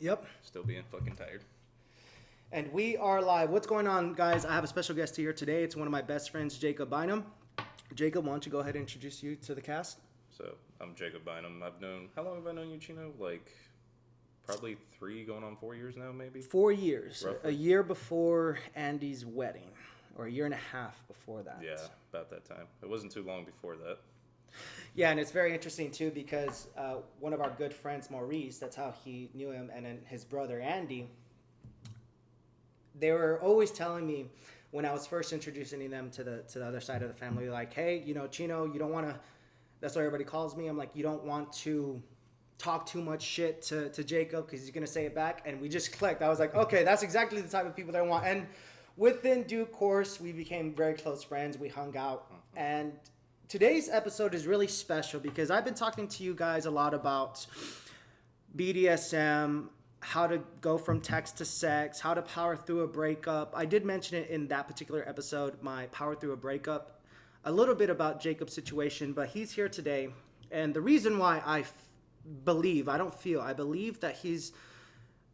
Yep. Still being fucking tired. And we are live. What's going on, guys? I have a special guest here today. It's one of my best friends, Jacob Bynum. Jacob, why don't you go ahead and introduce you to the cast? So, I'm Jacob Bynum. How long have I known you, Chino? Like, probably 3 going on 4 years now, maybe? 4 years. Roughly. A year before Andy's wedding. Or a year and a half before that. Yeah, about that time. It wasn't too long before that. Yeah, and it's very interesting, too, because one of our good friends, Maurice, that's how he knew him, and then his brother, Andy, they were always telling me when I was first introducing them to the other side of the family, like, hey, Chino, you don't want to, that's what everybody calls me. I'm like, you don't want to talk too much shit to Jacob because he's going to say it back. And we just clicked. I was like, okay, that's exactly the type of people that I want. And within due course, we became very close friends. We hung out. And today's episode is really special because I've been talking to you guys a lot about BDSM, how to go from text to sex, how to power through a breakup. I did mention it in that particular episode, my power through a breakup, a little bit about Jacob's situation, but he's here today. And the reason why I believe that he's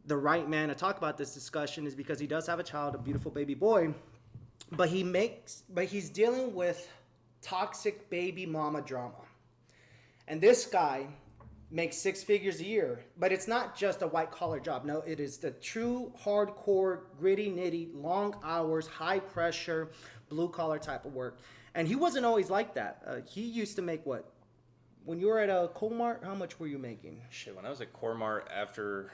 the right man to talk about this discussion is because he does have a child, a beautiful baby boy, but he's dealing with toxic baby mama drama. And this guy makes 6 figures a year, but it's not just a white collar job. No, it is the true hardcore, gritty, nitty, long hours, high pressure, blue collar type of work. And he wasn't always like that. He used to make what? When you were at a Colmart, how much were you making? Shit, when I was at Cormart after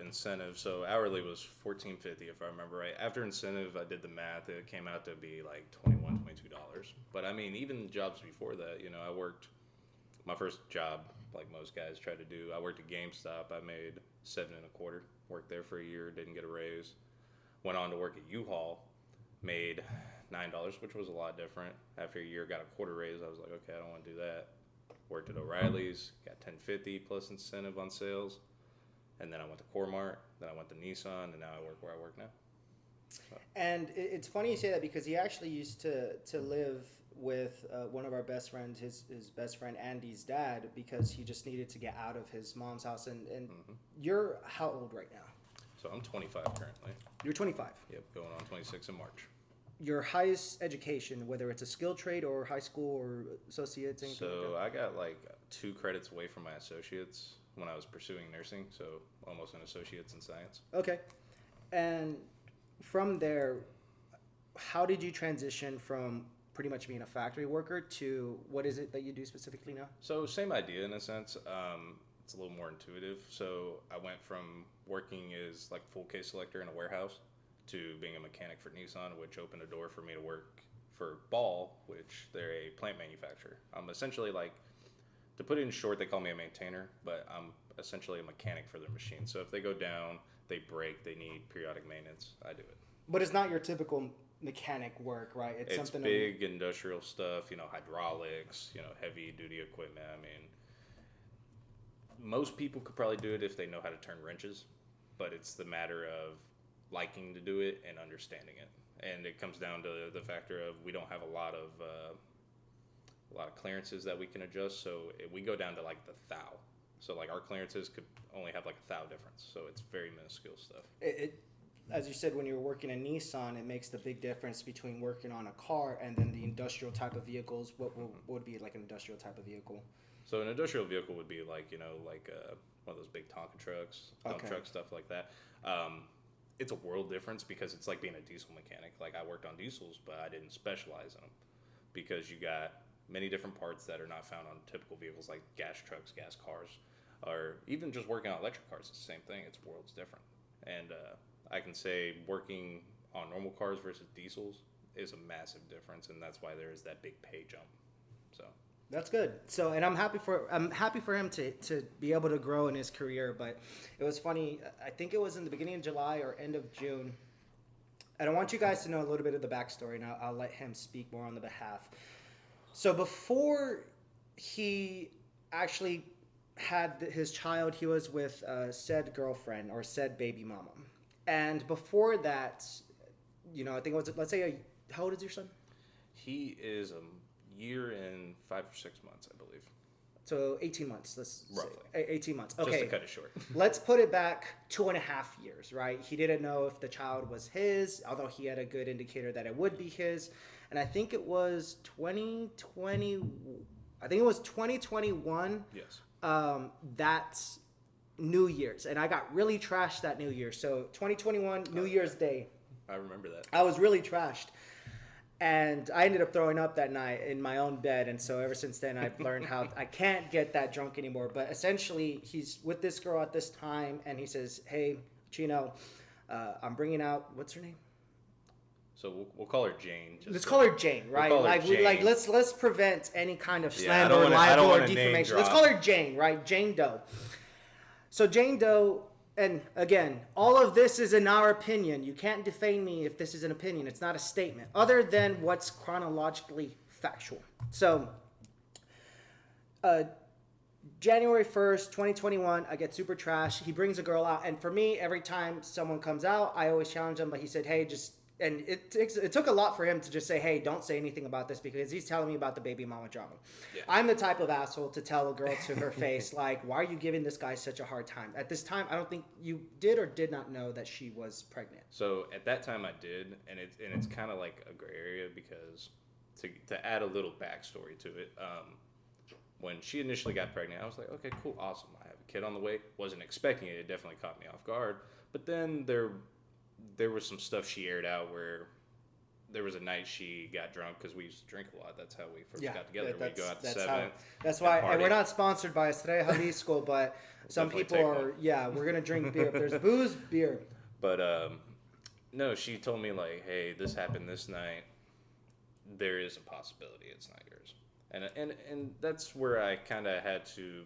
incentive, so hourly was $14.50 if I remember right. After incentive, I did the math. It came out to be like $21, $22. But I mean, even jobs before that, I worked my first job, like most guys try to do. I worked at GameStop. I made $7.25. Worked there for a year, didn't get a raise. Went on to work at U-Haul, made $9, which was a lot different. After a year, got a quarter raise. I was like, okay, I don't want to do that. Worked at O'Reilly's, got $10.50 plus incentive on sales. And then I went to Cormart, then I went to Nissan, and now I work where I work now. So. And it's funny you say that because he actually used to live with one of our best friends, his best friend Andy's dad, because he just needed to get out of his mom's house. And You're how old right now? So I'm 25 currently. You're 25. Yep, going on 26 in March. Your highest education, whether it's a skilled trade or high school or associates? So I got like 2 credits away from my associates when I was pursuing nursing, so almost an associate's in science. Okay. And from there, how did you transition from pretty much being a factory worker to what is it that you do specifically now? So same idea in a sense. It's a little more intuitive. So I went from working as like full case selector in a warehouse to being a mechanic for Nissan, which opened a door for me to work for Ball, which they're a plant manufacturer. I'm essentially like, to put it in short, they call me a maintainer, but I'm essentially a mechanic for their machine. So if they go down, they break, they need periodic maintenance, I do it. But it's not your typical mechanic work, right? It's something big industrial stuff, hydraulics, heavy duty equipment. I mean, most people could probably do it if they know how to turn wrenches, but it's the matter of liking to do it and understanding it. And it comes down to the factor of we don't have a lot of clearances that we can adjust, so we go down to like the thou. So like our clearances could only have like a thou difference, so it's very minuscule stuff. As you said, when you're working in Nissan, it makes the big difference between working on a car and then the industrial type of vehicles. What would be like an industrial type of vehicle? So an industrial vehicle would be like, one of those big Tonka trucks, dump trucks, stuff like that. It's a world difference because it's like being a diesel mechanic. Like I worked on diesels, but I didn't specialize in them because you got many different parts that are not found on typical vehicles like gas trucks, gas cars, or even just working on electric cars. It's the same thing. It's worlds different. And I can say working on normal cars versus diesels is a massive difference, and that's why there is that big pay jump. So that's good. So, and I'm happy for him to be able to grow in his career. But it was funny. I think it was in the beginning of July or end of June. And I want you guys to know a little bit of the backstory, and I'll let him speak more on the behalf. So before he actually had his child, he was with said girlfriend or said baby mama. And before that, I think it was, let's say, how old is your son? He is a year and 5 or 6 months, I believe. So 18 months. Let's Roughly. say 18 months. Okay. Just to cut it short. Let's put it back 2.5 years, right? He didn't know if the child was his, although he had a good indicator that it would be his. And I think it was 2020. I think it was 2021. Yes. That's New Year's, and I got really trashed that New Year. So 2021 New Year's Day, I remember that. I was really trashed, and I ended up throwing up that night in my own bed. And so ever since then, I've learned how I can't get that drunk anymore. But essentially, he's with this girl at this time, and he says, "Hey, Chino, I'm bringing out what's her name." So we'll call her Jane. Let's call her Jane, right? We'll call her like, Jane. let's prevent any kind of Yeah, I slander, don't wanna- I don't libel, or wanna name defamation. drop. Let's call her Jane, right? Jane Doe. So Jane Doe, and again, all of this is in our opinion. You can't defame me if this is an opinion. It's not a statement, other than what's chronologically factual. So, January 1st, 2021, I get super trash. He brings a girl out, and for me, every time someone comes out, I always challenge them, but he said, "Hey, just..." And it took a lot for him to just say, "Hey, don't say anything about this," because he's telling me about the baby mama drama. Yeah. I'm the type of asshole to tell a girl to her face, like, "Why are you giving this guy such a hard time?" At this time, I don't think you did or did not know that she was pregnant. So at that time I did, and it's kind of like a gray area because to add a little backstory to it, when she initially got pregnant, I was like, okay, cool, awesome. I have a kid on the way. Wasn't expecting it. It definitely caught me off guard. But then there was some stuff she aired out where there was a night she got drunk because we used to drink a lot. That's how we first got together. We'd go out to 7. That's why, and party. we're not sponsored by Estrella Jalisco, but some definitely people take are, one. yeah, we're going to drink beer. If there's booze, beer. But no, she told me like, hey, this happened this night. There is a possibility it's not yours. And that's where I kind of had to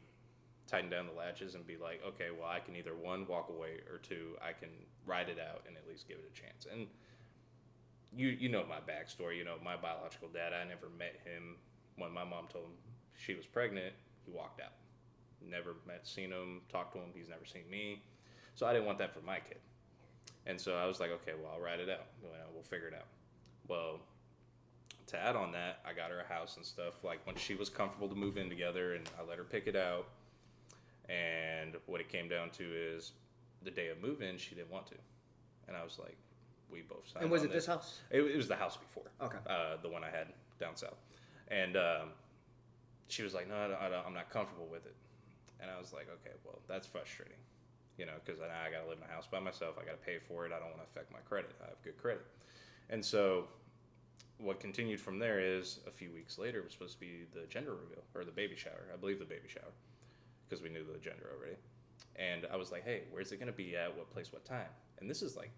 tighten down the latches and be like, okay, well, I can either one, walk away, or two, I can ride it out and at least give it a chance. And you know my backstory. You know, my biological dad, I never met him. When my mom told him she was pregnant, he walked out. Never seen him, talked to him. He's never seen me. So I didn't want that for my kid. And so I was like, okay, well, I'll ride it out. We'll figure it out. Well, to add on that, I got her a house and stuff. Like when she was comfortable to move in together, and I let her pick it out. And what it came down to is the day of move-in, she didn't want to. And I was like, we both signed And was on it this house? It was the house before. Okay. The one I had down south. And she was like, no, I'm not comfortable with it. And I was like, okay, well, that's frustrating. You know, because now I got to live in a house by myself. I got to pay for it. I don't want to affect my credit. I have good credit. And so what continued from there is a few weeks later was supposed to be the gender reveal, or the baby shower. I believe the baby shower, because we knew the gender already. And I was like, hey, where's it going to be at? What place, what time? And this is like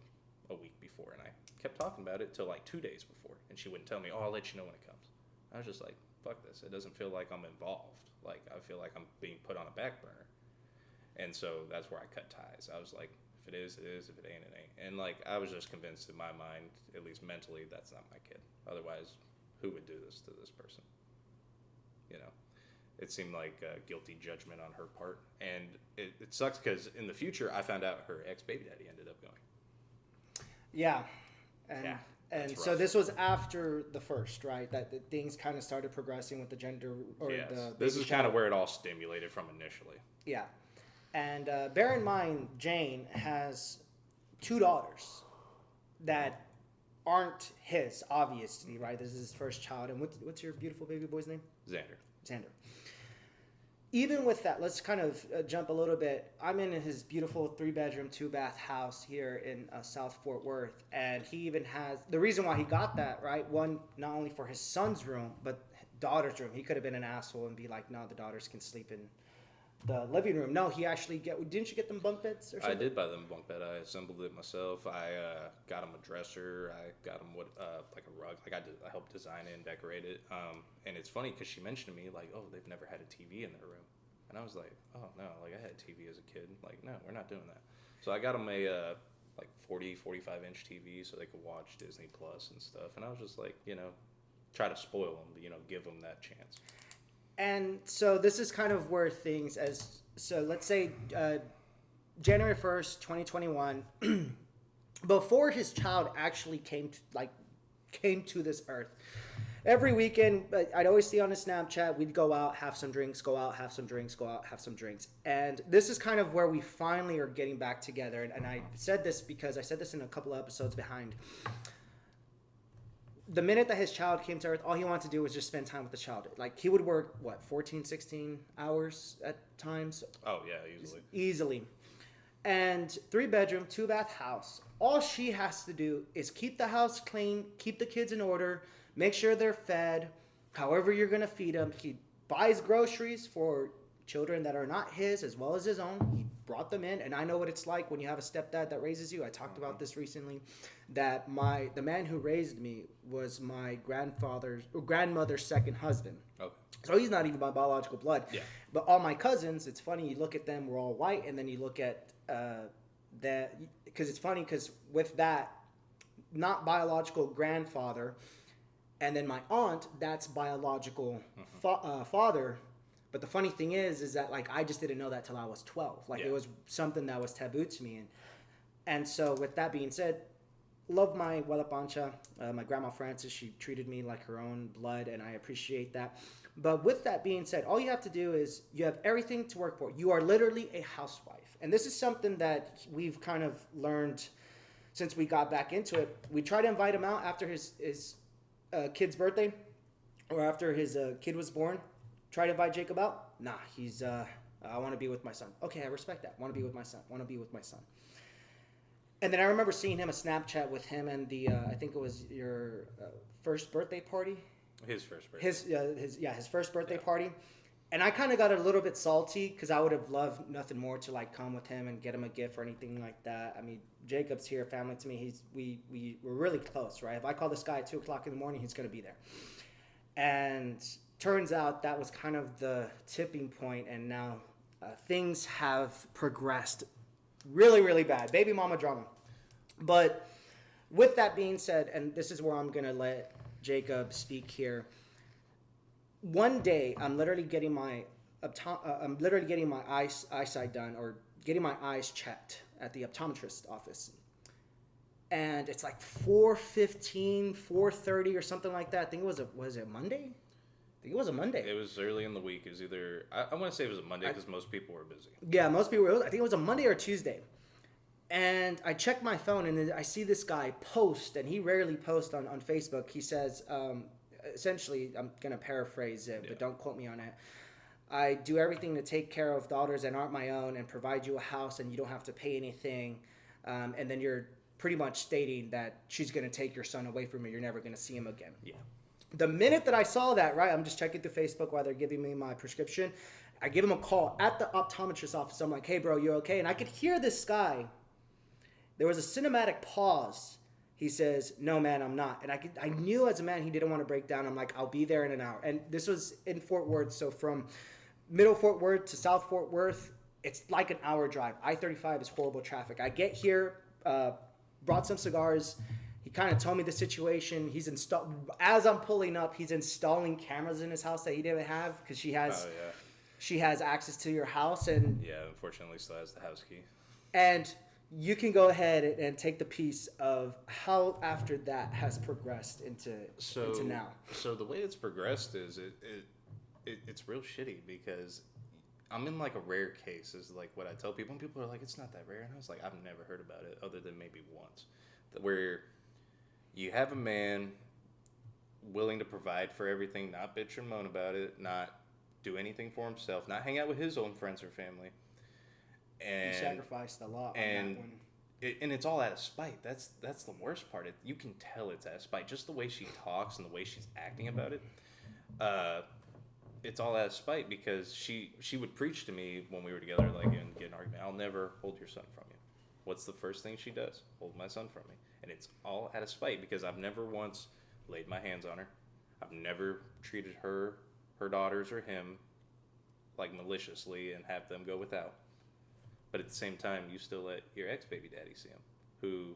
a week before. And I kept talking about it till like 2 days before. And she wouldn't tell me, oh, I'll let you know when it comes. I was just like, fuck this. It doesn't feel like I'm involved. Like, I feel like I'm being put on a back burner. And so that's where I cut ties. I was like, if it is, it is. If it ain't, it ain't. And like, I was just convinced in my mind, at least mentally, that's not my kid. Otherwise, who would do this to this person? You know? It seemed like a guilty judgment on her part. And it sucks because in the future, I found out her ex-baby daddy ended up going. Yeah. And, Yeah, and that's so rough. this was after the first, right? That the things kind of started progressing with the gender, or Yes. the This baby is kind shower. of where it all stimulated from initially. Yeah. And bear in mind, Jane has 2 daughters that aren't his, obviously, right? This is his first child. And what's your beautiful baby boy's name? Xander. Even with that, let's kind of jump a little bit. I'm in his beautiful 3-bedroom, 2-bath house here in South Fort Worth. And he even has, the reason why he got that, right? One, not only for his son's room, but daughter's room. He could have been an asshole and be like, no, the daughters can sleep in the living room. No, he actually didn't you get them bunk beds or something? I did buy them a bunk bed. I assembled it myself. I got him a dresser. I got him like a rug. Like I helped design it and decorate it. And it's funny because she mentioned to me like, oh, they've never had a TV in their room. And I was like, oh no, like I had a TV as a kid. Like no, we're not doing that. So I got them a like 45 inch TV so they could watch Disney Plus and stuff. And I was just like, you know, try to spoil them, you know, give them that chance. And so this is kind of where things so let's say January 1st, 2021, before his child actually came to this earth, Every weekend, I'd always see on his Snapchat, we'd go out, have some drinks, go out, have some drinks, go out, have some drinks. And this is kind of where we finally are getting back together. And I said this because I said this in a couple of episodes behind. The minute that his child came to Earth, all he wanted to do was just spend time with the child. Like, he would work, 14, 16 hours at times? Oh, yeah, easily. Easily. And 3-bedroom, 2-bath house. All she has to do is keep the house clean, keep the kids in order, make sure they're fed, however you're going to feed them. He buys groceries for children that are not his as well as his own. He brought them in, and I know what it's like when you have a stepdad that raises you. I talked about this recently, that the man who raised me was my grandmother's second husband. Okay. So he's not even my biological blood. Yeah. But all my cousins, it's funny, you look at them, we're all white, and then you look at that, because it's funny, because with that, not biological grandfather, and then my aunt, that's biological father. But the funny thing is that, like, I just didn't know that till I was 12. Like, it was something that was taboo to me. And so with that being said, love my Abuela Pancha, my grandma Frances. She treated me like her own blood, and I appreciate that. But with that being said, all you have to do is you have everything to work for. You are literally a housewife. And this is something that we've kind of learned since we got back into it. We try to invite him out after his kid's birthday, or after his kid was born. Try to invite Jacob out. Nah, he's, I want to be with my son. Okay, I respect that. Want to be with my son. Want to be with my son. And then I remember seeing him a Snapchat with him and I think it was your first birthday party. His first birthday. His first birthday party. And I kind of got a little bit salty because I would have loved nothing more to, like, come with him and get him a gift or anything like that. I mean, Jacob's here, family to me. We're really close, right? If I call this guy at 2 o'clock in the morning, he's going to be there. And turns out that was kind of the tipping point, and now things have progressed really, really bad. Baby mama drama. But with that being said, and this is where I'm going to let Jacob speak here. One day, I'm literally getting my eyesight done, or getting my eyes checked at the optometrist office. And it's like 4:15, 4:30 or something like that. I think was it Monday? I think it was a Monday. It was early in the week. It was either, I want to say it was a Monday because most people were busy. Yeah, most people were. I think it was a Monday or Tuesday. And I checked my phone, and I see this guy post, and he rarely posts on Facebook. He says, essentially, I'm going to paraphrase it, but don't quote me on it. I do everything to take care of daughters that aren't my own and provide you a house, and you don't have to pay anything. And then you're pretty much stating that she's going to take your son away from you. You're never going to see him again. Yeah. The minute that I saw that, right, I'm just checking through Facebook while they're giving me my prescription. I give him a call at the optometrist's office. I'm like, hey, bro, you okay? And I could hear this guy. There was a cinematic pause. He says, no, man, I'm not. And I knew as a man he didn't want to break down. I'm like, I'll be there in an hour. And this was in Fort Worth. So from Middle Fort Worth to South Fort Worth, it's like an hour drive. I-35 is horrible traffic. I get here, brought some cigars. He kind of told me the situation. As I'm pulling up, he's installing cameras in his house that he didn't have because she has access to your house. And yeah, unfortunately still has the house key. And you can go ahead and take the piece of how after that has progressed into now. So the way it's progressed is it's real shitty because I'm in like a rare case is like what I tell people, and people are like, it's not that rare. And I was like, I've never heard about it other than maybe once, where you have a man willing to provide for everything, not bitch and moan about it, not do anything for himself, not hang out with his own friends or family. And he sacrificed a lot and on that one. And it's all out of spite. That's the worst part. You can tell it's out of spite. Just the way she talks and the way she's acting about it. It's all out of spite because she would preach to me when we were together, like, and get an argument. I'll never hold your son from you. What's the first thing she does? Hold my son from me. And it's all out of spite because I've never once laid my hands on her. I've never treated her daughters, or him like maliciously and have them go without. But at the same time, you still let your ex-baby daddy see him, who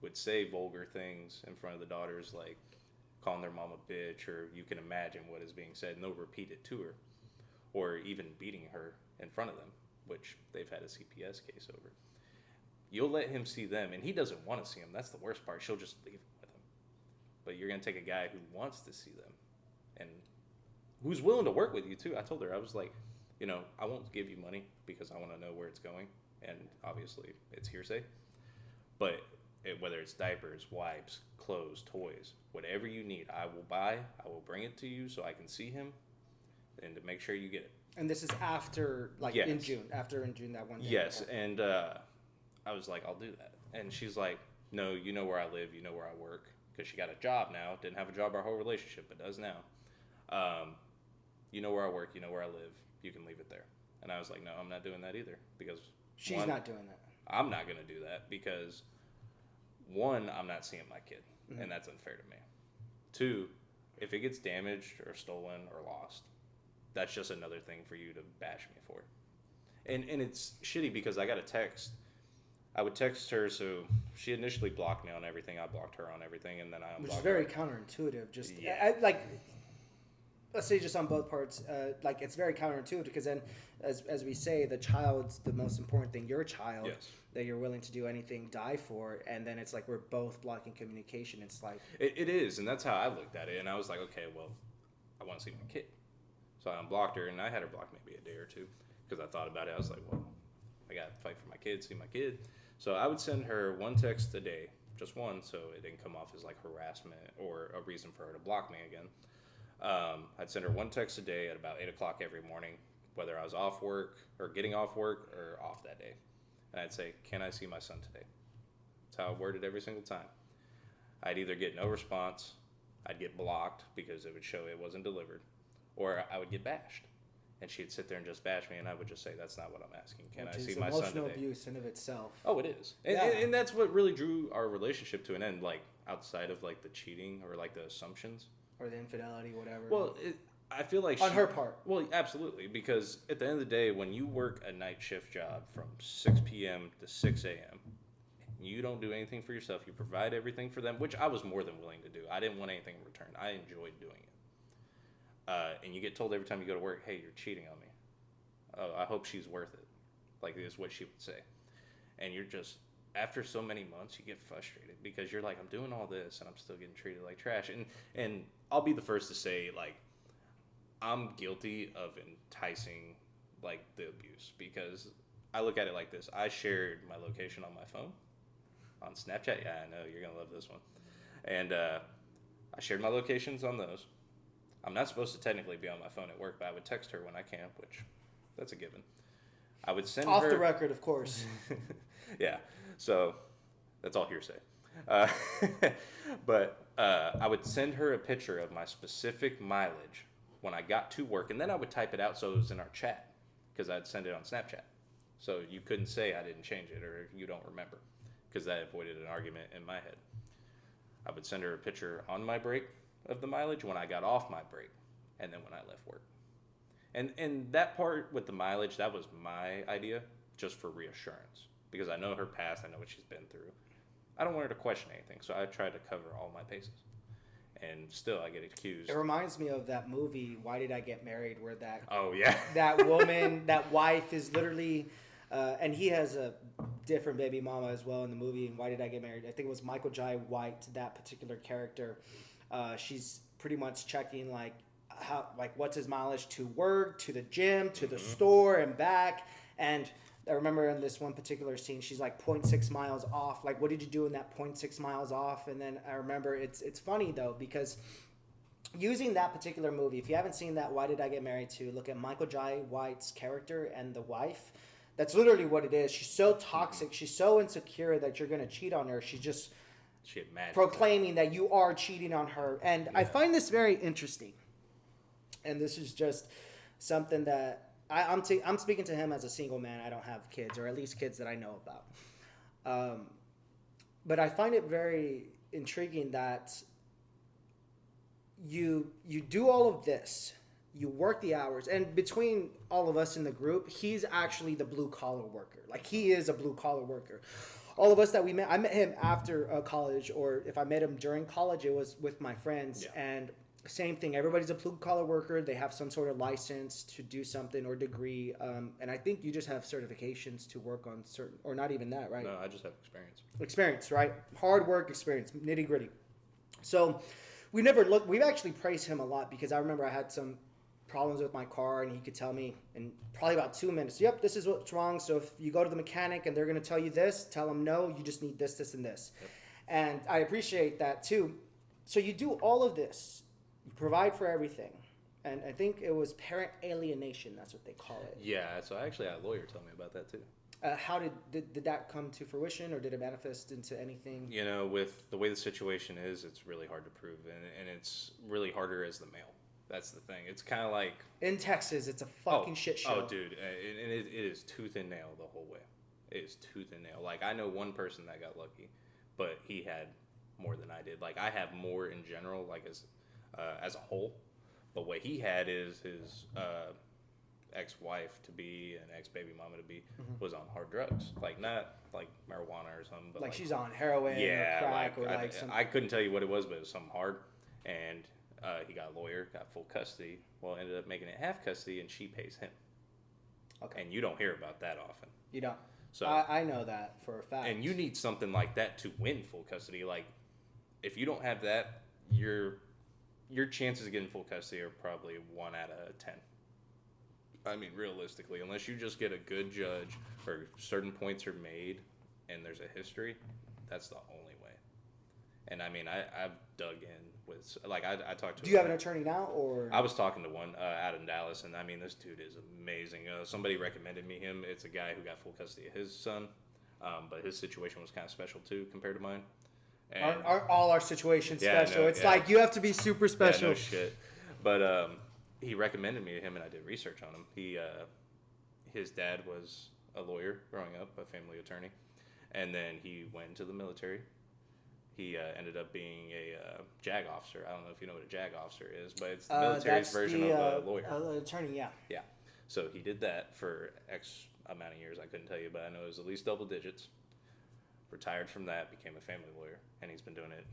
would say vulgar things in front of the daughters, like calling their mom a bitch, or you can imagine what is being said, and they'll repeat it to her, or even beating her in front of them, which they've had a CPS case over. You'll let him see them, and he doesn't want to see them. That's the worst part. She'll just leave him with him. but you're gonna take a guy who wants to see them, and who's willing to work with you too. I told her, I was like, I won't give you money because I want to know where it's going, and obviously it's hearsay. But whether it's diapers, wipes, clothes, toys, whatever you need, I will buy. I will bring it to you so I can see him, and to make sure you get it. And this is after, like, Yes. in June that one day. Yes, and I was like, I'll do that. And she's like, no, you know where I live, you know where I work, because she got a job now. Didn't have a job our whole relationship, but does now. You know where I work, you know where I live. You can leave it there. And I was like, no, I'm not doing that either, because She's not doing that. I'm not going to do that because, one, I'm not seeing my kid, and that's unfair to me. Two, if it gets damaged or stolen or lost, that's just another thing for you to bash me for. And it's shitty because I got a text. I would text her, so she initially blocked me on everything. I blocked her on everything, and then I unblocked her. Which is very counterintuitive. Just Yeah. let's say just on both parts, it's very counterintuitive because then, as we say, the child's the most important thing. Your child, Yes. that you're willing to do anything, die for, and then it's like we're both blocking communication. It's like It is, and that's how I looked at it. And I was like, okay, well, I want to see my kid. So I unblocked her, and I had her blocked maybe a day or two because I thought about it. I was like, well, I got to fight for my kid, see my kid. So I would send her one text a day, just one, so it didn't come off as like harassment or a reason for her to block me again. I'd send her one text a day at about 8 o'clock every morning, whether I was off work or getting off work or off that day. And I'd say, can I see my son today? That's how I worded every single time. I'd either get no response, I'd get blocked because it would show it wasn't delivered, or I would get bashed. And she'd sit there and just bash me, and I would just say, that's not what I'm asking. Can I see my son today? Emotional abuse in of itself. Oh, it is. And that's what really drew our relationship to an end, like outside of like the cheating or like the assumptions. Or the infidelity, whatever. Well, I feel like on her part. Well, absolutely, because at the end of the day, when you work a night shift job from 6 p.m. to 6 a.m., you don't do anything for yourself. You provide everything for them, which I was more than willing to do. I didn't want anything in return. I enjoyed doing it. And you get told every time you go to work, hey, you're cheating on me. Oh, I hope she's worth it. Like, is what she would say. And you're just, after so many months, you get frustrated because you're like, I'm doing all this and I'm still getting treated like trash. And I'll be the first to say, like, I'm guilty of enticing, like, the abuse because I look at it like this. I shared my location on my phone on Snapchat. Yeah, I know, you're going to love this one. And I shared my locations on those. I'm not supposed to technically be on my phone at work, but I would text her when I can, which that's a given. I would send Off her... the record, of course. Yeah, so that's all hearsay. But I would send her a picture of my specific mileage when I got to work, and then I would type it out so it was in our chat because I'd send it on Snapchat. So you couldn't say I didn't change it or you don't remember because that avoided an argument in my head. I would send her a picture on my break of the mileage when I got off my break and then when I left work. And that part with the mileage, that was my idea just for reassurance because I know her past, I know what she's been through. I don't want her to question anything, so I try to cover all my bases. And still, I get accused. It reminds me of that movie, Why Did I Get Married, where that Oh, yeah. that woman, that wife is literally, and he has a different baby mama as well in the movie. And Why Did I Get Married? I think it was Michael Jai White, that particular character. She's pretty much checking like what's his mileage to work, to the gym, to the store, and back. And I remember in this one particular scene, she's like 0.6 miles off. Like, what did you do in that 0.6 miles off? And then I remember it's funny though because using that particular movie, if you haven't seen that, Why Did I Get Married to, look at Michael Jai White's character and the wife. That's literally what it is. She's so toxic. She's so insecure that you're going to cheat on her. She's just proclaiming that you are cheating on her. And I find this very interesting. And this is just something that I'm speaking to him as a single man. I don't have kids, or at least kids that I know about. But I find it very intriguing that you do all of this, you work the hours, and between all of us in the group, he's actually the blue collar worker. Like, he is a blue collar worker. All of us that we met, I met him after college, or if I met him during college, it was with my friends. Yeah. And same thing. Everybody's a blue collar worker. They have some sort of license to do something or degree. And I think you just have certifications to work on certain, or not even that, right? No, I just have experience. Experience, right? Hard work, experience, nitty gritty. So we've actually praised him a lot because I remember I had some problems with my car and he could tell me in probably about 2 minutes, yep, this is what's wrong. So if you go to the mechanic and they're going to tell you this, tell them no, you just need this, this, and this. Yep. And I appreciate that too. So you do all of this, you provide for everything. And I think it was parent alienation, that's what they call it. Yeah, so I actually had a lawyer tell me about that too. How did that come to fruition, or did it manifest into anything? You know, with the way the situation is, it's really hard to prove, and it's really harder as the male. That's the thing. It's kind of like in Texas, it's a fucking shit show. Oh, dude, it is tooth and nail the whole way. It is tooth and nail. Like I know one person that got lucky, but he had more than I did. Like I have more in general, like as a whole. But what he had is his ex-wife to be and ex-baby mama to be was on hard drugs, like not like marijuana or something, but like she's on heroin, or crack, or like something. I couldn't tell you what it was, but it was something hard. And he got a lawyer, got full custody. Well, ended up making it half custody, and she pays him. Okay. And you don't hear about that often. You don't. So I know that for a fact. And you need something like that to win full custody. Like if you don't have that, your chances of getting full custody are probably 1 out of 10. I mean, realistically, unless you just get a good judge or certain points are made and there's a history, that's the only way. And I mean, I've dug in with, like, I talked to. Do you have an attorney now, or? I was talking to one out in Dallas, and I mean, this dude is amazing. Somebody recommended me him. It's a guy who got full custody of his son, but his situation was kind of special too compared to mine. And all our situations special? It's like you have to be super special. Yeah, no shit. But he recommended me to him, and I did research on him. His dad was a lawyer growing up, a family attorney, and then he went into the military. He ended up being a JAG officer. I don't know if you know what a JAG officer is, but it's the military's version of a lawyer. Attorney, yeah. Yeah. So he did that for X amount of years. I couldn't tell you, but I know it was at least double digits. Retired from that, became a family lawyer, and he's been doing it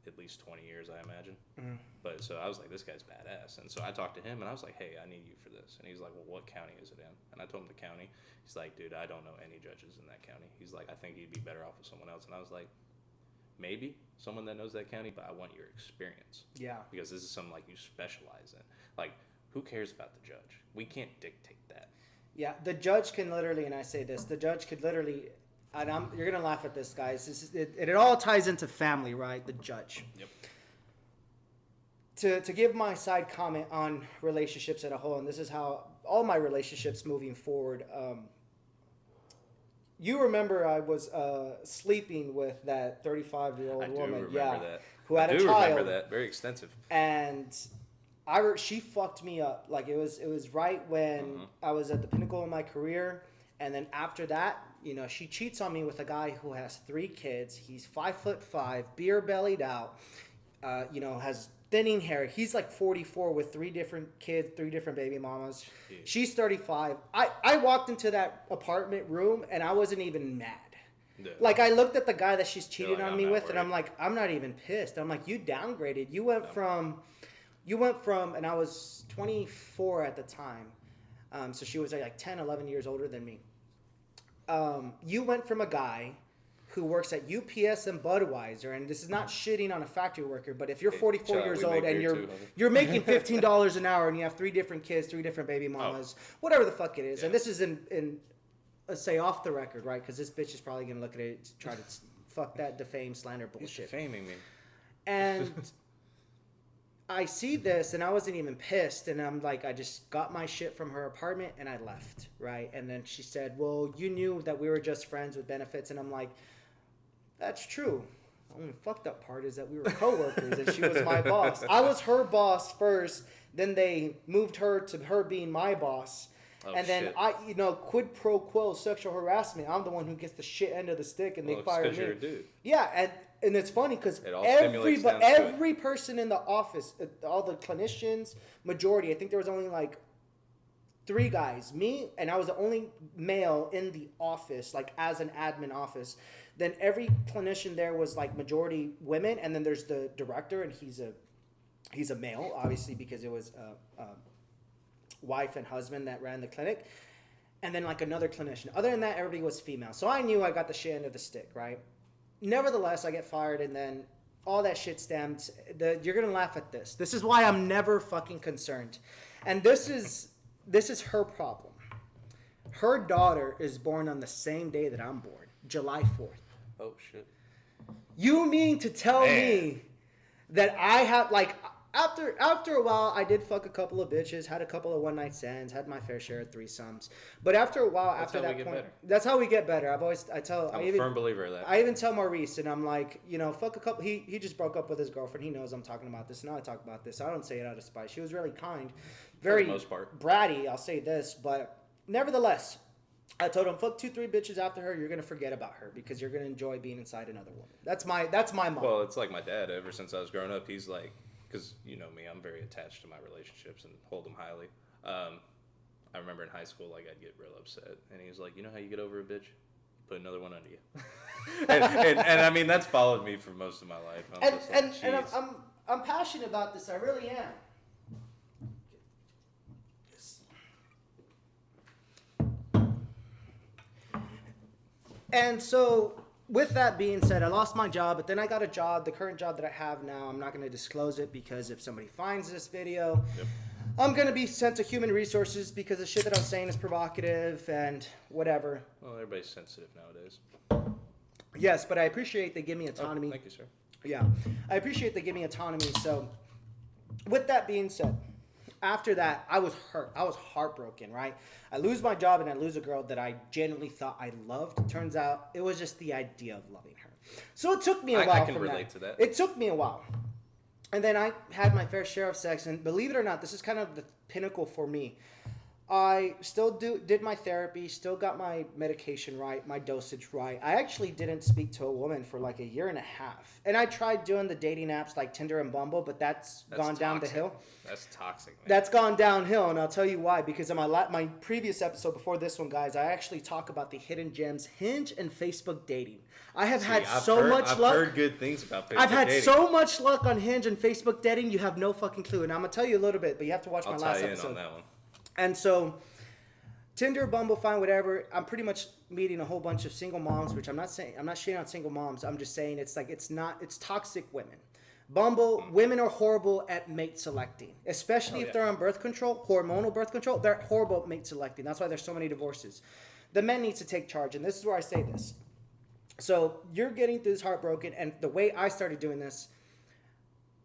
at least 20 years, I imagine. Mm-hmm. But so I was like, this guy's badass. And so I talked to him, and I was like, hey, I need you for this. And he's like, well, what county is it in? And I told him the county. He's like, dude, I don't know any judges in that county. He's like, I think he'd be better off with someone else. And I was like, maybe someone that knows that county, but I want your experience. Yeah. Because this is something like you specialize in. Like, who cares about the judge? We can't dictate that. Yeah, the judge can literally, and I say this, the judge could literally, and you're going to laugh at this, guys. It all ties into family, right? The judge. Yep. To give my side comment on relationships as a whole, and this is how all my relationships moving forward, you remember I was sleeping with that 35-year-old woman, that. Who had a child. I do remember that. Very extensive. And she fucked me up. Like it was right when I was at the pinnacle of my career, and then after that, you know, she cheats on me with a guy who has 3 kids. He's 5'5", beer bellied out, you know, has thinning hair. He's like 44 with 3 different kids, 3 different baby mamas. Jeez. She's 35. I walked into that apartment room and I wasn't even mad. Yeah. Like I looked at the guy that she's cheating on me with, worried. And I'm like, I'm not even pissed. I'm like, you downgraded. You went from, and I was 24 at the time. So she was like 10, 11 years older than me. You went from a guy who works at UPS and Budweiser, and this is not shitting on a factory worker, but if you're 44 years old and you're making $15 an hour and you have 3 different kids, 3 different baby mamas, whatever the fuck it is, and this is in let's say off the record, right? Because this bitch is probably gonna look at it and try to fuck that defame, slander bullshit. He's defaming me. And I see this, and I wasn't even pissed, and I'm like, I just got my shit from her apartment, and I left, right? And then she said, well, you knew that we were just friends with benefits, and I'm like, that's true. The only fucked up part is that we were coworkers, and she was my boss. I was her boss first, then they moved her to her being my boss. Oh, and then shit. Quid pro quo sexual harassment. I'm the one who gets the shit end of the stick, and they fire me. You're a dude. Yeah, and it's funny because every person in the office, all the clinicians, majority, I think there was only like 3 guys, me, and I was the only male in the office, like as an admin office. Then every clinician there was like majority women, and then there's the director, and he's a male, obviously, because it was wife and husband that ran the clinic, and then like another clinician. Other than that, everybody was female. So I knew I got the shit end of the stick, right? Nevertheless, I get fired, and then all that shit stemmed. You're gonna laugh at this. This is why I'm never fucking concerned, and this is her problem. Her daughter is born on the same day that I'm born, July 4th. Oh shit. You mean to tell me that I have like after a while I did fuck a couple of bitches, had a couple of one night stands, had my fair share of threesomes. But after a while, That's after how that we get point, better. that's how we get better. I'm a firm believer of that. I even tell Maurice, and I'm like, you know, fuck a couple. He just broke up with his girlfriend. He knows I'm talking about this. Now I talk about this. I don't say it out of spite. She was really kind, very For the most part. bratty. I'll say this, but nevertheless, I told him, fuck 2-3 bitches after her. You're gonna forget about her because you're gonna enjoy being inside another woman. That's my mom. Well, it's like my dad. Ever since I was growing up, he's like, because you know me, I'm very attached to my relationships and hold them highly. I remember in high school, like I'd get real upset, and he was like, "You know how you get over a bitch? Put another one under you." and I mean that's followed me for most of my life. And I'm passionate about this. I really am. And so, with that being said, I lost my job, but then I got a job, the current job that I have now. I'm not going to disclose it because if somebody finds this video, I'm going to be sent to human resources because the shit that I'm saying is provocative and whatever. Well, everybody's sensitive nowadays. Yes, but I appreciate they give me autonomy. Oh, thank you, sir. Yeah, I appreciate they give me autonomy. So, with that being said, after that, I was hurt. I was heartbroken, right? I lose my job and I lose a girl that I genuinely thought I loved. Turns out it was just the idea of loving her. So it took me a while. I can relate to that. It took me a while. And then I had my fair share of sex. And believe it or not, this is kind of the pinnacle for me. I still did my therapy, still got my medication right, my dosage right. I actually didn't speak to a woman for like a year and a half. And I tried doing the dating apps like Tinder and Bumble, but that's gone toxic. down the hill. That's toxic, man. That's gone downhill, and I'll tell you why. Because in my previous episode before this one, guys, I actually talk about the hidden gems, Hinge and Facebook dating. I have had so much luck. I've heard good things about Facebook I've had dating. so much luck on Hinge and Facebook dating. You have no fucking clue. And I'm gonna tell you a little bit, but you have to watch my last episode. On that one. And so, Tinder, Bumble, fine, whatever. I'm pretty much meeting a whole bunch of single moms, which I'm not shitting on single moms. I'm just saying it's toxic women. Bumble, women are horrible at mate selecting, especially if they're on birth control, hormonal birth control. They're horrible at mate selecting. That's why there's so many divorces. The men need to take charge, and this is where I say this. So you're getting through this heartbroken, and the way I started doing this,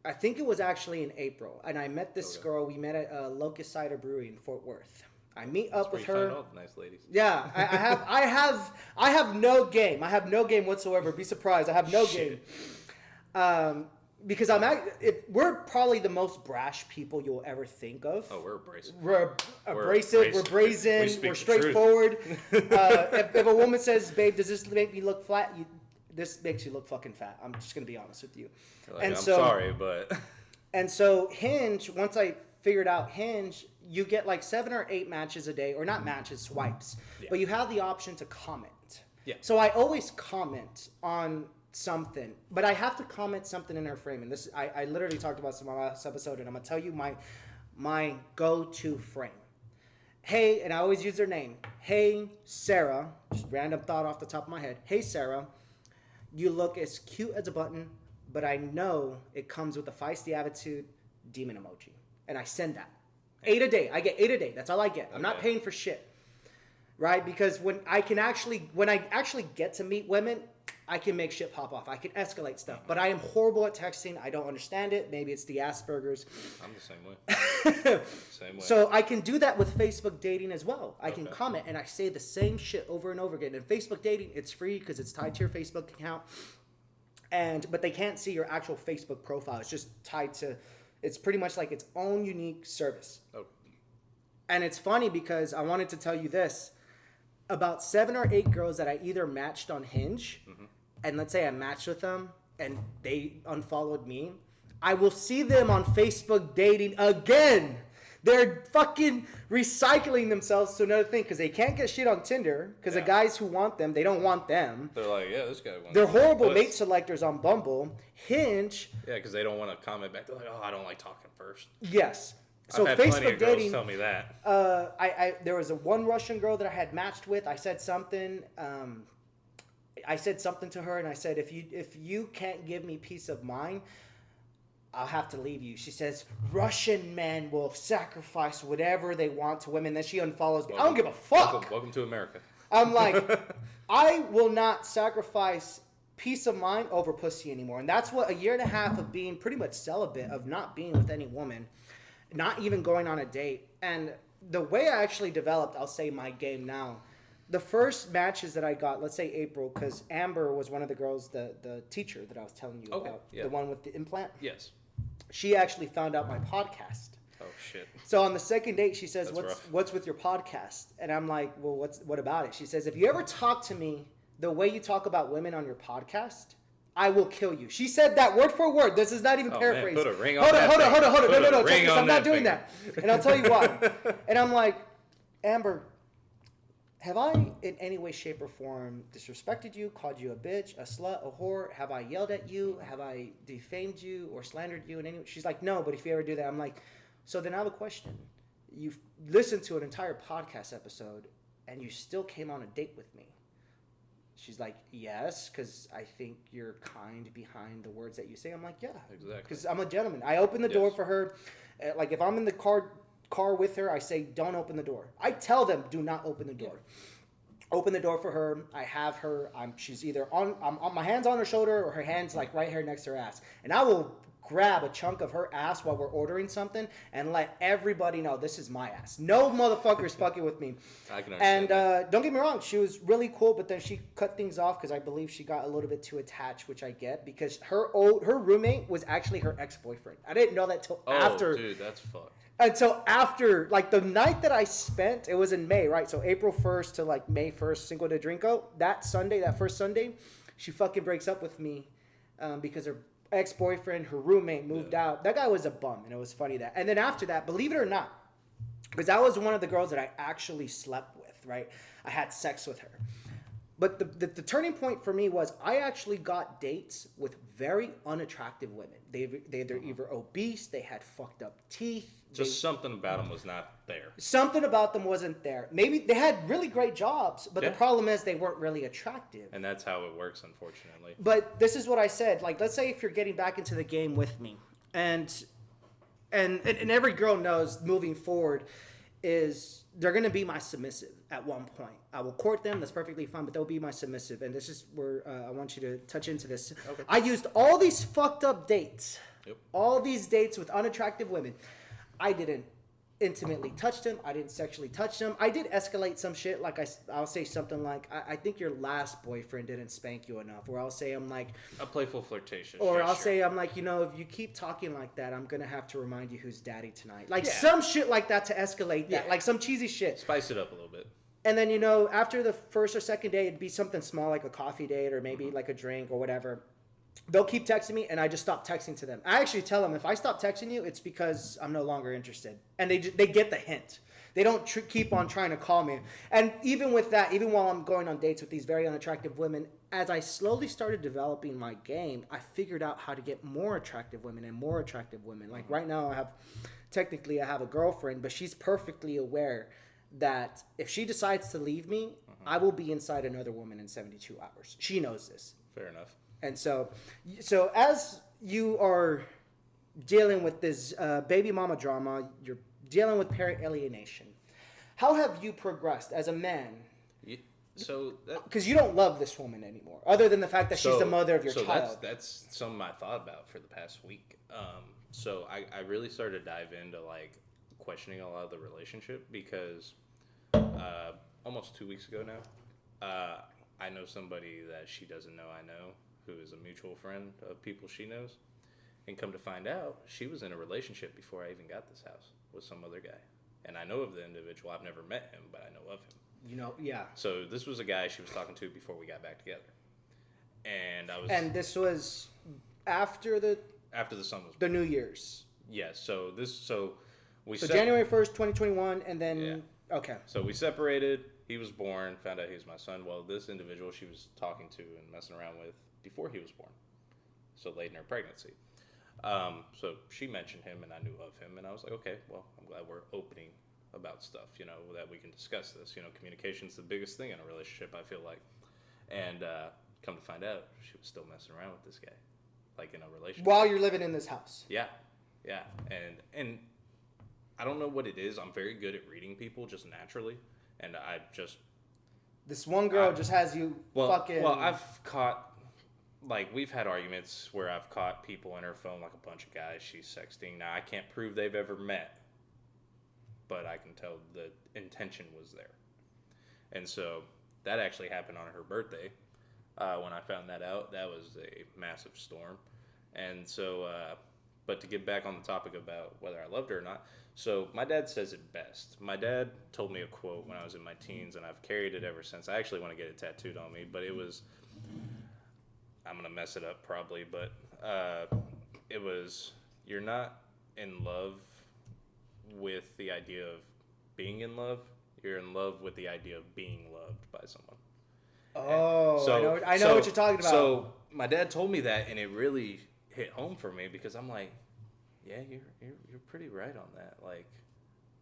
I think it was actually in April, and I met this girl. We met at Locust Cider Brewery in Fort Worth. I meet up with her. Find all the nice ladies. Yeah, I have no game. I have no game whatsoever. Be surprised. I have no game. Because we're probably the most brash people you'll ever think of. Oh, we're abrasive. We're abrasive. We're brazen. We're straightforward. If a woman says, "Babe, does this make me look flat?" This makes you look fucking fat. I'm just gonna be honest with you. Like, I'm sorry, but. And so Hinge, once I figured out Hinge, you get like 7 or 8 matches a day, or not matches, swipes. Yeah. But you have the option to comment. Yeah. So I always comment on something, but I have to comment something in her frame. And this, I literally talked about this in my last episode, and I'm gonna tell you my go-to frame. Hey, and I always use their name. Hey, Sarah, just random thought off the top of my head. Hey, Sarah, you look as cute as a button, but I know it comes with a feisty attitude demon emoji. And I send that. 8 a day. I get 8 a day. That's all I get. I'm not paying for shit. Right? Because when I actually get to meet women, I can make shit pop off. I can escalate stuff. But I am horrible at texting. I don't understand it. Maybe it's the Asperger's. I'm the same way. Same way. So I can do that with Facebook dating as well. I can comment and I say the same shit over and over again. And Facebook dating, it's free because it's tied to your Facebook account. But they can't see your actual Facebook profile. It's just tied to, it's pretty much like its own unique service. Oh. And it's funny because I wanted to tell you this. About 7 or 8 girls that I either matched on Hinge, and let's say I matched with them and they unfollowed me, I will see them on Facebook dating again. They're fucking recycling themselves to another thing because they can't get shit on Tinder because the guys who want them, they don't want them. They're like, yeah, this guy wants. They're horrible mate selectors on Bumble. Hinge. Yeah, because they don't want to comment back. They're like, oh, I don't like talking first. Yes. So I've had plenty Facebook of girls dating. Tell me that. There was one Russian girl that I had matched with. I said something. I said something to her, and I said, if you can't give me peace of mind, I'll have to leave you. She says, Russian men will sacrifice whatever they want to women. Then she unfollows me. I don't give a fuck. Welcome to America. I'm like, I will not sacrifice peace of mind over pussy anymore. And that's what a year and a half of being pretty much celibate, of not being with any woman, not even going on a date. And the way I actually developed, I'll say, my game now, the first matches that I got, let's say April, because Amber was one of the girls, the teacher that I was telling you about, the one with the implant. Yes. She actually found out my podcast. Oh shit. So on the second date, she says, That's what's with your podcast? And I'm like, well, what about it? She says, if you ever talk to me the way you talk about women on your podcast, I will kill you. She said that word for word. This is not even paraphrased. Man, put a ring on hold that on. No. ring on I'm not that doing finger. that. And I'll tell you why. And I'm like, Amber, have I in any way, shape, or form disrespected you, called you a bitch, a slut, a whore? Have I yelled at you? Have I defamed you or slandered you in any way? She's like, no, but if you ever do that, I'm like, so then I have a question. You've listened to an entire podcast episode and you still came on a date with me. She's like, yes, because I think you're kind behind the words that you say. I'm like, yeah. Exactly. Because I'm a gentleman. I open the door for her. Like, if I'm in the car with her, I say, don't open the door. I tell them, do not open the door. Open the door for her. I have her. She's either I'm on my hands on her shoulder or her hands like right here next to her ass. And I will grab a chunk of her ass while we're ordering something and let everybody know this is my ass. No motherfuckers fucking with me. I can understand. And don't get me wrong, she was really cool, but then she cut things off because I believe she got a little bit too attached, which I get, because her roommate was actually her ex-boyfriend. I didn't know that till after. Dude, that's fucked. Until after, like, the night that I spent, it was in May, right? So April 1st to like May 1st, Cinco de Drinko. That first Sunday, she fucking breaks up with me because her ex-boyfriend, her roommate, moved out. That guy was a bum, and it was funny that. And then after that, believe it or not, because that was one of the girls that I actually slept with, right? I had sex with her. But the turning point for me was I actually got dates with very unattractive women. They're either obese, they had fucked up teeth. Just something about them was not there. Something about them wasn't there. Maybe they had really great jobs, but the problem is they weren't really attractive. And that's how it works, unfortunately. But this is what I said. Like, let's say if you're getting back into the game with me, and every girl knows moving forward is they're going to be my submissive at one point. I will court them. That's perfectly fine, but they'll be my submissive. And this is where I want you to touch into this. Okay. I used all these fucked up dates. Yep. All these dates with unattractive women. I didn't intimately touch them. I didn't sexually touch them. I did escalate some shit. Like, I'll say something like, I think your last boyfriend didn't spank you enough. Or I'll say, I'm like... a playful flirtation. Or I'll say, I'm like, if you keep talking like that, I'm going to have to remind you who's daddy tonight. Like, some shit like that to escalate that. Like, some cheesy shit. Spice it up a little bit. And then, after the first or second day, it'd be something small like a coffee date or maybe like a drink or whatever. They'll keep texting me, and I just stop texting to them. I actually tell them, if I stop texting you, it's because I'm no longer interested. And they get the hint. They don't keep on trying to call me. And even with that, even while I'm going on dates with these very unattractive women, as I slowly started developing my game, I figured out how to get more attractive women and more attractive women. Like right now, I have a girlfriend, but she's perfectly aware that if she decides to leave me, I will be inside another woman in 72 hours. She knows this. Fair enough. And so as you are dealing with this baby mama drama, you're dealing with parent alienation. How have you progressed as a man? Because you don't love this woman anymore, other than the fact that she's the mother of your child. That's something I thought about for the past week. So I really started to dive into like questioning a lot of the relationship because almost 2 weeks ago now, I know somebody that she doesn't know I know, who is a mutual friend of people she knows. And come to find out, she was in a relationship before I even got this house with some other guy. And I know of the individual. I've never met him, but I know of him. Yeah. So this was a guy she was talking to before we got back together. And this was after the son was born. The New Year's. Yes. So January 1st, 2021, and then... Yeah. Okay. So we separated. He was born. Found out he was my son. Well, this individual she was talking to and messing around with before he was born. So late in her pregnancy. So she mentioned him and I knew of him. And I was like, okay, well, I'm glad we're opening about stuff, that we can discuss this. Communication's the biggest thing in a relationship, I feel like. And Come to find out, she was still messing around with this guy, like in a relationship. While you're living in this house. Yeah, yeah, and I don't know what it is. I'm very good at reading people just naturally, and I just This one girl just has you fucking. Well, I've caught. Like, we've had arguments where I've caught people in her phone, like a bunch of guys she's sexting. Now, I can't prove they've ever met, but I can tell the intention was there. And so, that actually happened on her birthday. When I found that out, that was a massive storm. And so, but to get back on the topic about whether I loved her or not, so my dad says it best. My dad told me a quote when I was in my teens, and I've carried it ever since. I actually want to get it tattooed on me, but it was... I'm going to mess it up probably, but it was, you're not in love with the idea of being in love. You're in love with the idea of being loved by someone. Oh, so, I know what you're talking about. So my dad told me that, and it really hit home for me because I'm like, yeah, you're pretty right on that. Like,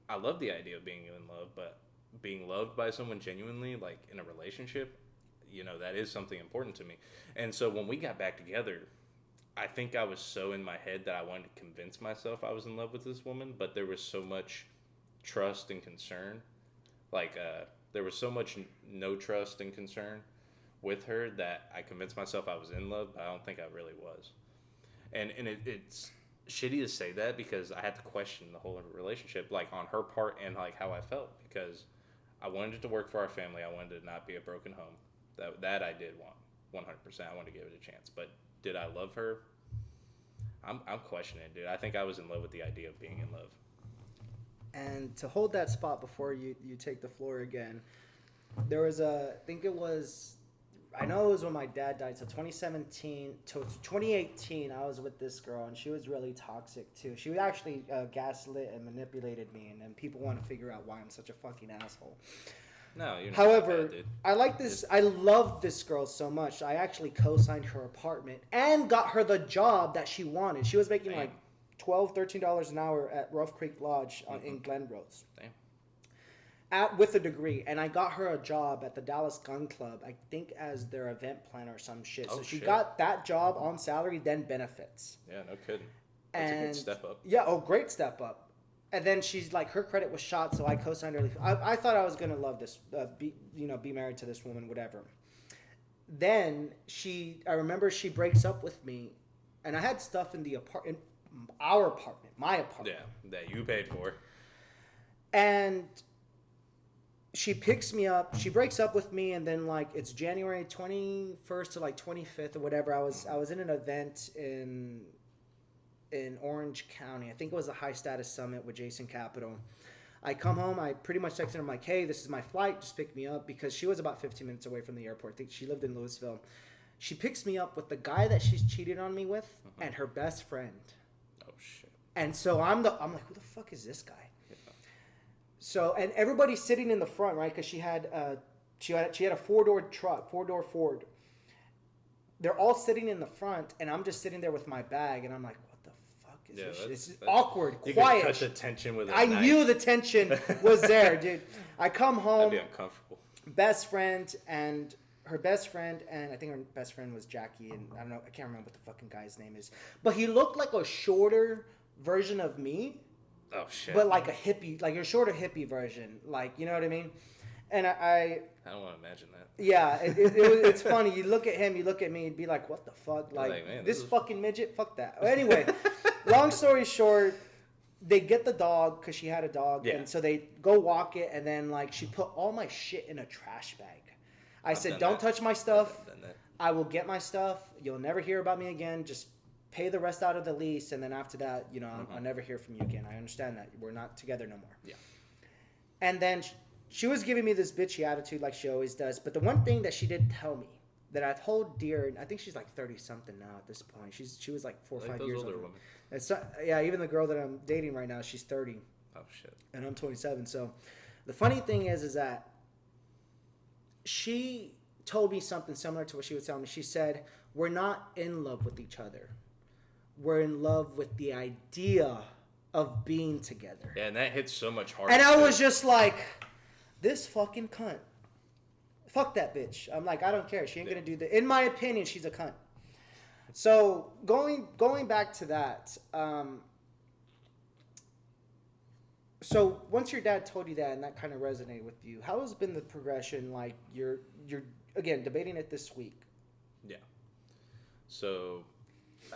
I love the idea of being in love, but being loved by someone genuinely, like in a relationship, you know, that is something important to me. And so when we got back together, I think I was so in my head that I wanted to convince myself I was in love with this woman, but there was so much trust and concern. Like, there was so much no trust and concern with her that I convinced myself I was in love, but I don't think I really was. And it's shitty to say that because I had to question the whole relationship, like on her part and like how I felt, because I wanted it to work for our family. I wanted it to not be a broken home. That I did want 100%. I wanted to give it a chance, but did I love her? I'm questioning it, dude. I think I was in love with the idea of being in love. And to hold that spot before you take the floor again, there was I know it was when my dad died, so 2017 to 2018, I was with this girl, and she was really toxic too. She actually gaslit and manipulated me, and then people want to figure out why I'm such a fucking asshole. No, you're not. However, bad, dude. I like this. I love this girl so much. I actually co-signed her apartment and got her the job that she wanted. She was making like $12, $13 an hour at Rough Creek Lodge in Glen Rose. Damn. With a degree, and I got her a job at the Dallas Gun Club, I think as their event planner or some shit. So she got that job on salary, then benefits. Yeah, no kidding. That's a good step up. Yeah, great step up. And then she's like, her credit was shot, so I co-signed her. I thought I was gonna love this, be married to this woman, whatever. Then I remember she breaks up with me, and I had stuff in my apartment. Yeah, that you paid for. And she picks me up. She breaks up with me, and then like it's January 21st to like 25th or whatever. I was in an event in Orange County. I think it was a high status summit with Jason Capital. I come home. I pretty much texted her. I'm like, hey, this is my flight. Just pick me up, because she was about 15 minutes away from the airport. I think she lived in Louisville. She picks me up with the guy that she's cheated on me with and her best friend. Oh shit. And so I'm like, who the fuck is this guy? Yeah. So, and everybody's sitting in the front, right? Because she had a 4-door truck, 4-door Ford. They're all sitting in the front, and I'm just sitting there with my bag, and I'm like, this is awkward, you quiet. You could cut the tension with a I knife. knew the tension was there, dude. I come home. That'd be uncomfortable. Best friend and her best friend, and I think her best friend was Jackie, and I don't know, I can't remember what the fucking guy's name is. But he looked like a shorter version of me. Oh shit. But like a hippie, like a shorter hippie version, like, you know what I mean? And I don't want to imagine that. Yeah, it's funny. You look at him, you look at me, you'd be like, what the fuck? Like man, this fucking midget? Fuck that. Anyway, long story short, they get the dog because she had a dog. Yeah. And so they go walk it, and then like she put all my shit in a trash bag. I said, don't touch my stuff. I will get my stuff. You'll never hear about me again. Just pay the rest out of the lease, and then after that, you know, I'll never hear from you again. I understand that. We're not together no more. Yeah. And then she was giving me this bitchy attitude like she always does. But the one thing that she did tell me that I've hold dear, and I think she's like 30-something now at this point. She was like 4 or 5 years older. It's not, yeah, even the girl that I'm dating right now, she's 30. Oh, shit. And I'm 27. So the funny thing is that she told me something similar to what she was telling me. She said, we're not in love with each other. We're in love with the idea of being together. Yeah, and that hits so much harder. And I was just like, this fucking cunt Fuck that bitch. I'm like, I don't care. She ain't gonna do that. In my opinion, she's a cunt. So going back to that. So once your dad told you that and that kind of resonated with you, how has been the progression? Like you're again debating it this week. Yeah. So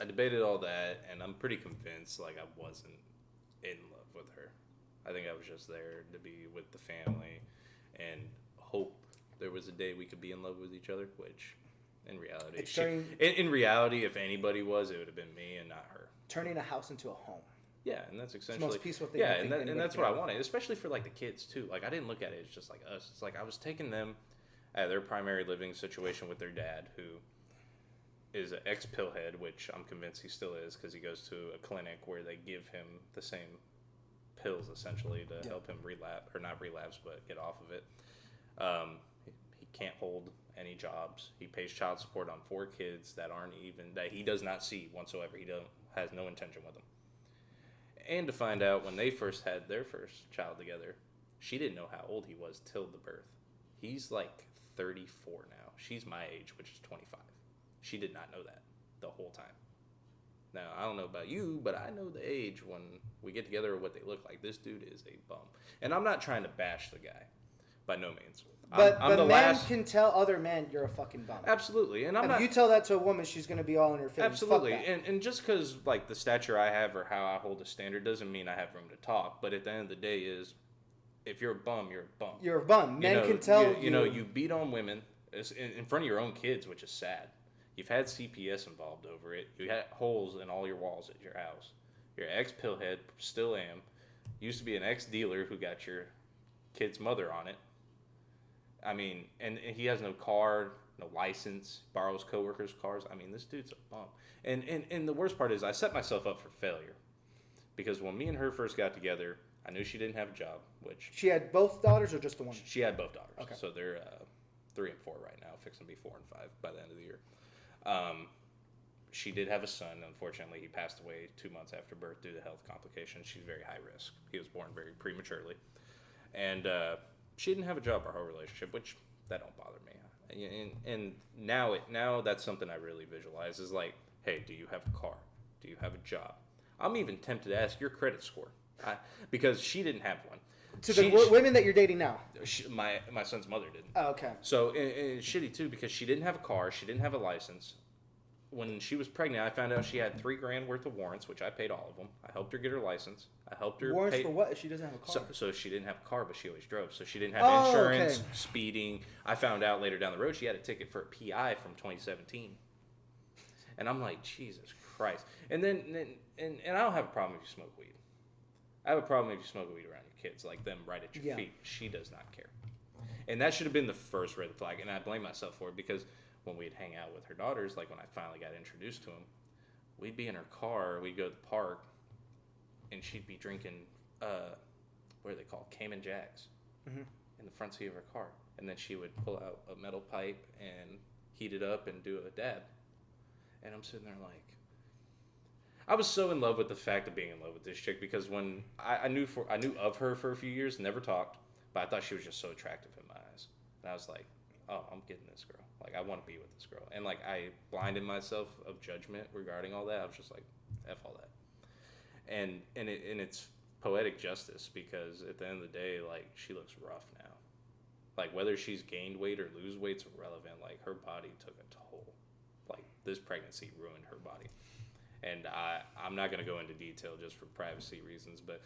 I debated all that, and I'm pretty convinced like I wasn't in love with her. I think I was just there to be with the family and hope there was a day we could be in love with each other, which in reality, in reality, if anybody was, it would have been me and not her. Turning a house into a home. Yeah, and that's essentially the most peaceful thing. Yeah, and that's what I wanted, especially for like the kids too. Like I didn't look at it as just like us. It's like I was taking them at their primary living situation with their dad, who is an ex-pillhead, which I'm convinced he still is because he goes to a clinic where they give him the same pills essentially to help him relapse, or not relapse, but get off of it. He can't hold any jobs. He pays child support on 4 kids that he does not see whatsoever. He has no intention with them. And to find out when they first had their first child together, she didn't know how old he was till the birth. He's like 34 now. She's my age, which is 25. She did not know that the whole time. Now, I don't know about you, but I know the age when we get together or what they look like. This dude is a bum. And I'm not trying to bash the guy. By no means. But men can tell other men you're a fucking bum. Absolutely. And if you tell that to a woman, she's going to be all in her face. Absolutely. And just because like the stature I have or how I hold a standard doesn't mean I have room to talk. But at the end of the day is, if you're a bum, you're a bum. You're a bum. Men can tell you. You know, you beat on women in front of your own kids, which is sad. You've had CPS involved over it. You had holes in all your walls at your house. You're an ex-pillhead, still am. Used to be an ex-dealer who got your kid's mother on it. I mean, and he has no car, no license, borrows coworkers' cars. I mean, this dude's a bum. And the worst part is I set myself up for failure. Because when me and her first got together, I knew she didn't have a job, which... She had both daughters or just the one? She had both daughters. Okay. So they're 3 and 4 right now, fixing to be 4 and 5 by the end of the year. She did have a son. Unfortunately, he passed away 2 months after birth due to health complications. She's very high risk. He was born very prematurely. And she didn't have a job our whole relationship, which that don't bother me. And now that's something I really visualize is like, hey, do you have a car? Do you have a job? I'm even tempted to ask your credit score because she didn't have one. To the women that you're dating now? My son's mother didn't. Oh, okay. So it's shitty too because she didn't have a car. She didn't have a license. When she was pregnant, I found out she had $3,000 worth of warrants, which I paid all of them. I helped her get her license. I helped her warrants for what if she doesn't have a car? So she didn't have a car, but she always drove. So she didn't have insurance, okay. Speeding. I found out later down the road she had a ticket for a PI from 2017. And I'm like, Jesus Christ. And then I don't have a problem if you smoke weed. I have a problem if you smoke weed around your kids, like them right at your feet. She does not care. And that should have been the first red flag. And I blame myself for it because when we'd hang out with her daughters, like when I finally got introduced to them, we'd be in her car, we'd go to the park, and she'd be drinking, what are they called, Cayman Jacks, in the front seat of her car. And then she would pull out a metal pipe and heat it up and do a dab. And I'm sitting there like, I was so in love with the fact of being in love with this chick because when I knew of her for a few years, never talked, but I thought she was just so attractive in my eyes. And I was like, oh, I'm getting this girl. Like, I want to be with this girl. And, like, I blinded myself of judgment regarding all that. I was just like, F all that. And it's poetic justice because at the end of the day, like, she looks rough now. Like, whether she's gained weight or lose weight's irrelevant. Like, her body took a toll. Like, this pregnancy ruined her body. And I'm not going to go into detail just for privacy reasons, but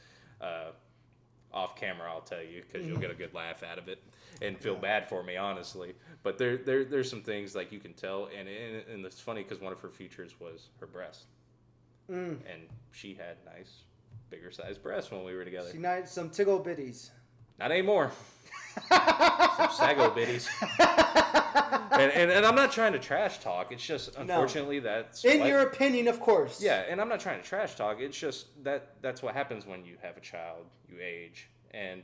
off camera I'll tell you because you'll get a good laugh out of it and feel bad for me, honestly. But there's some things like you can tell, and it's funny because one of her features was her breast. And she had nice, bigger sized breasts when we were together. She had some tiggle bitties. Not anymore. Some sago bitties. And I'm not trying to trash talk. It's just, unfortunately, that's... In your opinion, of course. Yeah, and I'm not trying to trash talk. It's just that's what happens when you have a child, you age, and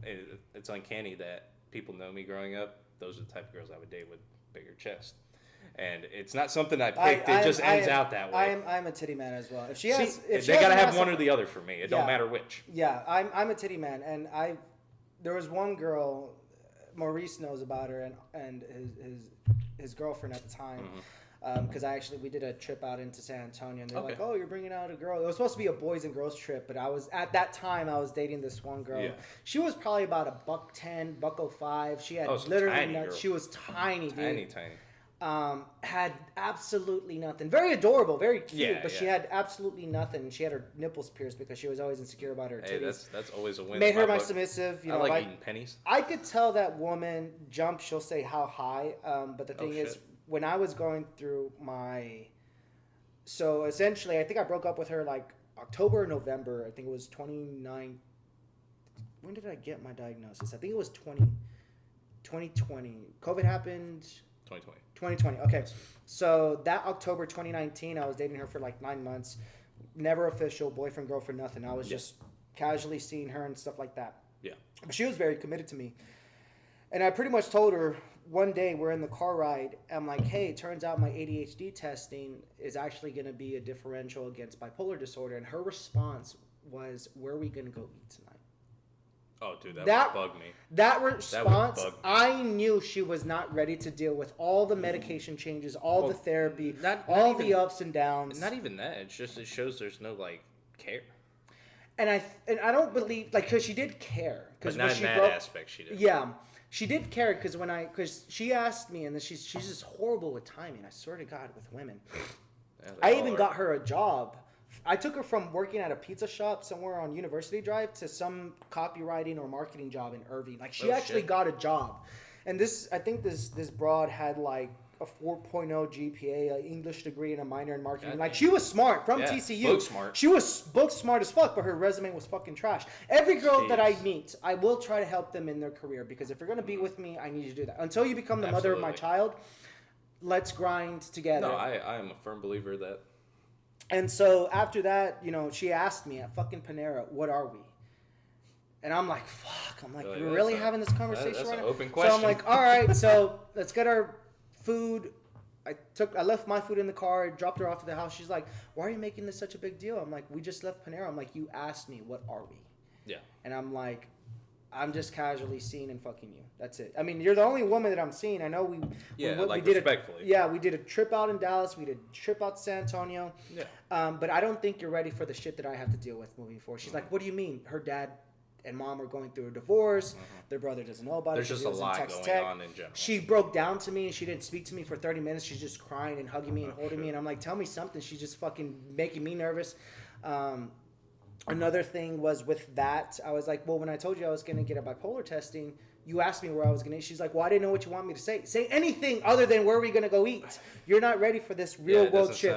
it's uncanny that people know me growing up. Those are the type of girls I would date with bigger chest. And it's not something I picked. It just ends out that way. I'm a titty man as well. If she has... they got to have one or the other for me. It don't matter which. Yeah, I'm a titty man, and there was one girl Maurice knows about her and his girlfriend at the time. Because we did a trip out into San Antonio, and they're like, "Oh, you're bringing out a girl." It was supposed to be a boys and girls trip, but at that time I was dating this one girl. Yeah. She was probably about $110, $105. She had literally she was tiny, dude. Tiny. Had absolutely nothing. Very adorable, very cute, but she had absolutely nothing. She had her nipples pierced because she was always insecure about her titties. Hey, that's always a win. Made her my submissive. You know, I like eating pennies. I could tell that woman jump. She'll say how high. But the thing is, when I was going through so essentially, I think I broke up with her like October or November. I think it was 29. When did I get my diagnosis? I think it was 2020. COVID happened. 2020. Okay. So that October 2019, I was dating her for like 9 months. Never official, boyfriend, girlfriend, nothing. I was just casually seeing her and stuff like that. Yeah. But she was very committed to me. And I pretty much told her one day we're in the car ride. I'm like, hey, it turns out my ADHD testing is actually going to be a differential against bipolar disorder. And her response was, where are we going to go eat tonight? Oh, dude, that would bug me. That response, I knew she was not ready to deal with all the medication changes, all the therapy, all the ups and downs. Not even that. It shows there's no, like, care. And I don't believe, like, because she did care. But not in that aspect she did. Yeah. She did care because she asked me, and then she's just horrible with timing. I swear to God, with women. Yeah, I even got her a job. I took her from working at a pizza shop somewhere on University Drive to some copywriting or marketing job in Irving. Like she actually got a job, and I think this broad had like a 4.0 GPA, an English degree, and a minor in marketing. Like she was smart from TCU. Book smart. She was book smart as fuck, but her resume was fucking trash. Every girl that I meet, I will try to help them in their career because if you're gonna be with me, I need you to do that. Until you become the mother of my child, let's grind together. No, I am a firm believer of that. And so after that, she asked me at fucking Panera, what are we? And I'm like, fuck. I'm like, we're really having this conversation right now? That's an open question. So I'm like, all right, so let's get our food. I left my food in the car, dropped her off at the house. She's like, why are you making this such a big deal? I'm like, we just left Panera. I'm like, you asked me, what are we? Yeah. And I'm like, I'm just casually seeing and fucking you. That's it. I mean, you're the only woman that I'm seeing. I know we did respectfully. We did a trip out in Dallas. We did a trip out to San Antonio. Yeah. But I don't think you're ready for the shit that I have to deal with moving forward. She's like, what do you mean? Her dad and mom are going through a divorce. Their brother doesn't know about it. There's just a lot going on in general. She broke down to me and she didn't speak to me for 30 minutes. She's just crying and hugging me and holding me. And I'm like, tell me something. She's just fucking making me nervous. Another thing was with that, I was like, well, when I told you I was going to get a bipolar testing, you asked me where I was going to eat. She's like, well, I didn't know what you want me to say. Say anything other than where are we going to go eat? You're not ready for this real world shit.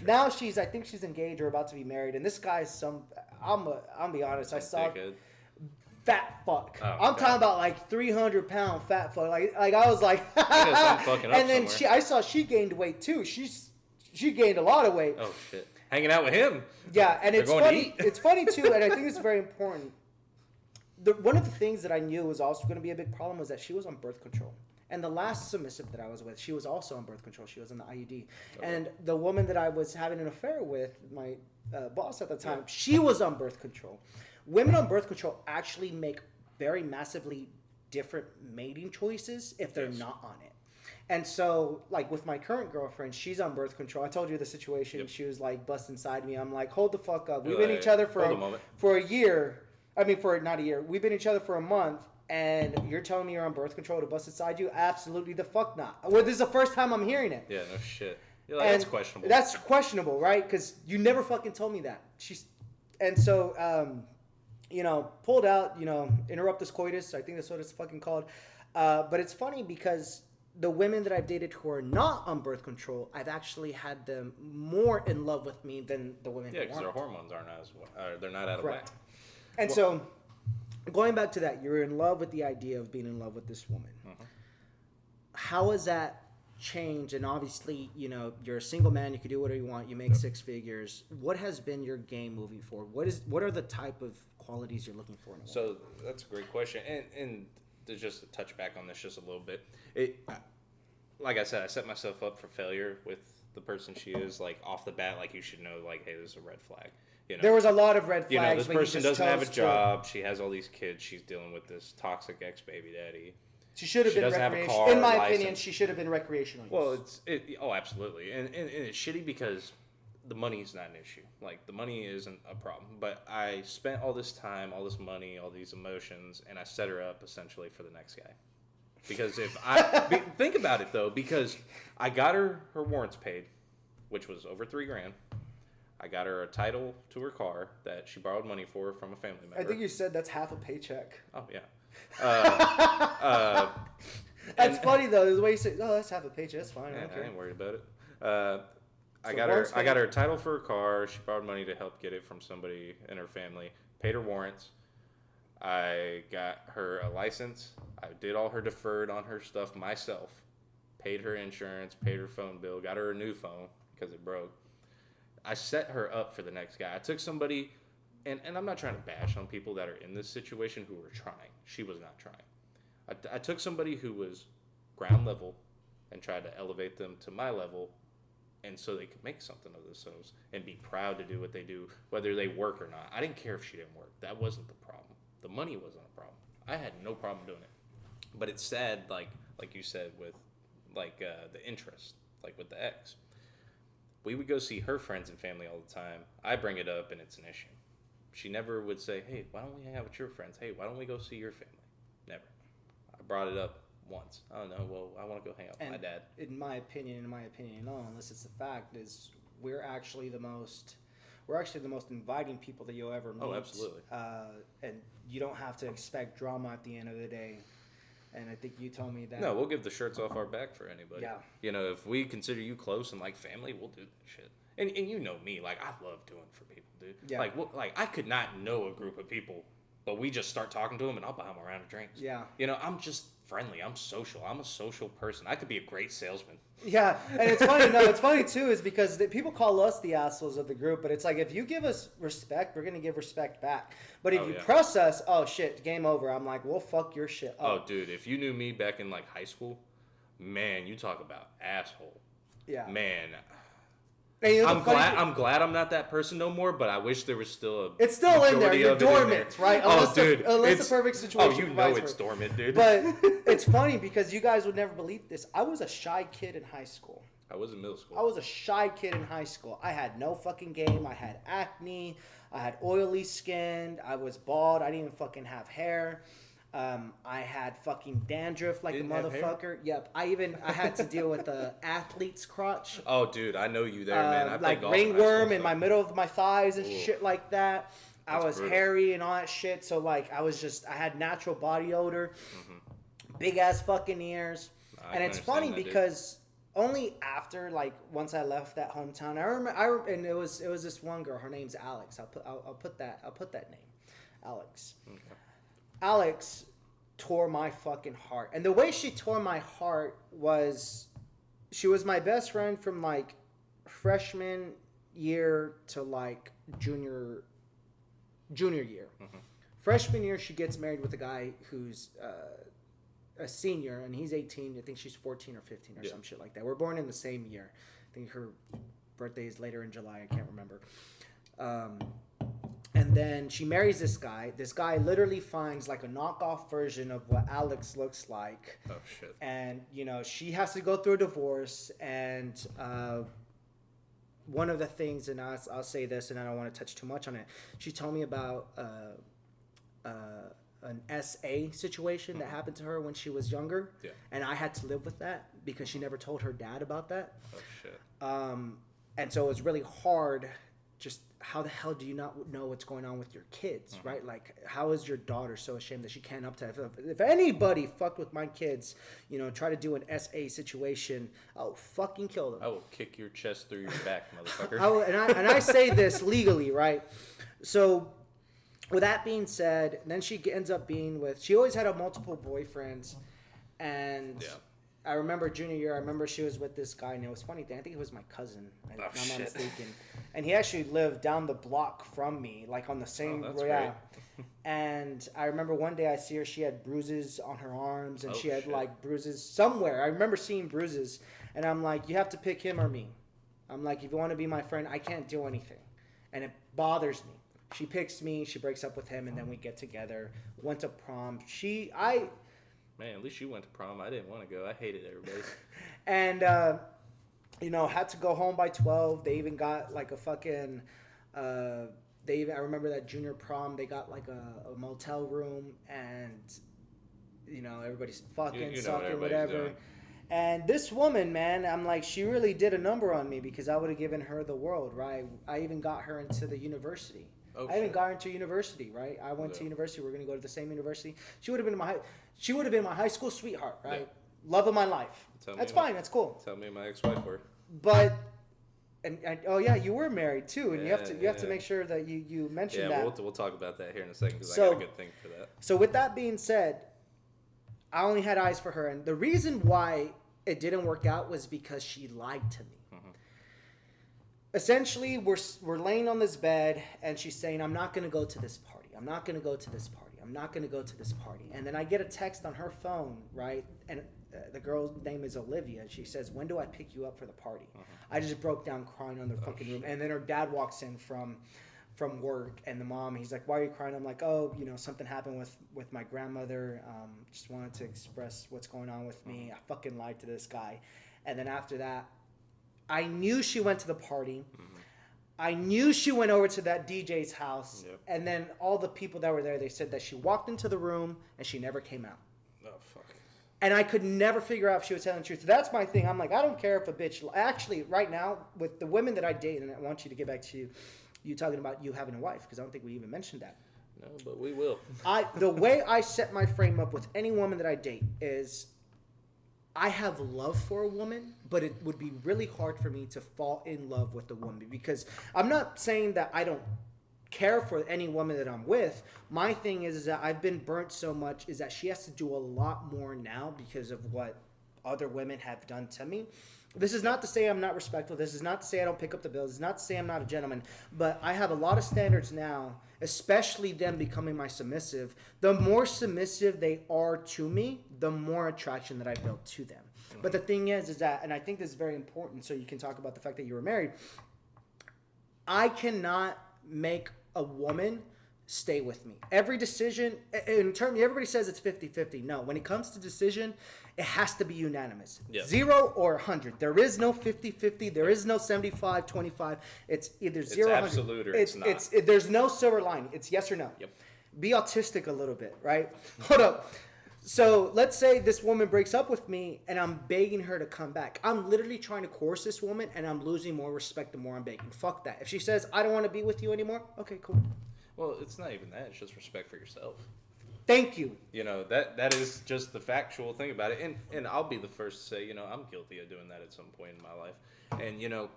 Now I think she's engaged or about to be married. And this guy's I'll be honest, I saw fat fuck. Oh, I'm talking about like 300-pound fat fuck. Like I was like, and then I saw she gained weight too. She gained a lot of weight. Oh shit. Hanging out with him. Yeah, and it's funny. It's funny too, and I think it's very important. One of the things that I knew was also going to be a big problem was that she was on birth control. And the last submissive that I was with, she was also on birth control. She was on the IUD. Okay. And the woman that I was having an affair with, my boss at the time, she was on birth control. Women on birth control actually make very massively different mating choices if they're not on it. And so, like, with my current girlfriend, she's on birth control. I told you the situation. Yep. She was, like, busting inside me. I'm like, hold the fuck up. We've been each other for a year. I mean, not a year. We've been each other for a month, and you're telling me you're on birth control to bust inside you? Absolutely the fuck not. Well, this is the first time I'm hearing it. Yeah, no shit. You're like, that's questionable. That's questionable, right? Because you never fucking told me that. And so, pulled out, interruptus coitus. I think that's what it's fucking called. But it's funny because the women that I've dated who are not on birth control, I've actually had them more in love with me than the women who aren't. Yeah, because their hormones aren't they're not out of whack. And so, going back to that, you're in love with the idea of being in love with this woman. Mm-hmm. How has that changed? And obviously, you're a single man. You can do whatever you want. You make six figures. What has been your game moving forward? What are the type of qualities you're looking for in a woman? So that's a great question. And to just touch back on this just a little bit. Like I said, I set myself up for failure with the person she is. Like off the bat, like you should know, like, hey, this is a red flag. There was a lot of red flags. This person doesn't have a job. She has all these kids. She's dealing with this toxic ex-baby daddy. She should have She been doesn't have a recreational. car In my license. opinion, she should have been recreational. Well, absolutely, and it's shitty because the money is not an issue. Like the money isn't a problem, but I spent all this time, all this money, all these emotions, and I set her up essentially for the next guy. Because if think about it though, because I got her warrants paid, which was over $3,000. I got her a title to her car that she borrowed money for from a family member. I think you said that's half a paycheck. Oh yeah. That's funny though. The way you say, "Oh, that's half a paycheck. That's fine." Yeah, Okay. I ain't worried about it. I So got warrants her. I got her a title for her car. She borrowed money to help get it from somebody in her family. Paid her warrants. I got her a license. I did all her deferred on her stuff myself. Paid her insurance. Paid her phone bill. Got her a new phone because it broke. I set her up for the next guy. I took somebody, and I'm not trying to bash on people that are in this situation who were trying. She was not trying. I took somebody who was ground level and tried to elevate them to my level, and so they could make something of themselves and be proud to do what they do, whether they work or not. I didn't care if she didn't work. That wasn't the problem. The money wasn't a problem. I had no problem doing it. But it's sad, like you said, with the interest, like with the ex. We would go see her friends and family all the time. I bring it up, and it's an issue. She never would say, "Hey, why don't we hang out with your friends? Hey, why don't we go see your family?" Never. I brought it up once. Oh no, well, I want to go hang out with my dad. In my opinion alone, unless it's a fact, is we're actually the most inviting people that you'll ever meet. Oh, absolutely. And you don't have to expect drama at the end of the day. And I think you told me that. No, we'll give the shirts off our back for anybody. Yeah. You know, if we consider you close and like family, we'll do that shit. And you know me, like I love doing for people, dude. Yeah. Like I could not know a group of people, but we just start talking to them and I'll buy them a round of drinks. Yeah. You know, I'm just friendly. I'm social. I'm a social person. I could be a great salesman. Yeah, and it's funny. No, it's funny too, is because people call us the assholes of the group, but it's like if you give us respect, we're gonna give respect back. But if you press us, oh shit, game over. I'm like, well, fuck your shit up. Oh, dude, if you knew me back in like high school, man, you talk about asshole. Yeah. Man. And you know, I'm glad I'm not that person no more, but I wish there was still a it's still in there. You're dormant, right? Unless unless the perfect situation. Oh, you know it's dormant, dude. But it's funny because you guys would never believe this. I was a shy kid in high school. I was in middle school. I was a shy kid in high school. I had no fucking game. I had acne. I had oily skin. I was bald. I didn't even fucking have hair. I had fucking dandruff like a motherfucker. Yep. I had to deal with the athlete's crotch. Oh, dude, I know you there, man. I like golf ringworm in my middle of my thighs and shit like that. I was brutal. hairy and all that shit. So like I had natural body odor, big ass fucking ears, and it's funny because only after like once I left that hometown, and it was this one girl. Her name's Alex. I'll put that name, Alex. Okay. Alex tore my fucking heart. And the way she tore my heart was she was my best friend from like freshman year to like junior year. Mm-hmm. Freshman year, she gets married with a guy who's a senior, and he's 18. I think she's 14 or 15 or some shit like that. We're born in the same year. I think her birthday is later in July. I can't remember. And then she marries this guy. This guy literally finds like a knockoff version of what Alex looks like. Oh, shit. And, you know, she has to go through a divorce. And one of the things, and I'll say this, and I don't want to touch too much on it. She told me about an SA situation that happened to her when she was younger. Yeah. And I had to live with that because she never told her dad about that. Oh, shit. And so it was really hard. Just how the hell do you not know what's going on with your kids, right? Like, how is your daughter so ashamed that she can't up to if anybody fucked with my kids, you know, try to do an SA situation, I'll fucking kill them. I will kick your chest through your back, motherfucker. And I say this legally, right? So, with that being said, then she ends up being with. She always had multiple boyfriends, and. Yeah. I remember junior year, I remember she was with this guy, and it was funny. I think it was my cousin, if I'm not mistaken. And he actually lived down the block from me, like on the same great. And I remember one day I see her, she had bruises on her arms, and she had like bruises somewhere. I remember seeing bruises, and I'm like, you have to pick him or me. I'm like, if you want to be my friend, I can't do anything. And it bothers me. She picks me, she breaks up with him, and then we get together. Went to prom. Man, at least you went to prom. I didn't want to go. I hated everybody. And had to go home by 12. They even got like a fucking I remember that junior prom, they got like a motel room, and everybody's fucking sucking, whatever. Doing. And this woman, man, I'm like, she really did a number on me, because I would have given her the world, right? I even got her into the university. Oh, I even got her into university, right? I went to university. We're gonna go to the same university. She would have been my high school sweetheart, right? Yeah. Love of my life. That's fine. That's cool. Tell me my ex-wife were. But oh yeah, you were married too, and you have to make sure that you mention that. Yeah, we'll talk about that here in a second, because I got a good thing for that. So with that being said, I only had eyes for her, and the reason why it didn't work out was because she lied to me. Essentially, we're laying on this bed, and she's saying, "I'm not going to go to this party. I'm not going to go to this party. I'm not going to go to this party." And then I get a text on her phone, right? And the girl's name is Olivia. And she says, "When do I pick you up for the party?" I just broke down crying on the fucking room. And then her dad walks in from work, and the mom, he's like, "Why are you crying?" I'm like, "Oh, something happened with my grandmother. Just wanted to express what's going on with me. I fucking lied to this guy." And then after that, I knew she went to the party. I knew she went over to that DJ's house. Yep. And then all the people that were there, they said that she walked into the room and she never came out. Oh, fuck. And I could never figure out if she was telling the truth. So that's my thing. I'm like, I don't care if a bitch... Actually, right now, with the women that I date, and I want you to get back to you talking about you having a wife, because I don't think we even mentioned that. No, but we will. The way I set my frame up with any woman that I date is... I have love for a woman, but it would be really hard for me to fall in love with a woman, because I'm not saying that I don't care for any woman that I'm with. My thing is that I've been burnt so much is that she has to do a lot more now because of what other women have done to me. This is not to say I'm not respectful. This is not to say I don't pick up the bills. This is not to say I'm not a gentleman. But I have a lot of standards now, especially them becoming my submissive. The more submissive they are to me, the more attraction that I build to them. But the thing is that, and I think this is very important, so you can talk about the fact that you were married, I cannot make a woman stay with me. Every decision, everybody says it's 50-50. No, when it comes to decision, it has to be unanimous. Yep. 0 or 100. There is no 50-50. There is no 75-25. It's either 0 or 100. It's absolute or it's not. There's no silver lining. It's yes or no. Yep. Be autistic a little bit, right? Hold up. So let's say this woman breaks up with me and I'm begging her to come back. I'm literally trying to coerce this woman, and I'm losing more respect the more I'm begging. Fuck that. If she says, "I don't want to be with you anymore," okay, cool. Well, it's not even that. It's just respect for yourself. Thank you. That is just the factual thing about it. And I'll be the first to say, I'm guilty of doing that at some point in my life. And,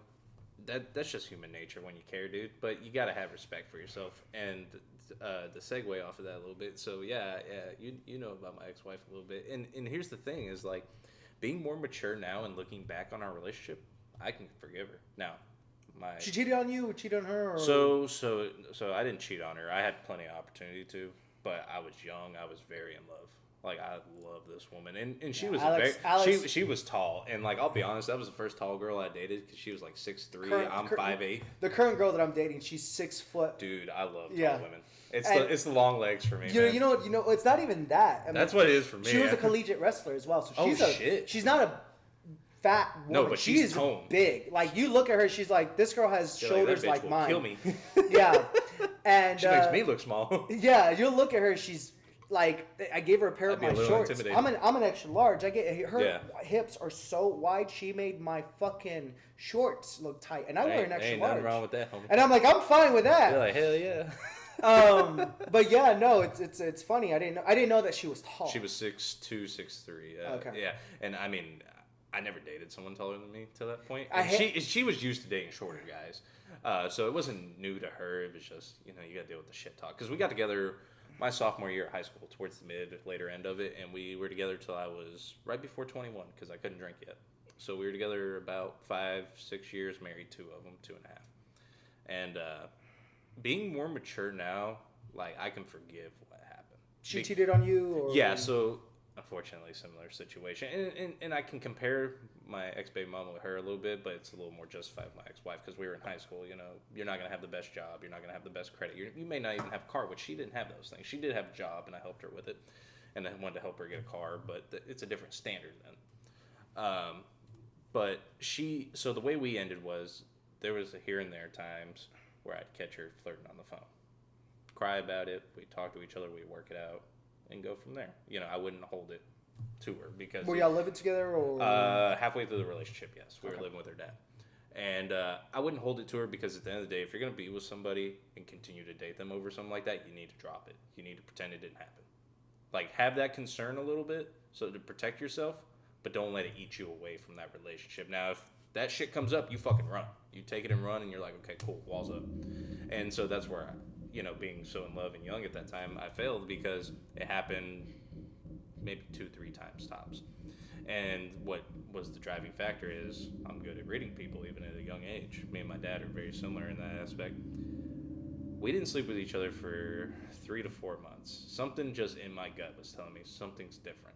that's just human nature when you care, dude. But you got to have respect for yourself. And to segue off of that a little bit. So, yeah, you know about my ex-wife a little bit. And here's the thing is, like, being more mature now and looking back on our relationship, I can forgive her. Now, she cheated on you or cheated on her? Or? So I didn't cheat on her. I had plenty of opportunity to, but I was young. I was very in love. Like, I love this woman, and she was she was tall, and like, I'll be honest, that was the first tall girl I dated, because she was like 6'3". I'm 5'8". The current girl that I'm dating, she's 6 foot. Dude, I love tall women. It's the long legs for me. You know, it's not even that. I mean, that's what it is for me. She was a collegiate wrestler as well, so she's not a fat woman. No, but she's toned. Big. Like, you look at her, she's like, this girl has shoulders like mine. Kill me. Yeah, and she makes me look small. Yeah, you look at her, she's like, I gave her a pair of my shorts. I'm an extra large. Her hips are so wide. She made my fucking shorts look tight, and I wear an extra large. Nothing wrong with that, homie. And I'm like, I'm fine with that. You're like, hell yeah. But yeah, no, it's funny. I didn't know that she was tall. She was 6'2", 6'3". Okay. Yeah, and I mean, I never dated someone taller than me to that point. She was used to dating shorter guys, so it wasn't new to her. It was just you got to deal with the shit talk, because we got together my sophomore year of high school, towards the later end of it, and we were together till I was right before 21, because I couldn't drink yet. So we were together about 5-6 years, married 2 of them, 2.5. And being more mature now, like, I can forgive what happened. She cheated on you? Or? Yeah, so unfortunately, similar situation. And I can compare my ex-baby mama with her a little bit, but it's a little more justified with my ex-wife, because we were in high school. You're not going to have the best job. You're not going to have the best credit. You may not even have a car, which she didn't have those things. She did have a job, and I helped her with it. and I wanted to help her get a car, but it's a different standard then. But so the way we ended was there was a here and there times where I'd catch her flirting on the phone, cry about it, we talk to each other, we work it out, and go from there. You know, I wouldn't hold it to her because Were y'all living together or? halfway through the relationship, yes, we were living with her dad, and I wouldn't hold it to her because at the end of the day, if you're gonna be with somebody and continue to date them over something like that, you need to drop it. You need to pretend it didn't happen. Like, have that concern a little bit so to protect yourself, but don't let it eat you away from that relationship. Now, if that shit comes up, you fucking run. You take it and run, and you're like, okay, cool, walls up. And so that's where, being so in love and young at that time, I failed because it happened maybe 2-3 times tops. And what was the driving factor is I'm good at reading people even at a young age. Me and my dad are very similar in that aspect. We didn't sleep with each other for 3 to 4 months. Something just in my gut was telling me something's different.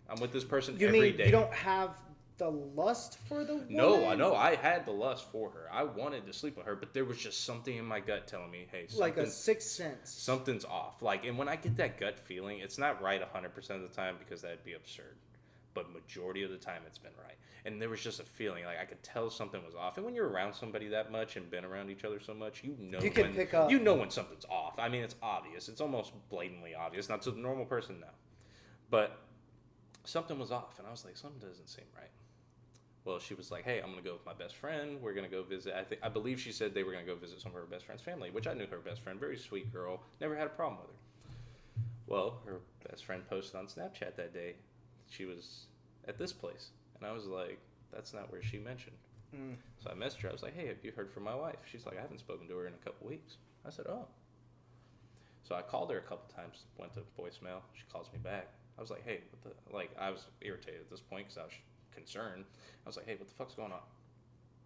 I'm with this person every day. You don't have the lust for the woman? No, I know. I had the lust for her. I wanted to sleep with her, but there was just something in my gut telling me, hey, like a sixth sense. Something's off. Like, and when I get that gut feeling, it's not right 100% of the time because that'd be absurd. But majority of the time, it's been right. And there was just a feeling, like I could tell something was off. And when you're around somebody that much and been around each other so much, you can pick up. You know when something's off. I mean, it's obvious. It's almost blatantly obvious. Not to the normal person, no. But something was off, and I was like, something doesn't seem right. Well, she was like, hey, I'm going to go with my best friend. We're going to go visit. I believe she said they were going to go visit some of her best friend's family, which I knew her best friend. Very sweet girl. Never had a problem with her. Well, her best friend posted on Snapchat that day she was at this place. And I was like, that's not where she mentioned. So I messaged her. I was like, hey, have you heard from my wife? She's like, I haven't spoken to her in a couple weeks. I said, oh. So I called her a couple times, went to voicemail. She calls me back. I was like, hey, I was irritated at this point because I was concerned. I was like, hey, what the fuck's going on?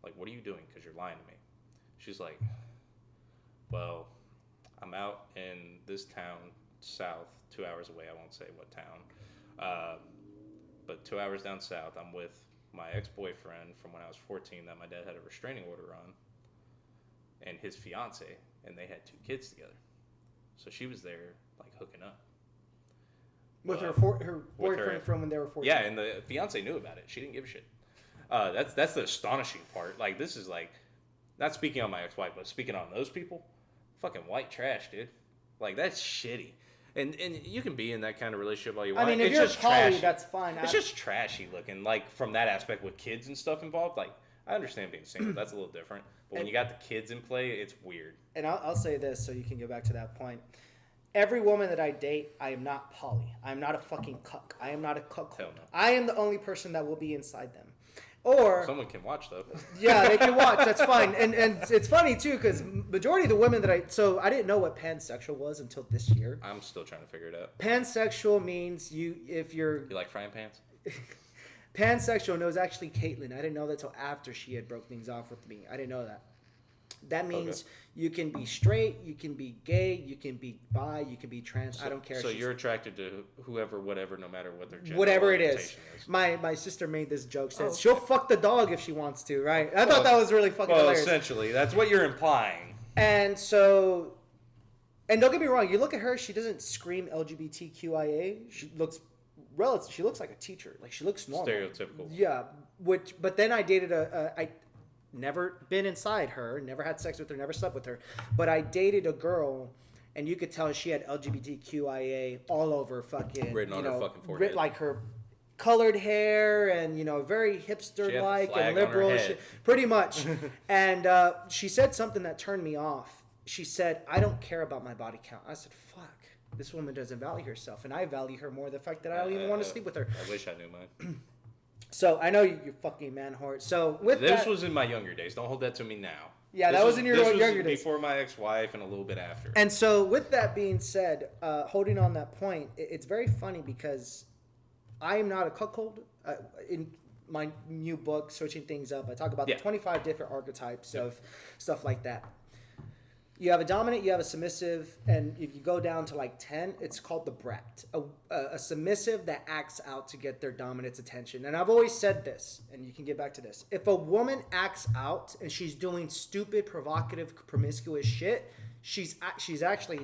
Like, what are you doing? Because you're lying to me. She's like, well, I'm out in this town south, 2 hours away. I won't say what town. But 2 hours down south, I'm with my ex-boyfriend from when I was 14 that my dad had a restraining order on, and his fiance, and they had 2 kids together. So she was there, like, hooking up. With her boyfriend from when they were 14. Yeah, and the fiance knew about it. She didn't give a shit. That's the astonishing part. Like, this is like, not speaking on my ex-wife, but speaking on those people, fucking white trash, dude. Like, that's shitty. And you can be in that kind of relationship all you want. I mean, if you're poly, that's fine. It's just trashy looking. Like, from that aspect with kids and stuff involved, like, I understand being single. That's a little different. But when you got the kids in play, it's weird. And I'll say this so you can get back to that point. Every woman that I date, I am not poly. I am not a fucking cuck. I am not a cuckold. Hell no. I am the only person that will be inside them. Or someone can watch, though. Yeah, they can watch. That's fine. And it's funny, too, because majority of the women that I didn't know what pansexual was until this year. I'm still trying to figure it out. Pansexual means you like frying pans? Pansexual, no, it was actually Caitlin. I didn't know that until after she had broke things off with me. I didn't know that. That means you can be straight, you can be gay, you can be bi, you can be trans. I don't care. So you're attracted to whoever, whatever, no matter what their gender whatever it orientation is. My sister made this joke. Says she'll fuck the dog if she wants to. Right? I thought that was really fucking hilarious. Essentially, that's what you're implying. And so, and don't get me wrong. You look at her; she doesn't scream LGBTQIA. She looks relative. She looks like a teacher. Like, she looks normal. Stereotypical. Yeah. But then I dated I never been inside her, never had sex with her, never slept with her. But I dated a girl, and you could tell she had LGBTQIA all over fucking, written on her fucking forehead. Like her colored hair and, very hipster-like and liberal. Pretty much. And she said something that turned me off. She said, I don't care about my body count. I said, fuck. This woman doesn't value herself, and I value her more the fact that I don't even want to sleep with her. I wish I knew mine. So I know you're fucking man whore. So this was in my younger days. Don't hold that to me now. Yeah, that was in your younger days. Before my ex-wife and a little bit after. And so with that being said, holding on that point, it's very funny because I am not a cuckold. In my new book, Switching Things Up, I talk about the 25 different archetypes of stuff like that. You have a dominant, you have a submissive, and if you go down to like 10, it's called the brat. A submissive that acts out to get their dominant's attention. And I've always said this, and you can get back to this. If a woman acts out and she's doing stupid, provocative, promiscuous shit, she's actually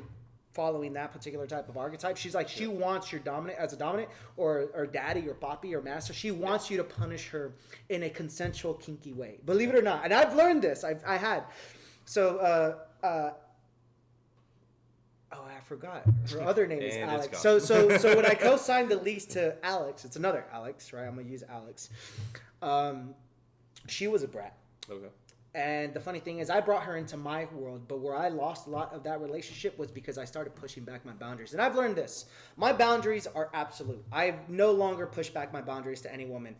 following that particular type of archetype. She's like, she wants your dominant as a dominant or daddy or papi or master. She wants you to punish her in a consensual, kinky way. Believe it or not. And I've learned this. I had. So, oh, I forgot. Her other name is Alex. So when I co-signed the lease to Alex, it's another Alex, right? I'm gonna use Alex. She was a brat. Okay. And the funny thing is, I brought her into my world, but where I lost a lot of that relationship was because I started pushing back my boundaries. And I've learned this. My boundaries are absolute. I no longer push back my boundaries to any woman.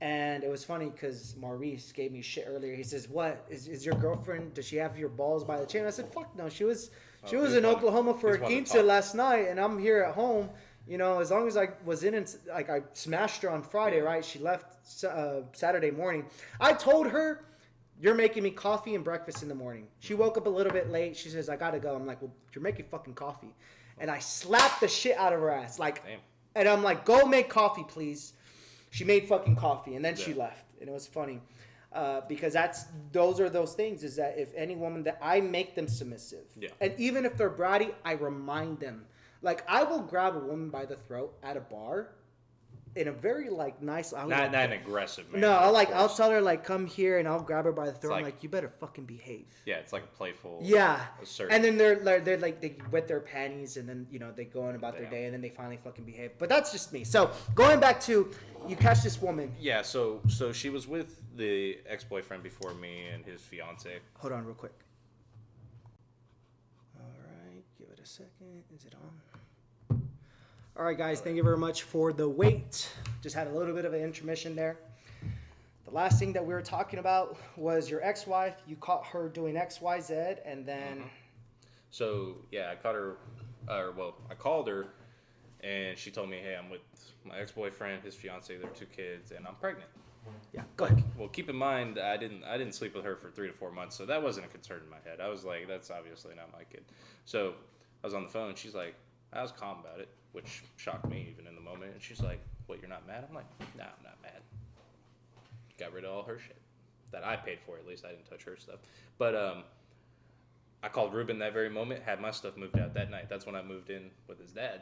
And it was funny because Maurice gave me shit earlier. He says, what? Is your girlfriend, does she have your balls by the chain? I said, fuck no. She was in Oklahoma for a quince last night, and I'm here at home. You know, as long as I was in, like I smashed her on Friday, right? She left Saturday morning. I told her, you're making me coffee and breakfast in the morning. She woke up a little bit late. She says, I gotta go. I'm like, well, you're making fucking coffee. And I slapped the shit out of her ass. Like, damn. And I'm like, go make coffee, please. She made fucking coffee, and then she left. And it was funny. Because those are those things, is that if any woman, that I make them submissive. Yeah. And even if they're bratty, I remind them. Like, I will grab a woman by the throat at a bar in a very, like, nice... Not an aggressive manner. No, I'll tell her, like, come here, and I'll grab her by the throat. I'm like, you better fucking behave. Yeah, it's like a playful... Yeah. And then they're like, they wet their panties, and then, you know, they go on about their day, and then they finally fucking behave. But that's just me. So, going back to, you catch this woman. Yeah, so she was with the ex-boyfriend before me and his fiance. Hold on real quick. All right, give it a second. Is it on? All right, guys, thank you very much for the wait. Just had a little bit of an intermission there. The last thing that we were talking about was your ex-wife. You caught her doing X, Y, Z, and then... So, yeah, I caught her, I called her, and she told me, hey, I'm with my ex-boyfriend, his fiance, their 2 kids, and I'm pregnant. Yeah, go ahead. Well, keep in mind, I didn't sleep with her for 3 to 4 months, so that wasn't a concern in my head. I was like, that's obviously not my kid. So I was on the phone. She's like, I was calm about it, which shocked me even in the moment. And she's like, what, you're not mad? I'm like, nah, I'm not mad. Got rid of all her shit that I paid for. At least I didn't touch her stuff. But I called Ruben that very moment, had my stuff moved out that night. That's when I moved in with his dad.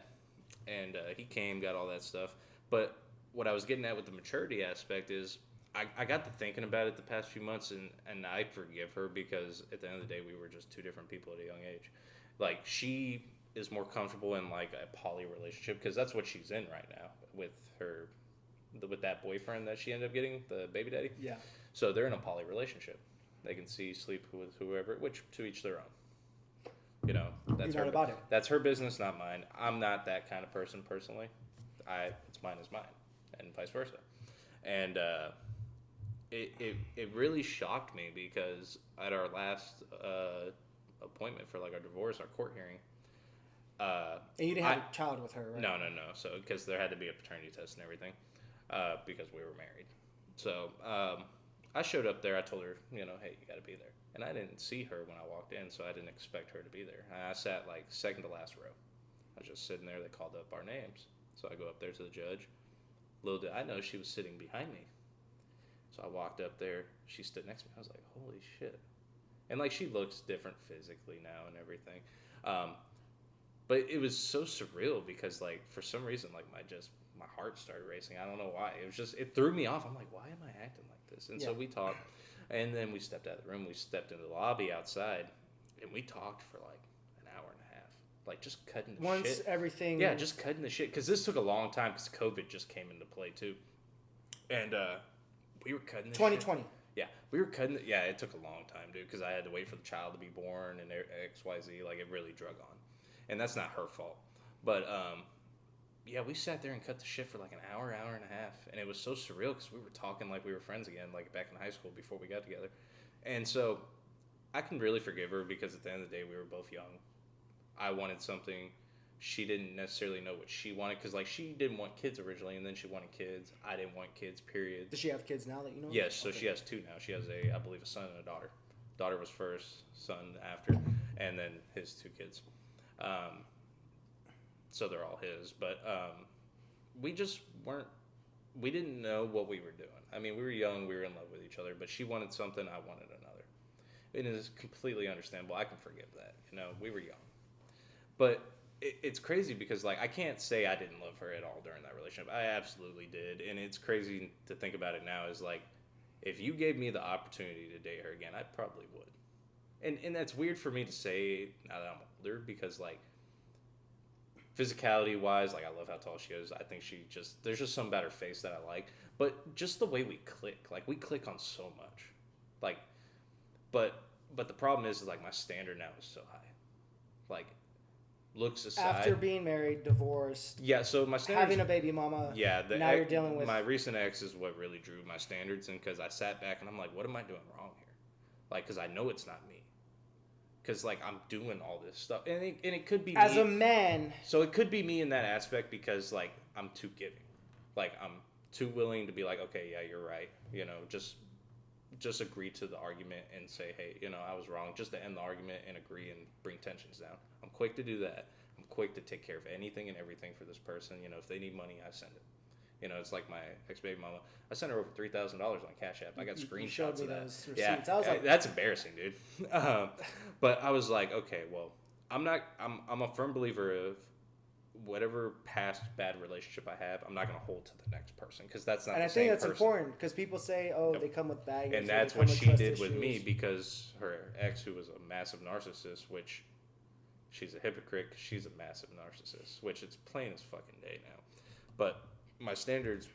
And he came, got all that stuff. But what I was getting at with the maturity aspect is I got to thinking about it the past few months, and I forgive her because at the end of the day, we were just 2 different people at a young age. Like, she is more comfortable in, like, a poly relationship because that's what she's in right now with with that boyfriend that she ended up getting, the baby daddy. Yeah. So they're in a poly relationship. They can sleep with whoever, which to each their own. You know, that's her. About it. That's her business, not mine. I'm not that kind of person personally. It's mine is mine, and vice versa. And it really shocked me because at our last appointment for like our divorce, our court hearing. And you didn't have a child with her, right? No. So because there had to be a paternity test and everything, because we were married. So I showed up there. I told her, you know, hey, you got to be there. And I didn't see her when I walked in, so I didn't expect her to be there. I sat like second to last row. I was just sitting there. They called up our names. So I go up there to the judge. Little did I know she was sitting behind me. So I walked up there. She stood next to me. I was like, holy shit. And like, she looks different physically now and everything. But it was so surreal because like, for some reason, like my heart started racing. I don't know why. It threw me off. I'm like, why am I acting like this? And so we talked. And then we stepped out of the room. We stepped into the lobby outside, and we talked for like an hour and a half, like just cutting the shit. Once everything. Yeah, just cutting the shit because this took a long time because COVID just came into play too, and we were cutting. 2020. Shit. Yeah, we were cutting. Yeah, it took a long time, dude, because I had to wait for the child to be born and XYZ. Like it really drug on, and that's not her fault, but yeah, we sat there and cut the shit for like an hour and a half. And it was so surreal because we were talking like we were friends again, like back in high school before we got together. And so I can really forgive her because at the end of the day, we were both young. I wanted something. She didn't necessarily know what she wanted because like she didn't want kids originally and then she wanted kids. I didn't want kids, period. Does she have kids now that you know? Yes, so okay. She has 2 now. She has I believe a son and a daughter. Daughter was first, son after, and then his 2 kids. So they're all his, but we just we didn't know what we were doing. I mean, we were young, we were in love with each other, but she wanted something, I wanted another. It is completely understandable. I can forgive that. You know, we were young. But it's crazy because like I can't say I didn't love her at all during that relationship. I absolutely did, and it's crazy to think about it now. Is like if you gave me the opportunity to date her again, I probably would. And that's weird for me to say now that I'm older because like physicality wise, like I love how tall she is. I think she just there's just something about her face that I like. But just the way we click, like we click on so much. Like but but the problem is like my standard now is so high. Like looks After aside. being married, divorced, Yeah, so my standards. having a baby mama, Yeah, now you're dealing with. my recent ex is what really drew my standards in because I sat back and I'm like, what am I doing wrong here? Like, because I know it's not me. Because like I'm doing all this stuff, and it could be As me. a man, So it could be me in that aspect because like I'm too giving, like I'm too willing to be like, okay, yeah, you're right. You know, just agree to the argument and say, hey, you know, I was wrong, just to end the argument and agree and bring tensions down. I'm quick to do that. I'm quick to take care of anything and everything for this person. You know, if they need money, I send it. You know, it's like my ex-baby mama. I sent her over $3,000 on Cash App. I got screenshots of that. those Yeah, receipts. I was like, that's embarrassing, dude. But I was like, okay, well, I'm not. I'm a firm believer of whatever past bad relationship I have. I'm not going to hold to the next person because that's not. and the I think same that's person. important because people say, oh, Yep. they come with baggage. And or that's they come what with she trust did with issues. me because her ex, who was a massive narcissist, which she's a hypocrite 'cause she's a massive narcissist, which it's plain as fucking day now. But my standards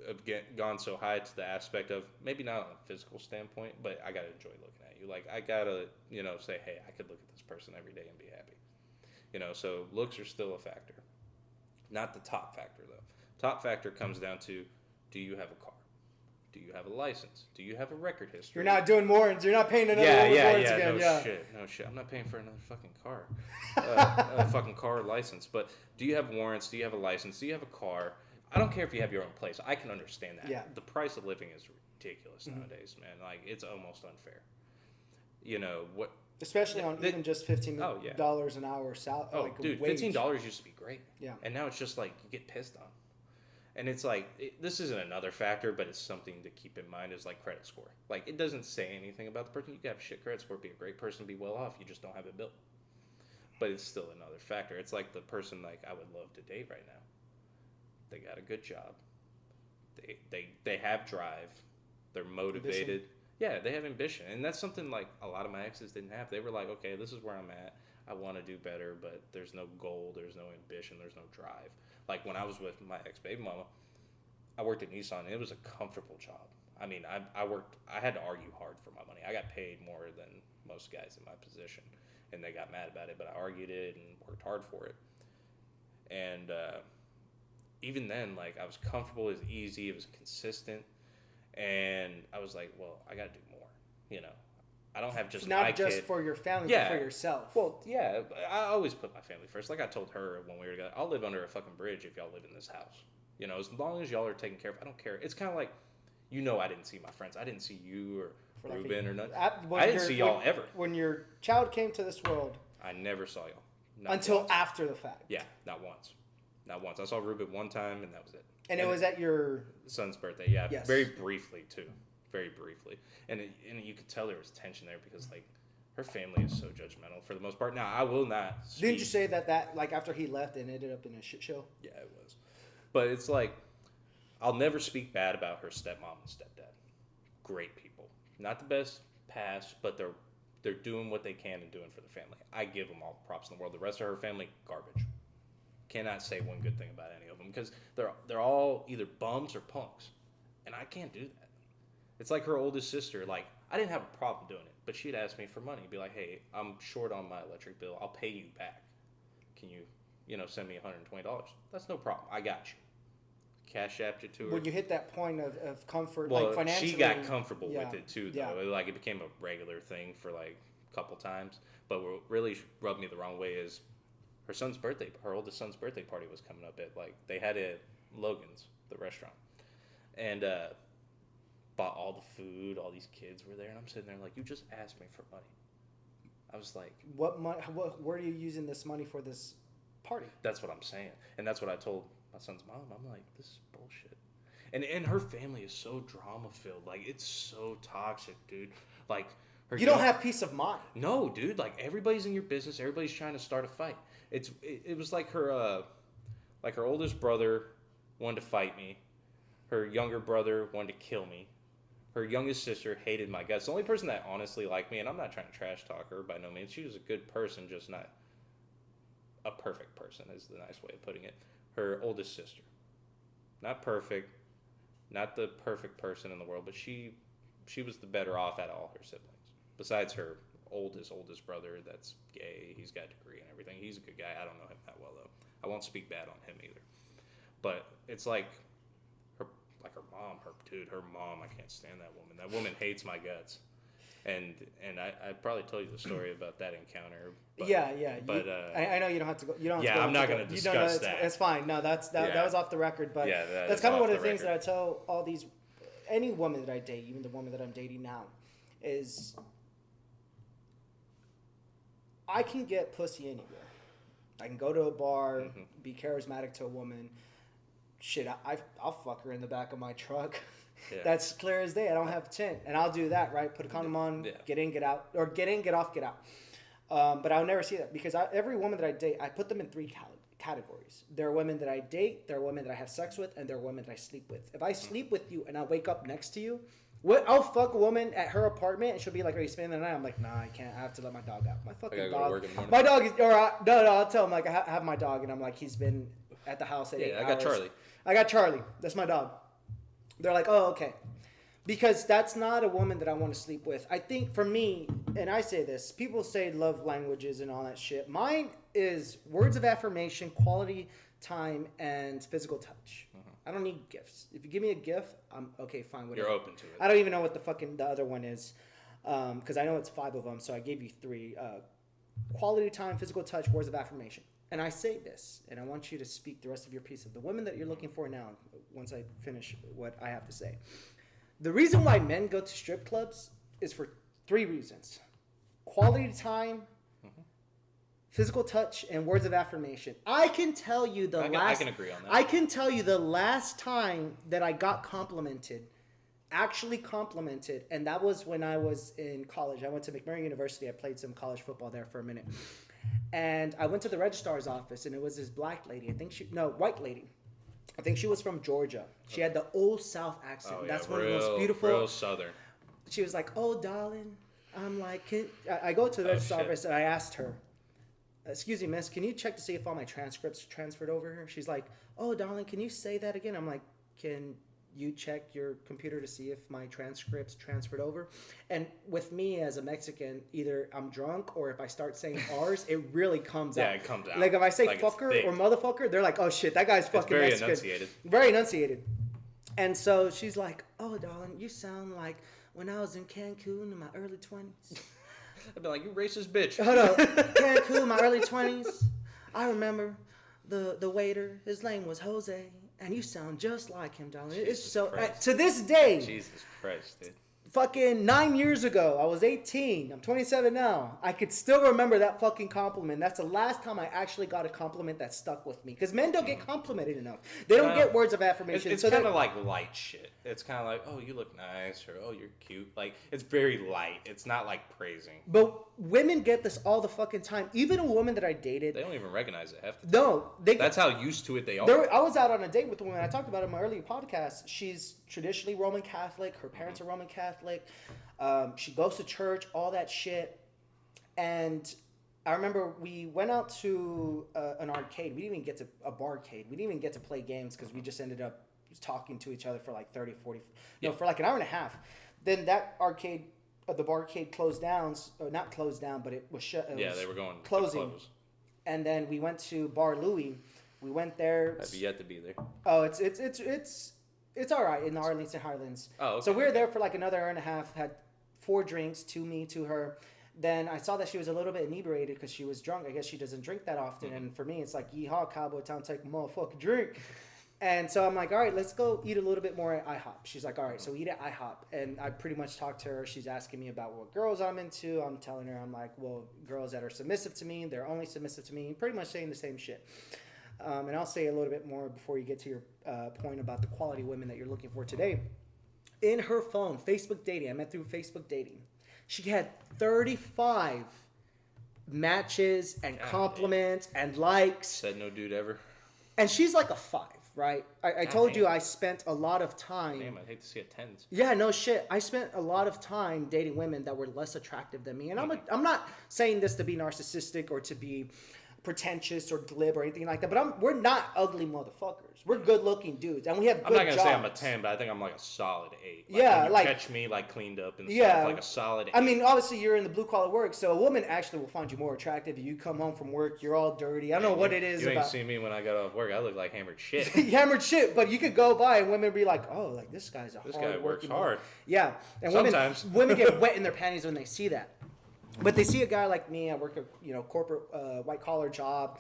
have gone so high to the aspect of maybe not on a physical standpoint, but I gotta enjoy looking at you. Like I gotta, you know, say, hey, I could look at this person every day and be happy. You know, so looks are still a factor. Not the top factor though. Top factor comes down to, do you have a car? Do you have a license? Do you have a record history? You're not doing warrants. You're not paying another warrants again. No shit. I'm not paying for another fucking car, a fucking car license. But do you have warrants? Do you have a license? Do you have a car? I don't care if you have your own place. I can understand that. Yeah. The price of living is ridiculous nowadays, man. Like it's almost unfair. You know what? Especially on even just $15 an hour salary. Oh, like dude, wage. $15 used to be great. Yeah. And now it's just like you get pissed on. And it's like, this isn't another factor, but it's something to keep in mind is like credit score. Like, it doesn't say anything about the person. You can have a shit credit score, be a great person, be well off. You just don't have it built. But it's still another factor. It's like the person like I would love to date right now. They got a good job. They have drive. They're motivated. Ambition. Yeah, they have ambition. And that's something like a lot of my exes didn't have. They were like, okay, this is where I'm at. I want to do better, but there's no goal, there's no ambition, there's no drive. Like when I was with my ex-baby mama, I worked at Nissan and it was a comfortable job. I mean, I had to argue hard for my money. I got paid more than most guys in my position and they got mad about it, but I argued it and worked hard for it. And even then, like I was comfortable, it was easy, it was consistent. And I was like, well, I got to do more, you know. I don't have just not my just kid. for your family, Yeah. but for yourself. Well, yeah, I always put my family first. Like I told her when we were together, I'll live under a fucking bridge if y'all live in this house. You know, as long as y'all are taken care of, I don't care. It's kind of like, you know, I didn't see my friends. I didn't see you or For like Ruben or nothing. when I didn't see y'all ever. When your child came to this world. I never saw y'all. Not Until once. after the fact. Yeah, not once. Not once. I saw Ruben one time and that was it. And it was at your son's birthday. Yeah, Yes. Very briefly too. Very briefly. And you could tell there was tension there because like her family is so judgmental for the most part. Now I will not speak. Didn't you say that like after he left it ended up in a shit show? Yeah, it was. But it's like I'll never speak bad about her stepmom and stepdad. Great people. Not the best past, but they're doing what they can and doing for the family. I give them all the props in the world. The rest of her family, garbage. Cannot say one good thing about any of them because they're all either bums or punks. And I can't do that. It's like her oldest sister. Like, I didn't have a problem doing it, but she'd ask me for money. Be like, hey, I'm short on my electric bill. I'll pay you back. Can you, send me $120? That's no problem. I got you. Cash apped it to her. When you hit that point of comfort, Well, like financially. she got comfortable yeah, with it too, yeah. though. Like, it became a regular thing for like a couple times. But what really rubbed me the wrong way is her oldest son's birthday party was coming up at like, they had it at Logan's, the restaurant. And, bought all the food, all these kids were there, and I'm sitting there like, you just asked me for money. I was like, What money? Where are you using this money for this party? that's what I'm saying. And that's what I told my son's mom. I'm like, this is bullshit. And her family is so drama filled. Like, it's so toxic, dude. Like, You don't have peace of mind. No, dude. Like everybody's in your business. Everybody's trying to start a fight. It was like her oldest brother wanted to fight me. Her younger brother wanted to kill me. Her youngest sister hated my guts. The only person that honestly liked me, and I'm not trying to trash talk her by no means. She was a good person, just not a perfect person, is the nice way of putting it. Her oldest sister. Not perfect. Not the perfect person in the world, but she was the better off out of all her siblings. Besides her oldest brother that's gay. He's got a degree and everything. He's a good guy. I don't know him that well, though. I won't speak bad on him either. But it's like her mom. Her mom, I can't stand that woman. That woman hates my guts. And I probably told you the story about that encounter. But, yeah. But I know you don't have to go. You don't. Have yeah, to go I'm not into going to it. discuss that. It's fine. No, that was off the record. But yeah, that's kind of one of the things that I tell any woman that I date, even the woman that I'm dating now, is I can get pussy anywhere. I can go to a bar, be charismatic to a woman. Shit, I'll fuck her in the back of my truck. Yeah. That's clear as day. I don't have tint, and I'll do that, right? Put a condom on, get in, get out, or get in, get off, get out. But I'll never see that because every woman that I date, I put them in three categories. There are women that I date, there are women that I have sex with, and there are women that I sleep with. If I sleep with you and I wake up next to you, I'll fuck a woman at her apartment and she'll be like, "Are you spending the night?" I'm like, "Nah, I can't. I have to let my dog out. My fucking dog. My dog is, no. I'll tell him like I have my dog, and I'm like, he's been at the house at 8 hours. I got Charlie. That's my dog. They're like, "Oh, okay," because that's not a woman that I want to sleep with. I think for me, and I say this, people say love languages and all that shit. Mine is words of affirmation, quality time, and physical touch. I don't need gifts. If you give me a gift, I'm okay, fine. Whatever. You're open to it. I don't even know what the other one is, because I know it's 5 of them. So I gave you 3: quality time, physical touch, words of affirmation. And I say this, and I want you to speak the rest of your piece of the women that you're looking for now. Once I finish what I have to say, the reason why men go to strip clubs is for 3 reasons: quality time. Physical touch and words of affirmation. I can tell you I can agree on that. I can tell you the last time that I got actually complimented, and that was when I was in college. I went to McMurray University. I played some college football there for a minute. And I went to the registrar's office, and it was this black lady. White lady. I think she was from Georgia. She had the old South accent. Oh, yeah, that's one of the most beautiful. Real Southern. She was like, "Oh, darling." I'm like, I go to the registrar's office, and I asked her, "Excuse me, miss, can you check to see if all my transcripts transferred over here?" She's like, "Oh, darling, can you say that again?" I'm like, "Can you check your computer to see if my transcripts transferred over?" And with me as a Mexican, either I'm drunk or if I start saying R's, it really comes out. Yeah, it comes out. Like if I say fucker or motherfucker, they're like, "Oh shit, that guy's fucking very Mexican." enunciated. Very enunciated. And so she's like, "Oh, darling, you sound like when I was in Cancun in my early 20s. I'd be like, "You racist bitch." Hold up. Cancun, my early 20s. I remember the waiter. His name was Jose. And you sound just like him, darling. It's so... to this day... Jesus Christ, dude. Fucking 9 years ago, I was 18. I'm 27 now. I could still remember that fucking compliment. That's the last time I actually got a compliment that stuck with me. Because men don't get complimented enough. They don't get words of affirmation. It's kind of like light shit. It's kind of like, "Oh, you look nice," or "Oh, you're cute." Like, it's very light. It's not like praising. But women get this all the fucking time. Even a woman that I dated... They don't even recognize it half the time. No. That's how used to it they are. I was out on a date with a woman. I talked about it in my earlier podcast. She's traditionally Roman Catholic. Her parents are Roman Catholic. She goes to church, all that shit. And I remember we went out to an arcade. We didn't even get to a barcade. We didn't even get to play games because we just ended up talking to each other for like 30, 40, for like an hour and a half. Then that arcade, the barcade closed down. Or not closed down, but it was shut. They were going closing. to close. And then we went to Bar Louie. We went there. I've yet to be there. Oh, it's all right in the Arlington Highlands. Oh, okay. So we were there for like another hour and a half, had 4 drinks, 2 me, 2 her. Then I saw that she was a little bit inebriated because she was drunk. I guess she doesn't drink that often. And for me, it's like, yeehaw, cowboy town, take a motherfucking drink. And so I'm like, all right, let's go eat a little bit more at IHOP. She's like, all right, so we eat at IHOP. And I pretty much talked to her. She's asking me about what girls I'm into. I'm telling her, I'm like, well, girls that are submissive to me, they're only submissive to me. Pretty much saying the same shit. And I'll say a little bit more before you get to your point about the quality women that you're looking for today. In her phone, Facebook dating, I met through Facebook dating. She had 35 matches and God compliments and likes. Said no dude ever. And she's like a 5, right? I told damn. you I spent a lot of time. Damn, I'd hate to see a 10s. Yeah, no shit. I spent a lot of time dating women that were less attractive than me. And I'm not saying this to be narcissistic or to be pretentious or glib or anything like that, but we're not ugly motherfuckers. We're good looking dudes and we have good I'm not gonna jobs. say I'm a 10, but I think I'm like a solid 8. Yeah, when you like catch me like cleaned up and yeah, stuff, like a solid 8. I mean, obviously you're in the blue collar work, so a woman actually will find you more attractive if you come home from work, you're all dirty. I don't know what it is You ain't about seen me when I got off work. I look like hammered shit. hammered shit, but you could go by and women would be like, "Oh, like this guy's a This hard guy works working hard." Yeah, and Sometimes. women get wet in their panties when they see that. But they see a guy like me. I work a corporate white collar job.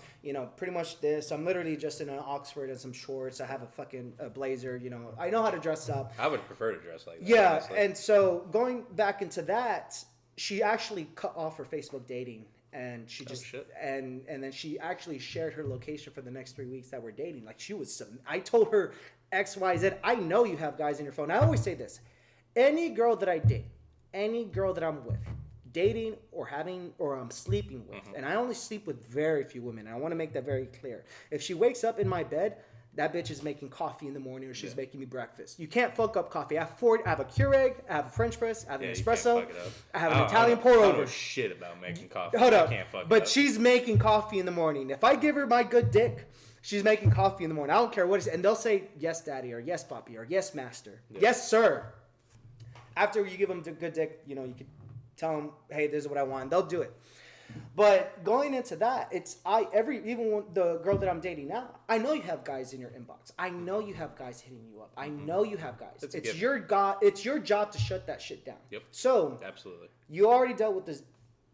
Pretty much this. I'm literally just in an Oxford and some shorts. I have a fucking blazer. I know how to dress up. I would prefer to dress like that. Yeah, honestly. and so going back into that, she actually cut off her Facebook dating, and she just shit. and then she actually shared her location for the next 3 weeks that we're dating. Like she was I told her XYZ. I know you have guys in your phone. I always say this: any girl that I date, any girl that I'm with, dating or I'm sleeping with, and I only sleep with very few women, and I want to make that very clear. If she wakes up in my bed, that bitch is making coffee in the morning or she's making me breakfast. You can't fuck up coffee. I have a Keurig, I have a French press, I have an espresso, I have an Italian pour I don't over. know shit about making coffee. Hold I up. can't fuck it But up. she's making coffee in the morning. If I give her my good dick, she's making coffee in the morning. I don't care what it is. And they'll say, yes, daddy, or yes, papi, or yes, master. Yeah. Yes, sir. After you give them the good dick, you could tell them, hey, this is what I want. They'll do it. But going into that, even when the girl that I'm dating now, I know you have guys in your inbox. I know you have guys hitting you up. I know you have guys. It's your job to shut that shit down. Yep. So Absolutely. you already dealt with this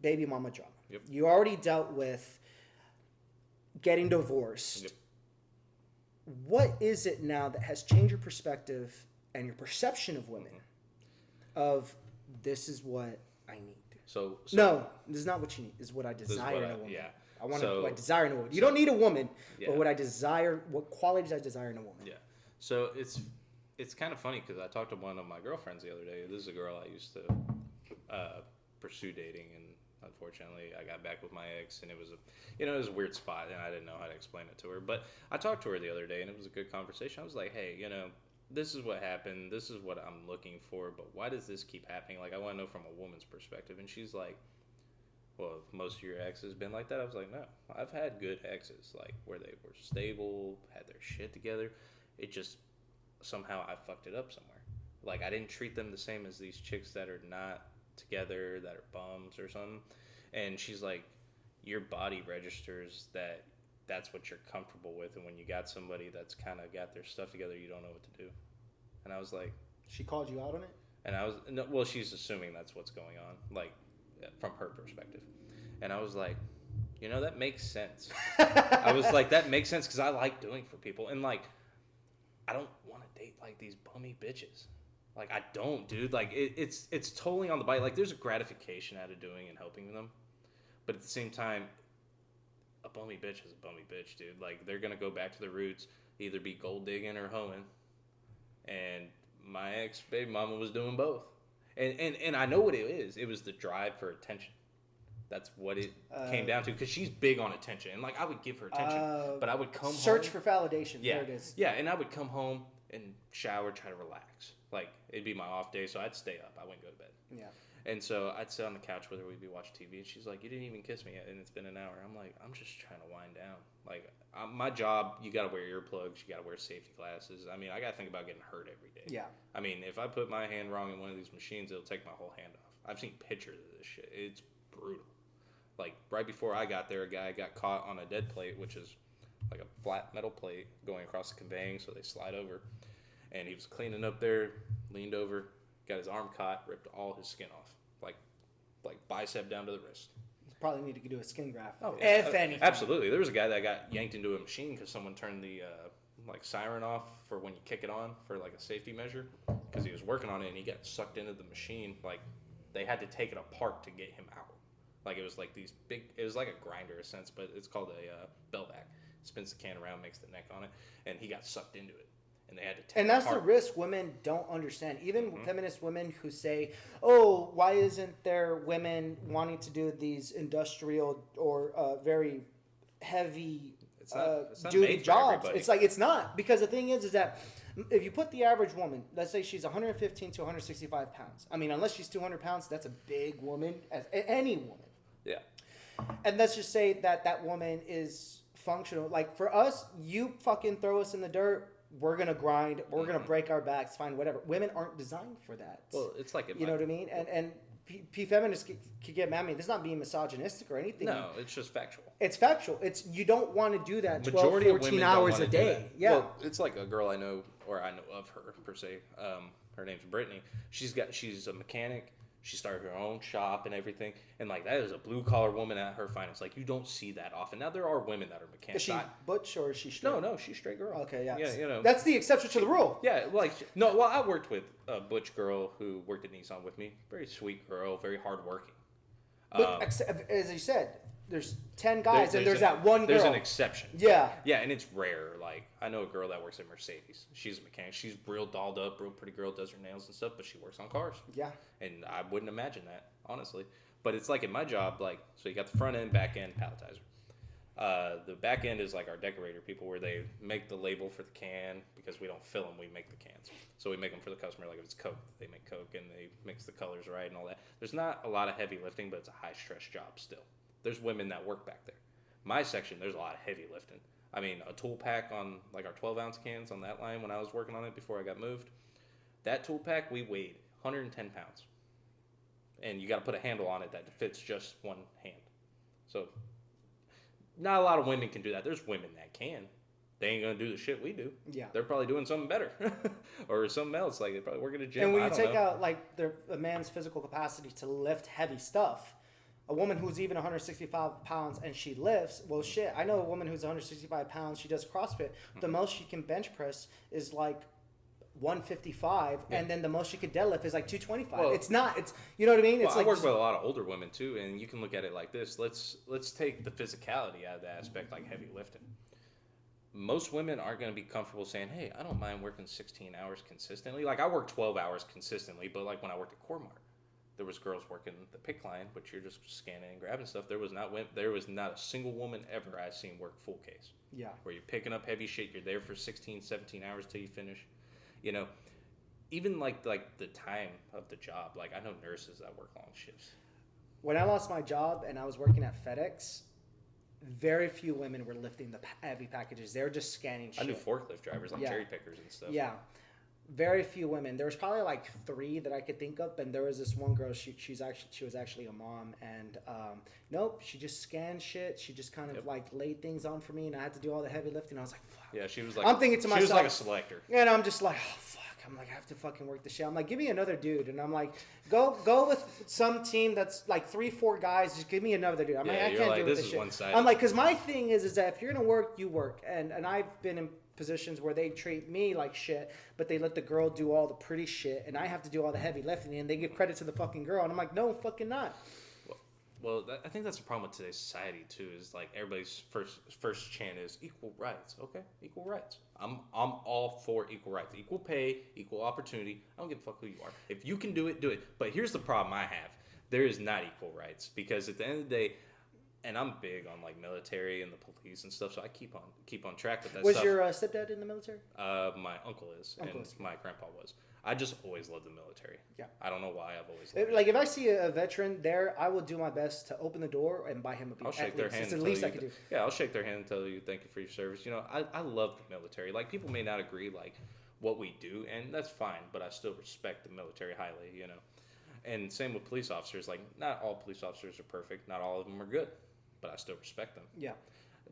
baby mama drama. Yep. You already dealt with getting divorced. Yep. What is it now that has changed your perspective and your perception of women? Of this is what I need. So No, this is not what you need. This is what I desire in a woman. Yeah. I want what I desire in a woman. You don't need a woman, Yeah. but what qualities I desire in a woman. Yeah. So it's kind of funny because I talked to one of my girlfriends the other day. This is a girl I used to pursue dating, and unfortunately I got back with my ex, and it was a weird spot, and I didn't know how to explain it to her. But I talked to her the other day, and it was a good conversation. I was like, hey, this is what happened. This is what I'm looking for. But why does this keep happening? Like, I want to know from a woman's perspective. And she's like, well, have most of your exes been like that? I was like, no. I've had good exes, like, where they were stable, had their shit together. It just, somehow I fucked it up somewhere. Like, I didn't treat them the same as these chicks that are not together, that are bums or something. And she's like, your body registers that's what you're comfortable with, and when you got somebody that's kind of got their stuff together, you don't know what to do. And I was like, She called you out on it? and I was, no, well, she's assuming that's what's going on, like, from her perspective. And I was like, that makes sense. I was like, that makes sense because I like doing for people, and like, I don't want to date like these bummy bitches. Like, I don't, dude. Like, it's totally on the bite. Like, there's a gratification out of doing and helping them, but at the same time, a bummy bitch is a bummy bitch, dude. Like, they're gonna go back to the roots, either be gold digging or hoeing. And my ex baby mama was doing both. And I know what it is. It was the drive for attention. That's what it came down to. Because she's big on attention. And like, I would give her attention, but I would come search home. for validation. Yeah, There it is. yeah. And I would come home and shower, try to relax. Like, it'd be my off day, so I'd stay up. I wouldn't go to bed. Yeah. And so I'd sit on the couch with her. We'd be watching TV, and she's like, "You didn't even kiss me yet, and it's been an hour." I'm like, "I'm just trying to wind down." Like, my job, you got to wear earplugs, you got to wear safety glasses. I mean, I got to think about getting hurt every day. Yeah. I mean, if I put my hand wrong in one of these machines, it'll take my whole hand off. I've seen pictures of this shit. It's brutal. Like, right before I got there, a guy got caught on a dead plate, which is like a flat metal plate going across the conveying, so they slide over. And he was cleaning up there, leaned over, got his arm caught, ripped all his skin off. Like bicep down to the wrist. Probably need to do a skin graft. Oh, yeah. If anything. Absolutely. There was a guy that got yanked into a machine because someone turned the siren off for when you kick it on for like a safety measure, because he was working on it and he got sucked into the machine. Like, they had to take it apart to get him out. Like, it was like these big, it was like a grinder in a sense, but it's called a bellback. Spins the can around, makes the neck on it, and he got sucked into it. and they had to take And that's apart. the risk women don't understand. Even feminist women who say, "Oh, why isn't there women wanting to do these industrial or very heavy It's not duty made for jobs?" everybody. It's like it's not, because the thing is that if you put the average woman, let's say she's 115 to 165 pounds. I mean, unless she's 200 pounds, that's a big woman, as any woman. Yeah. And let's just say that that woman is functional. Like for us, you fucking throw us in the dirt, we're gonna grind, we're gonna break our backs, fine, whatever. Women aren't designed for that. Well, it's like You know what I mean? And P feminists could get mad at me. This is not being misogynistic or anything. No, it's just factual. It's factual. It's you don't want to do that 12, Majority of 14 women hours don't a wanna do day. that. Yeah. Well, it's like a girl I know, or I know of her per se. Her name's Brittany. She's a mechanic. She started her own shop and everything, and like that is a blue collar woman at her finest. Like you don't see that often. Now there are women that are Is mechanics. she butch or is she straight? No, she's a straight girl. Okay, yeah. Yeah, you know. That's the exception to the rule. Yeah, like no. Well, I worked with a butch girl who worked at Nissan with me. Very sweet girl, very hardworking. But as you said, there's 10 guys and there's that one girl. There's an exception. Yeah. Yeah, and it's rare. Like I know a girl that works at Mercedes. She's a mechanic. She's real dolled up, real pretty girl, does her nails and stuff, but she works on cars. Yeah. And I wouldn't imagine that, honestly. But it's like in my job, like so you got the front end, back end, palletizer. The back end is like our decorator people, where they make the label for the can because we don't fill them, we make the cans. So we make them for the customer. Like if it's Coke, they make Coke and they mix the colors right and all that. There's not a lot of heavy lifting, but it's a high stress job still. There's women that work back there. My section, there's a lot of heavy lifting. I mean, a tool pack on like our 12-ounce cans on that line when I was working on it before I got moved. That tool pack, we weighed 110 pounds. And you got to put a handle on it that fits just one hand. So not a lot of women can do that. There's women that can. They ain't going to do the shit we do. Yeah. They're probably doing something better or something else. Like they probably work at a gym. And when I you don't take know. out like a man's physical capacity to lift heavy stuff, a woman who's even 165 pounds and she lifts, well, shit, I know a woman who's 165 pounds, she does CrossFit. The most she can bench press is like 155, and then the most she could deadlift is like 225. Well, it's not, it's, you know what I mean? It's Well, like I work with a lot of older women too, and you can look at it like this. Let's take the physicality out of the aspect, like heavy lifting. Most women aren't going to be comfortable saying, "Hey, I don't mind working 16 hours consistently." Like I work 12 hours consistently, but like when I worked at Core-Mart, there was girls working the pick line, which you're just scanning and grabbing stuff. There was not a single woman ever I seen work full case. Yeah. Where you're picking up heavy shit, you're there for 16, 17 hours till you finish. You know, even like the time of the job. Like I know nurses that work long shifts. When I lost my job and I was working at FedEx, very few women were lifting the heavy packages. They were just scanning shit. I knew forklift drivers, like cherry pickers and stuff. Yeah. Very few women. There was probably like 3 that I could think of, and there was this one girl. She was actually a mom, and nope, she just scanned shit. She just kind of like laid things on for me, and I had to do all the heavy lifting. I was like, fuck. Yeah, she was like. I'm thinking to myself, she was like a selector. and I'm just like, oh fuck. I'm like, I have to fucking work this shit. I'm like, give me another dude, and I'm like, go with some team that's like 3-4 guys. Just give me another dude. I'm like, I you're can't like, do this this is shit. one-sided. I'm like, because my thing is that if you're gonna work, you work, and I've been in positions where they treat me like shit, but they let the girl do all the pretty shit, and I have to do all the heavy lifting, and they give credit to the fucking girl, and I'm like, no, fucking not. Well, I think that's the problem with today's society too. Is like everybody's first chant is equal rights. Okay, equal rights. I'm all for equal rights, equal pay, equal opportunity. I don't give a fuck who you are. If you can do it, do it. But here's the problem I have: there is not equal rights, because at the end of the day, and I'm big on like military and the police and stuff, so I keep on track with that Was stuff. your stepdad in the military? My uncle is, and my grandpa was. I just always loved the military. Yeah. I don't know why I've always loved it. Like if I see a veteran there, I will do my best to open the door and buy him a beer. I'll shake their hand. It's the least I can do. Yeah, I'll shake their hand and tell you thank you for your service. You know, I love the military. Like people may not agree like what we do, and that's fine, but I still respect the military highly. You know, and same with police officers. Like not all police officers are perfect. Not all of them are good, but I still respect them. Yeah.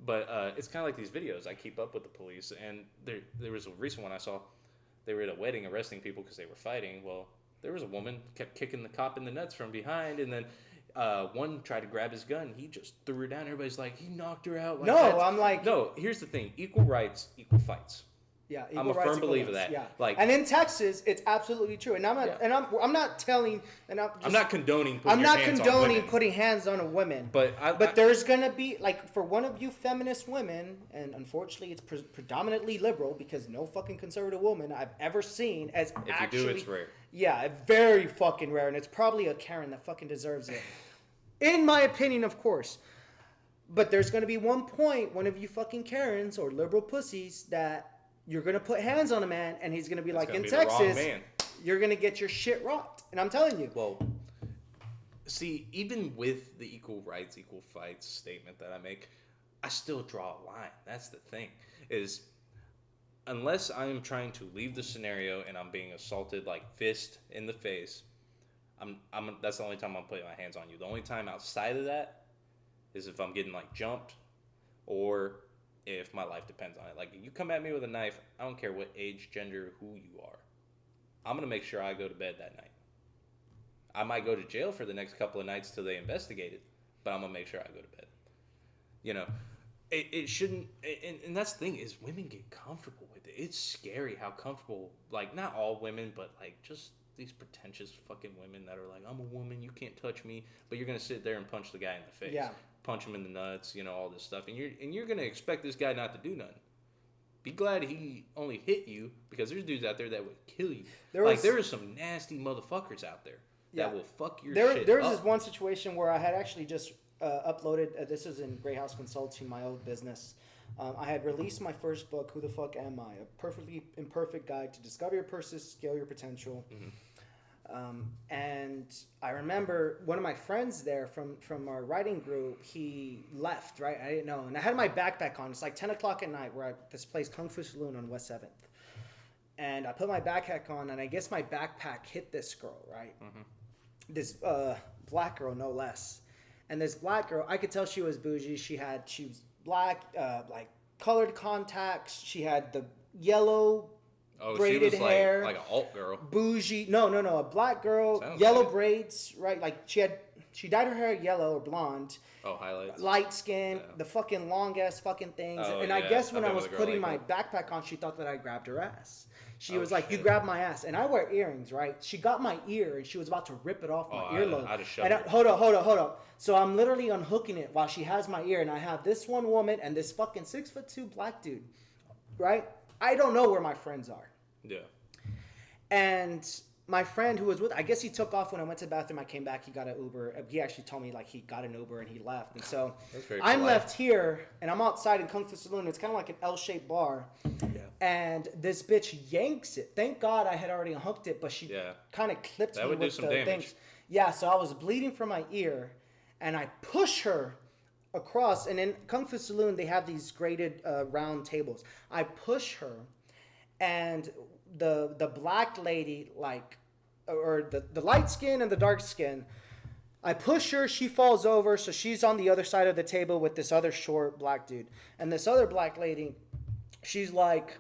But it's kind of like these videos. I keep up with the police, and there was a recent one I saw. They were at a wedding arresting people because they were fighting. Well, there was a woman kept kicking the cop in the nuts from behind, and then one tried to grab his gun. He just threw her down. Everybody's like, he knocked her out. Like No, that. I'm like, No, here's the thing: equal rights, equal fights. Yeah, I'm a firm believer of that. Yeah, Like, and in Texas, it's absolutely true. And I'm not telling, and I'm not condoning. Putting hands on a woman. But there's gonna be like for one of you feminist women, and unfortunately, it's predominantly liberal because no fucking conservative woman I've ever seen as if actually. you do, it's rare. Yeah, very fucking rare, and it's probably a Karen that fucking deserves it, in my opinion, of course. But there's gonna be one point, one of you fucking Karens or liberal pussies that. You're going to put hands on a man, and he's going to be like, in Texas, you're going to get your shit rocked. And I'm telling you. Well, see, even with the equal rights, equal fights statement that I make, I still draw a line. That's the thing. Is unless I am trying to leave the scenario and I'm being assaulted, like fist in the face, that's the only time I'm putting my hands on you. The only time outside of that is if I'm getting, like, jumped or... if my life depends on it. Like, you come at me with a knife, I don't care what age, gender, who you are. I'm going to make sure I go to bed that night. I might go to jail for the next couple of nights till they investigate it, but I'm going to make sure I go to bed. You know, it shouldn't... And that's the thing is women get comfortable with it. It's scary how comfortable... Like, not all women, but, like, just these pretentious fucking women that are like, I'm a woman, you can't touch me, but you're going to sit there and punch the guy in the face. Yeah. Punch him in the nuts, you know, all this stuff. And you're going to expect this guy not to do nothing. Be glad he only hit you because there's dudes out there that would kill you. There are some nasty motherfuckers out there that will fuck your shit There was up. this one situation where I had actually just uploaded, this was in Grey House Consulting, my old business. I had released my first book, Who the Fuck Am I? A perfectly imperfect guide to discover your purpose, scale your potential. Mm-hmm. And I remember one of my friends there from our writing group, he left, right? I didn't know. And I had my backpack on. It's like 10 o'clock at night. We're at this place, Kung Fu Saloon on West 7th. And I put my backpack on, and I guess my backpack hit this girl, right? Mm-hmm. This black girl, no less. And this black girl, I could tell she was bougie. She was black, like colored contacts. She had the yellow... braided she was hair, like an alt girl. Bougie. No. A black girl, sounds yellow braids, right? Like she dyed her hair yellow or blonde. Oh, highlights. Light skin, the fucking long ass fucking things. And I guess when I was putting my backpack on, she thought that I grabbed her ass. She was like, "You grabbed my ass," and I wear earrings, right? She got my ear, and she was about to rip it off my earlobe. Hold up. So I'm literally unhooking it while she has my ear, and I have this one woman and this fucking 6'2" black dude, right? I don't know where my friends are. Yeah. And my friend who was with, I guess he took off when I went to the bathroom. I came back. He got an Uber. He actually told me like he got an Uber and he left. And so I'm left here and I'm outside in Kung Fu Saloon. It's kind of like an L-shaped bar. Yeah. And this bitch yanks it. Thank God I had already unhooked it, but she kind of clipped me with the things. Yeah. So I was bleeding from my ear, and I push her across. And in Kung Fu Saloon, they have these graded round tables. I push her, and the black lady, like, or the light skin and the dark skin, I push her, she falls over, so she's on the other side of the table with this other short black dude. And this other black lady, she's like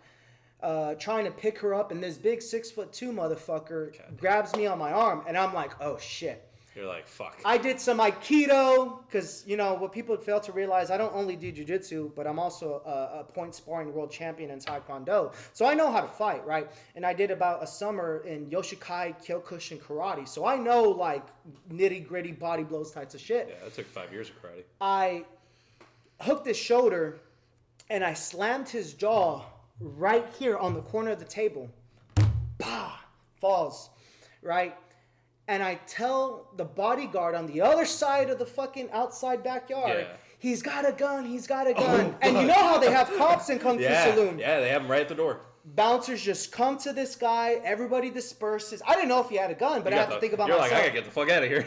trying to pick her up, and this big 6'2" motherfucker grabs me on my arm, and I'm like, oh shit. You're like, fuck. I did some Aikido, because, you know, what people fail to realize, I don't only do jiu-jitsu, but I'm also a point sparring world champion in Taekwondo. So I know how to fight, right? And I did about a summer in Yoshikai, Kyokushin karate. So I know, like, nitty-gritty body blows types of shit. Yeah, that took 5 years of karate. I hooked his shoulder, and I slammed his jaw right here on the corner of the table. Bah! Falls, right? And I tell the bodyguard on the other side of the fucking outside backyard, he's got a gun. Oh, and you know how they have cops in Kung Fu Saloon. Yeah, they have them right at the door. Bouncers just come to this guy. Everybody disperses. I didn't know if he had a gun, but I have to think about myself. You're like, I gotta get the fuck out of here.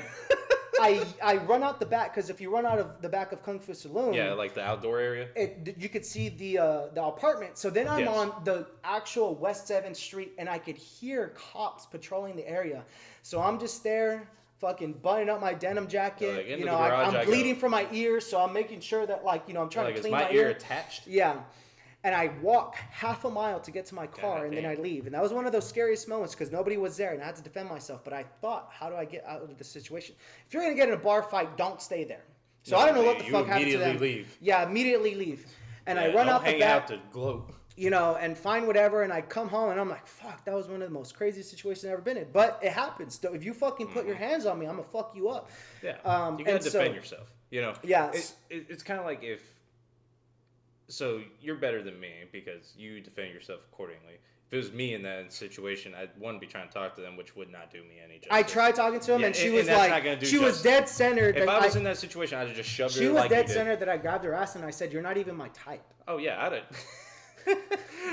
I run out the back, because if you run out of the back of Kung Fu Saloon, like the outdoor area, you could see the apartment. So then I'm on the actual West 7th Street, and I could hear cops patrolling the area. So I'm just there, fucking buttoning up my denim jacket. Like, you know, I'm bleeding from my ear, so I'm making sure that, like, you know, I'm trying to clean my ear. Is my ear attached? Yeah. And I walk half a mile to get to my car, and then I leave. And that was one of those scariest moments, because nobody was there, and I had to defend myself. But I thought, how do I get out of this situation? If you're going to get in a bar fight, don't stay there. So I don't know what the fuck happened to them. Immediately leave. Yeah, immediately leave. And I run out the back. Don't hang out to gloat. you know, and find whatever, and I come home and I'm like, fuck, that was one of the most craziest situations I've ever been in. But it happens. So if you fucking put your hands on me, I'm gonna fuck you up. Yeah, you gotta defend yourself. You know, yeah, it's kind of like if. So you're better than me because you defend yourself accordingly. If it was me in that situation, I'd one be trying to talk to them, which would not do me any justice. I tried talking to him, and she was like, she was dead centered. If I was in that situation, I'd have just shoved her. She was dead centered that I grabbed her ass and I said, "You're not even my type." Oh yeah, I'd.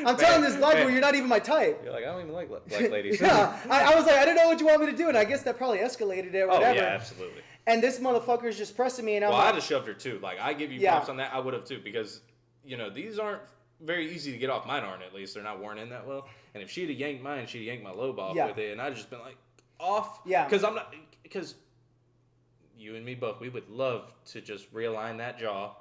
I'm telling this lie, where you're not even my type. You're like, I don't even like ladies. Yeah, I was like, I didn't know what you want me to do, and I guess that probably escalated it or whatever. Oh yeah, absolutely. And this motherfucker is just pressing me, and I'm like, I'd have shoved her too. Like, I give you props on that. I would have too, because you know these aren't very easy to get off. Mine aren't, at least. They're not worn in that well. And if she'd have yanked mine, she'd have yanked my lobe off with it, and I'd just been like, off. Yeah. Because you and me both, we would love to just realign that jaw.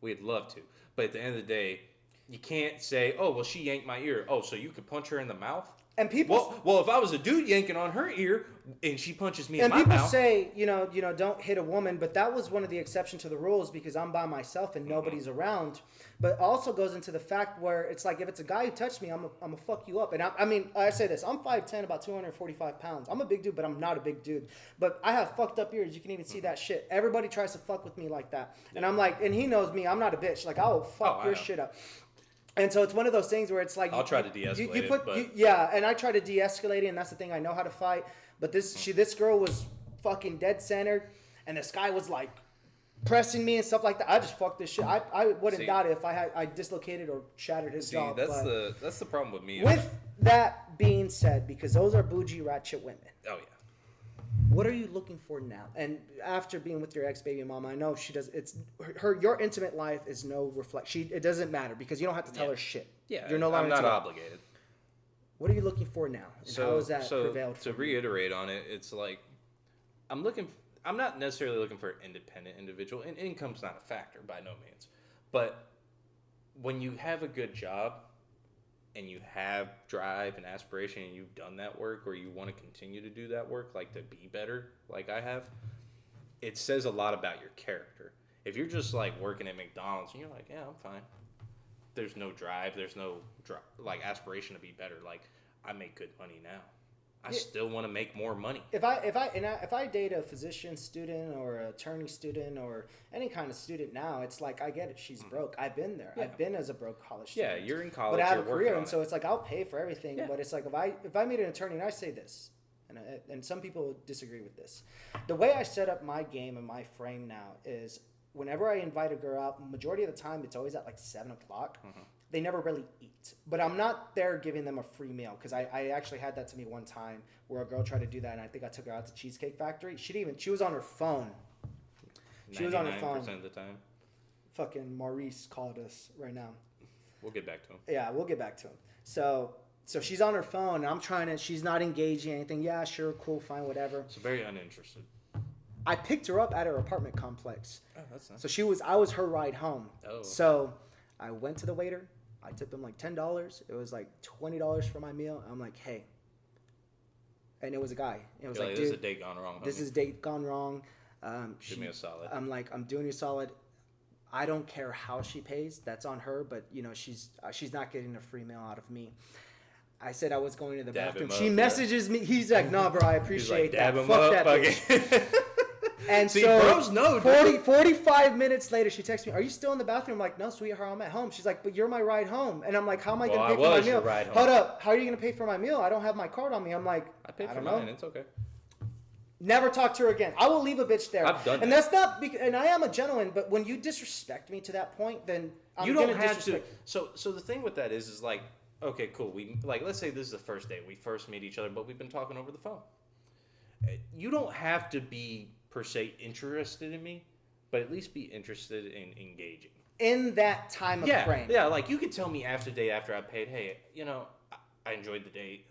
We'd love to. But at the end of the day, you can't say, oh, well, she yanked my ear. Oh, so you could punch her in the mouth? And people... Well, if I was a dude yanking on her ear and she punches me in my mouth... And people say, you know, don't hit a woman, but that was one of the exceptions to the rules because I'm by myself and nobody's around. But also goes into the fact where it's like, if it's a guy who touched me, I'm gonna fuck you up. And I mean, I say this, I'm 5'10", about 245 pounds. I'm a big dude, but I'm not a big dude. But I have fucked up ears. You can even see that shit. Everybody tries to fuck with me like that. And I'm like, and he knows me, I'm not a bitch. Like, I will fuck your shit up. And so it's one of those things where it's like... I'll try to de-escalate it. Yeah, and I try to de-escalate it, and that's the thing. I know how to fight. But this girl was fucking dead-centered, and this guy was, like, pressing me and stuff like that. I just fucked this shit. I wouldn't doubt it if I dislocated or shattered his jaw. That's the problem with me. With that being said, because those are bougie ratchet women. Oh, yeah. What are you looking for now? And after being with your ex-baby mama, I know she does. It's your intimate life is no reflection. It doesn't matter because you don't have to tell her shit. Yeah, you're no longer. I'm not obligated. What are you looking for now? And how has that prevailed? To reiterate on it, it's like I'm not necessarily looking for an independent individual, and income's not a factor by no means. But when you have a good job and you have drive and aspiration and you've done that work or you want to continue to do that work, like to be better, like I have, it says a lot about your character. If you're just like working at McDonald's and you're like, yeah, I'm fine. There's no drive. There's no like aspiration to be better. Like, I make good money now. I still want to make more money. If I date a physician student or an attorney student or any kind of student now, it's like, I get it. She's broke. I've been there. Yeah. I've been as a broke college student. Yeah, you're in college. But I have a career, and so it's like I'll pay for everything. Yeah. But it's like if I meet an attorney, and I say this, and some people disagree with this, the way I set up my game and my frame now is whenever I invite a girl out, majority of the time it's always at like 7 o'clock. Mm-hmm. They never really eat. But I'm not there giving them a free meal because I actually had that to me one time where a girl tried to do that, and I think I took her out to Cheesecake Factory. She was on her phone. She was on her phone. 99% of the time. Fucking Maurice called us right now. We'll get back to him. Yeah, we'll get back to him. So she's on her phone, and I'm trying to, she's not engaging anything. Yeah, sure, cool, fine, whatever. So very uninterested. I picked her up at her apartment complex. Oh, that's nice. So I was her ride home. Oh. So I went to the waiter. I tipped him like $10. It was like $20 for my meal. I'm like, hey. And it was a guy. It was like, dude, this is a date gone wrong. This is a date gone wrong. Do me a solid. I'm like, I'm doing you a solid. I don't care how she pays. That's on her. But, you know, she's not getting a free meal out of me. I said I was going to the bathroom. She messages me. He's like, nah, bro, I appreciate that. Fuck that bitch. And see, so bros know, 45 minutes later, she texts me, are you still in the bathroom? I'm like, no, sweetheart, I'm at home. She's like, but you're my ride home. And I'm like, how am I going to pay for my meal? Hold up. How are you going to pay for my meal? I don't have my card on me. I'm like, I paid for mine. It's okay. Never talk to her again. I will leave a bitch there. I've done that. And that's not, and I am a gentleman, but when you disrespect me to that point, then I'm going to disrespect. So the thing with that is like, okay, cool. We like, let's say this is the first date. We first meet each other, but we've been talking over the phone. You don't have to be per se interested in me, but at least be interested in engaging in that time of frame. Yeah, like you could tell me after date after I paid, hey, you know, I enjoyed the date.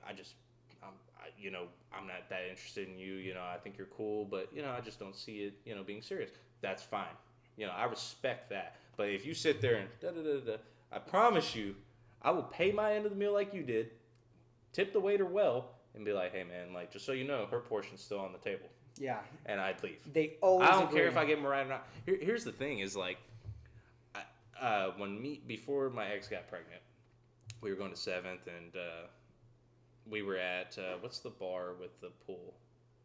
You know, I'm not that interested in you. You know, I think you're cool, but you know, I just don't see it, you know, being serious. That's fine. You know, I respect that. But if you sit there and I promise you, I will pay my end of the meal like you did, tip the waiter well, and be like, hey man, like just so you know, her portion's still on the table. Yeah. And I'd leave. They always I don't care if I get them right or not. Here's the thing is like, before my ex got pregnant, we were going to 7th, and we were at what's the bar with the pool?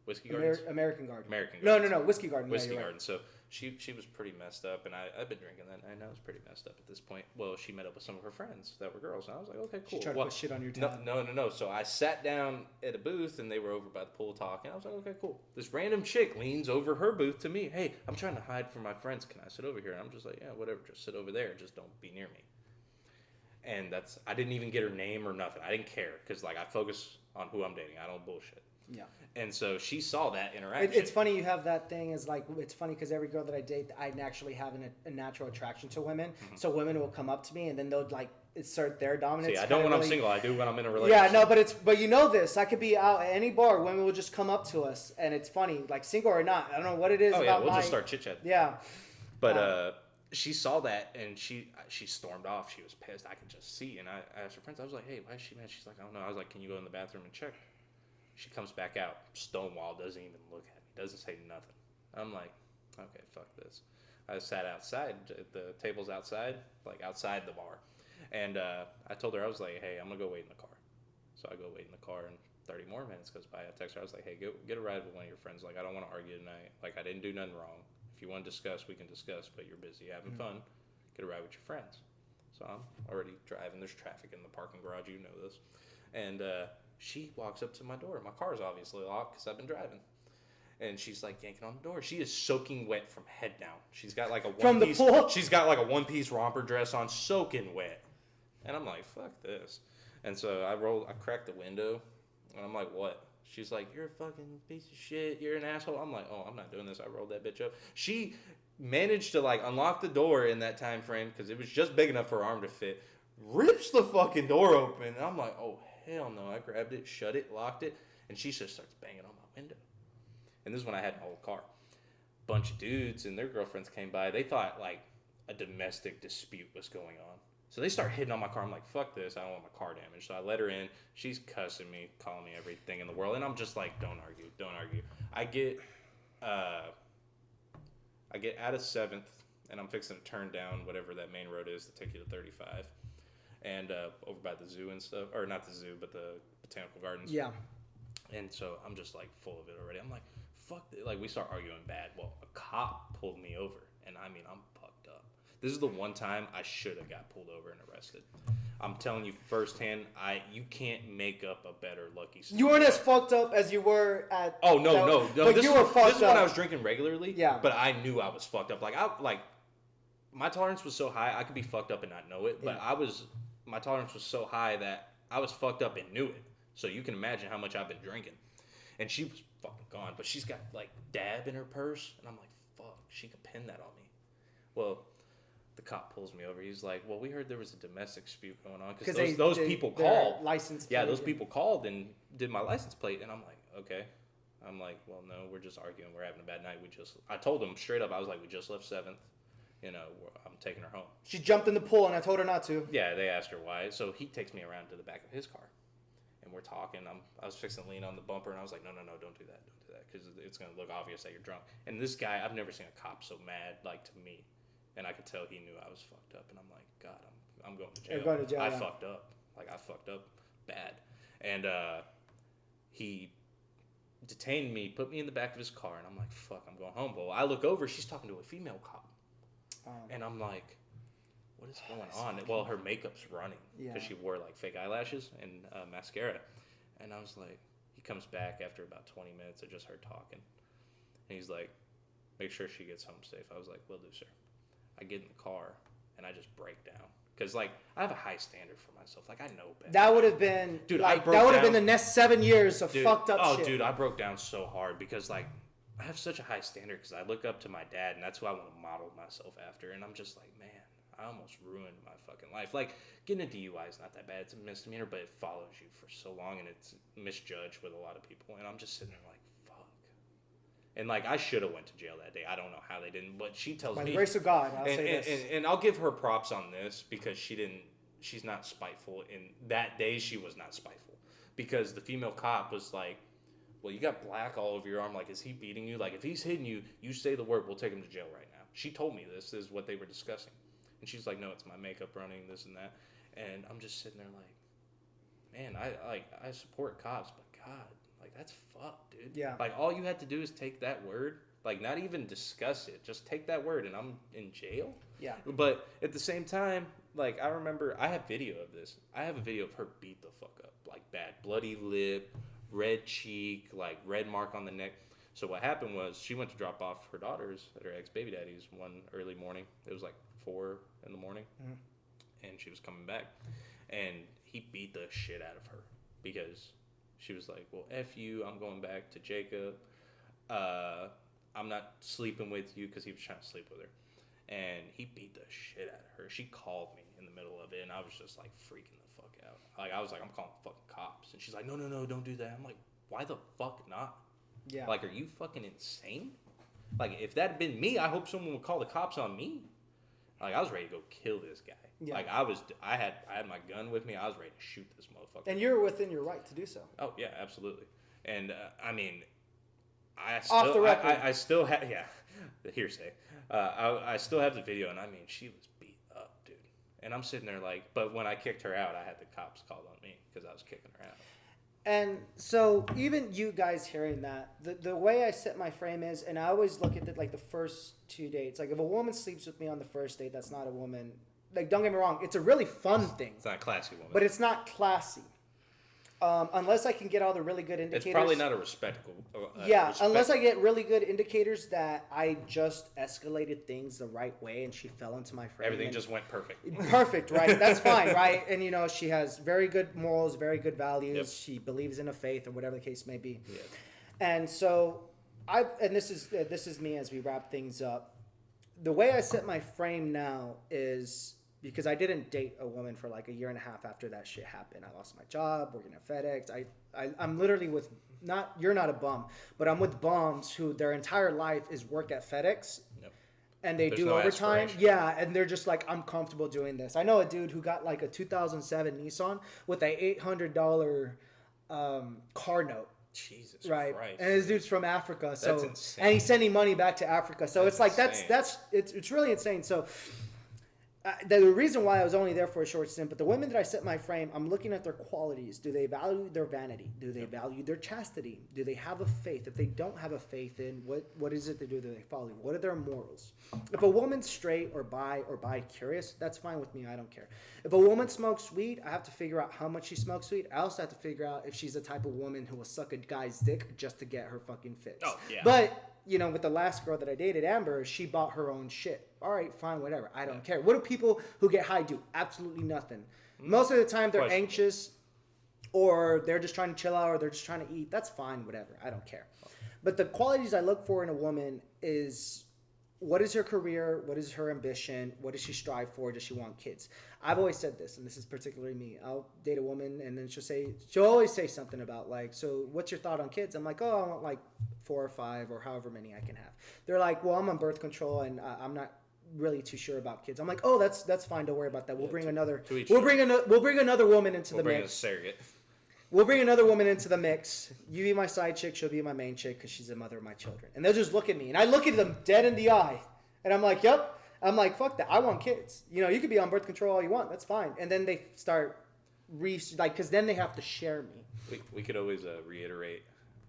Whiskey Gardens? American Garden. American No, Gardens. Whiskey Garden. Whiskey yeah, Garden. Right. So she was pretty messed up, and I've been drinking that night, and I was pretty messed up at this point. Well, she met up with some of her friends that were girls, and I was like, okay, cool. She tried to put shit on your tab. No. So I sat down at a booth, and they were over by the pool talking. I was like, okay, cool. This random chick leans over her booth to me. Hey, I'm trying to hide from my friends. Can I sit over here? And I'm just like, yeah, whatever. Just sit over there. Just don't be near me. And I didn't even get her name or nothing. I didn't care because like I focus on who I'm dating. I don't bullshit. Yeah. And so she saw that interaction. It's funny you have that thing. Is like it's funny because every girl that I date, I actually have a natural attraction to women. Mm-hmm. So women will come up to me and then they'll like assert their dominance. See, I don't when I'm single. I do when I'm in a relationship. Yeah, no, but you know this. I could be out at any bar. Women will just come up to us, and it's funny, like single or not. I don't know what it is. Oh about yeah, we'll just start chit chatting. Yeah. But she saw that and she stormed off. She was pissed. I could just see. And I asked her friends. I was like, hey, why is she mad? She's like, I don't know. I was like, can you go in the bathroom and check? She comes back out, stonewall, doesn't even look at me, doesn't say nothing. I'm like, okay, fuck this. I sat outside, the table's outside, like outside the bar. And I told her, I was like, hey, I'm going to go wait in the car. So I go wait in the car, and 30 more minutes goes by. I text her, I was like, hey, get a ride with one of your friends. Like, I don't want to argue tonight. Like, I didn't do nothing wrong. If you want to discuss, we can discuss, but you're busy having fun. Get a ride with your friends. So I'm already driving. There's traffic in the parking garage. You know this. And she walks up to my door. My car's obviously locked because I've been driving. And she's like yanking on the door. She is soaking wet from head down. She's got like a one piece. She's got like a one-piece romper dress on, soaking wet. And I'm like, fuck this. And so I cracked the window, and I'm like, what? She's like, you're a fucking piece of shit. You're an asshole. I'm like, oh, I'm not doing this. I rolled that bitch up. She managed to like unlock the door in that time frame because it was just big enough for her arm to fit. Rips the fucking door open, and I'm like, oh hell no. I grabbed it, shut it, locked it, and she just starts banging on my window. And this is when I had an old car. Bunch of dudes and their girlfriends came by. They thought like a domestic dispute was going on. So they start hitting on my car. I'm like, fuck this. I don't want my car damaged. So I let her in. She's cussing me, calling me everything in the world. And I'm just like, don't argue. I get out of 7th, and I'm fixing to turn down whatever that main road is to take you to 35. And over by the zoo and stuff. Or not the zoo, but the botanical gardens. Yeah. And so I'm just like full of it already. I'm like, fuck this. Like we start arguing bad. Well, a cop pulled me over. And I mean, I'm fucked up. This is the one time I should have got pulled over and arrested. I'm telling you firsthand, you can't make up a better lucky story. You weren't as fucked up as you were at. Oh no. But you were fucked up. This is when I was drinking regularly. Yeah. But I knew I was fucked up. My tolerance was so high I could be fucked up and not know it. But my tolerance was so high that I was fucked up and knew it. So you can imagine how much I've been drinking. And she was fucking gone, but she's got like dab in her purse, and I'm like, fuck, she could pin that on me. Well, the cop pulls me over. He's like, well, we heard there was a domestic dispute going on because those people called. License plate. Yeah, those people called and did my license plate, and I'm like, okay. I'm like, well, no, we're just arguing. We're having a bad night. I told them straight up. I was like, we just left 7th. You know, I'm taking her home. She jumped in the pool, and I told her not to. Yeah, they asked her why. So he takes me around to the back of his car. And we're talking. I was fixing to lean on the bumper, and I was like, no, don't do that, because it's going to look obvious that you're drunk. And this guy, I've never seen a cop so mad, like, to me. And I could tell he knew I was fucked up, and I'm like, God, I'm going to jail. You're going to jail, I fucked up. Like, I fucked up bad. And he detained me, put me in the back of his car, and I'm like, fuck, I'm going home. Well, I look over, she's talking to a female cop. And I'm like, what is going on? Well, her makeup's running because she wore like fake eyelashes and mascara. And I was like, he comes back after about 20 minutes of just her talking. And he's like, make sure she gets home safe. I was like, will do, sir. I get in the car and I just break down. Because like, I have a high standard for myself. Like, I know better. That would have been, dude, like, that would have been the next 7 years of fucked up shit. Oh, dude, I broke down so hard because like, I have such a high standard because I look up to my dad, and that's who I want to model myself after. And I'm just like, man, I almost ruined my fucking life. Like, getting a DUI is not that bad. It's a misdemeanor, but it follows you for so long, and it's misjudged with a lot of people. And I'm just sitting there like, fuck. And, like, I should have went to jail that day. I don't know how they didn't, but she tells me. By the grace of God, I'll say this. And I'll give her props on this because she's not spiteful. And that day, she was not spiteful. Because the female cop was like, well, you got black all over your arm. Like, is he beating you? Like, if he's hitting you, you say the word, we'll take him to jail right now. She told me this is what they were discussing. And she's like, no, it's my makeup running, this and that. And I'm just sitting there like, man, I support cops, but God, like that's fucked, dude. Yeah. Like all you had to do is take that word, like not even discuss it, just take that word, and I'm in jail. Yeah. But at the same time, like I remember, I have video of this. I have a video of her beat the fuck up, like bad, bloody lip, red cheek, like red mark on the neck. So what happened was she went to drop off her daughters at her ex-baby daddy's one early morning. It was like 4 in the morning, and she was coming back, and he beat the shit out of her because she was like, well, F you, I'm going back to Jacob. I'm not sleeping with you, because he was trying to sleep with her. And he beat the shit out of her. She called me in the middle of it, and I was just like freaking the fuck out. Like I was like, I'm calling the fucking cops. And she's like, no, don't do that. I'm like, why the fuck not? Yeah. Like, are you fucking insane? Like, if that had been me, I hope someone would call the cops on me. Like, I was ready to go kill this guy. Yeah. Like, I had my gun with me. I was ready to shoot this motherfucker. And you're within your right to do so. Oh yeah, absolutely. And I mean, Off the record. I still have the hearsay. I still have the video, and I mean, she was beat up, dude. And I'm sitting there like, but when I kicked her out, I had the cops called on me because I was kicking her out. And so even you guys hearing that, the way I set my frame is, and I always look at it like the first 2 dates. Like if a woman sleeps with me on the first date, that's not a woman. Like don't get me wrong, it's a really fun thing. It's not a classy woman. But it's not classy. Unless I can get all the really good indicators. It's probably not a respectable. Unless I get really good indicators that I just escalated things the right way and she fell into my frame. Everything just went perfect. Perfect, right? That's fine, right? And you know, she has very good morals, very good values. Yep. She believes in a faith or whatever the case may be. Yeah. And so this is me as we wrap things up. The way I set my frame now is, because I didn't date a woman for like a year and a half after that shit happened. I lost my job working at FedEx. I'm literally with, you're not a bum, but I'm with bums who their entire life is work at FedEx. Yep. And they There's do no overtime. aspiration. Yeah, and they're just like, I'm comfortable doing this. I know a dude who got like a 2007 Nissan with a $800 car note. Jesus Right, Christ. and this dude's from Africa, so That's insane. and he's sending money back to Africa. So it's like insane. it's really insane. So the reason why I was only there for a short stint, but the women that I set my frame, I'm looking at their qualities. Do they value their vanity? Do they value their chastity? Do they have a faith? If they don't have a faith, in what is it they do that they follow? What are their morals? If a woman's straight or bi-curious, that's fine with me. I don't care. If a woman smokes weed, I have to figure out how much she smokes weed. I also have to figure out if she's the type of woman who will suck a guy's dick just to get her fucking fix. Oh, yeah. But you know, with the last girl that I dated, Amber, she bought her own shit. All right, fine, whatever. I don't care. What do people who get high do? Absolutely nothing. Most of the time, they're anxious, or they're just trying to chill out, or they're just trying to eat. That's fine, whatever. I don't care. But the qualities I look for in a woman is, what is her career? What is her ambition? What does she strive for? Does she want kids? I've always said this, and this is particularly me. I'll date a woman, and then she'll always say something about like, so what's your thought on kids? I'm like, oh, I want like 4 or 5 or however many I can have. They're like, well, I'm on birth control, and I'm not really too sure about kids. I'm like, oh, that's fine. Don't worry about that. We'll bring another woman into the Bring a mix. surrogate. We'll bring another woman into the mix. You be my side chick. She'll be my main chick because she's the mother of my children. And they'll just look at me. And I look at them dead in the eye. And I'm like, yep. I'm like, fuck that. I want kids. You know, you could be on birth control all you want. That's fine. And then they start, because then they have to share me. We could always reiterate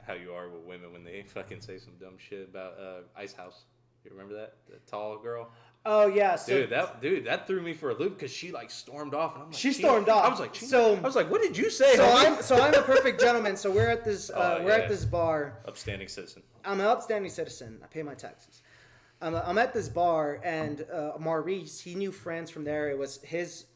how you are with women when they fucking say some dumb shit about Ice House. You remember that? The tall girl? Oh, yeah. So, that threw me for a loop because she like stormed off, and I'm like, she stormed off. I was like, what did you say? So I'm a perfect gentleman. So we're at this at this bar. Upstanding citizen. I'm an upstanding citizen. I pay my taxes. I'm at this bar, and Maurice, he knew friends from there. It was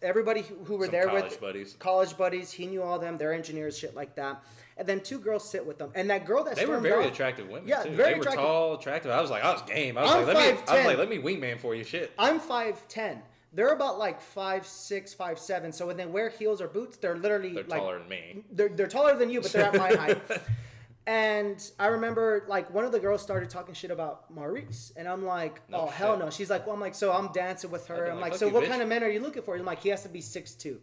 everybody who were Some there college with buddies. college buddies. He knew all them. They're engineers, shit like that. And then 2 girls sit with them, and that girl that They were stormed very off, attractive women. Yeah, too. very They attractive. were tall, attractive. I was game. I was I'm like, 5'10". let me wingman for you, shit. I'm 5'10". They're about like 5'6", 5'7". So when they wear heels or boots, they're literally They're like taller than me. They're taller than you, but they're at my height. And I remember like one of the girls started talking shit about Maurice, and I'm like, No hell shit. no. She's like, well, I'm like, so I'm dancing with her. I'd be I'm like, like, fuck so you, what bitch. kind of men are you looking for? I'm like, he has to be 6'2".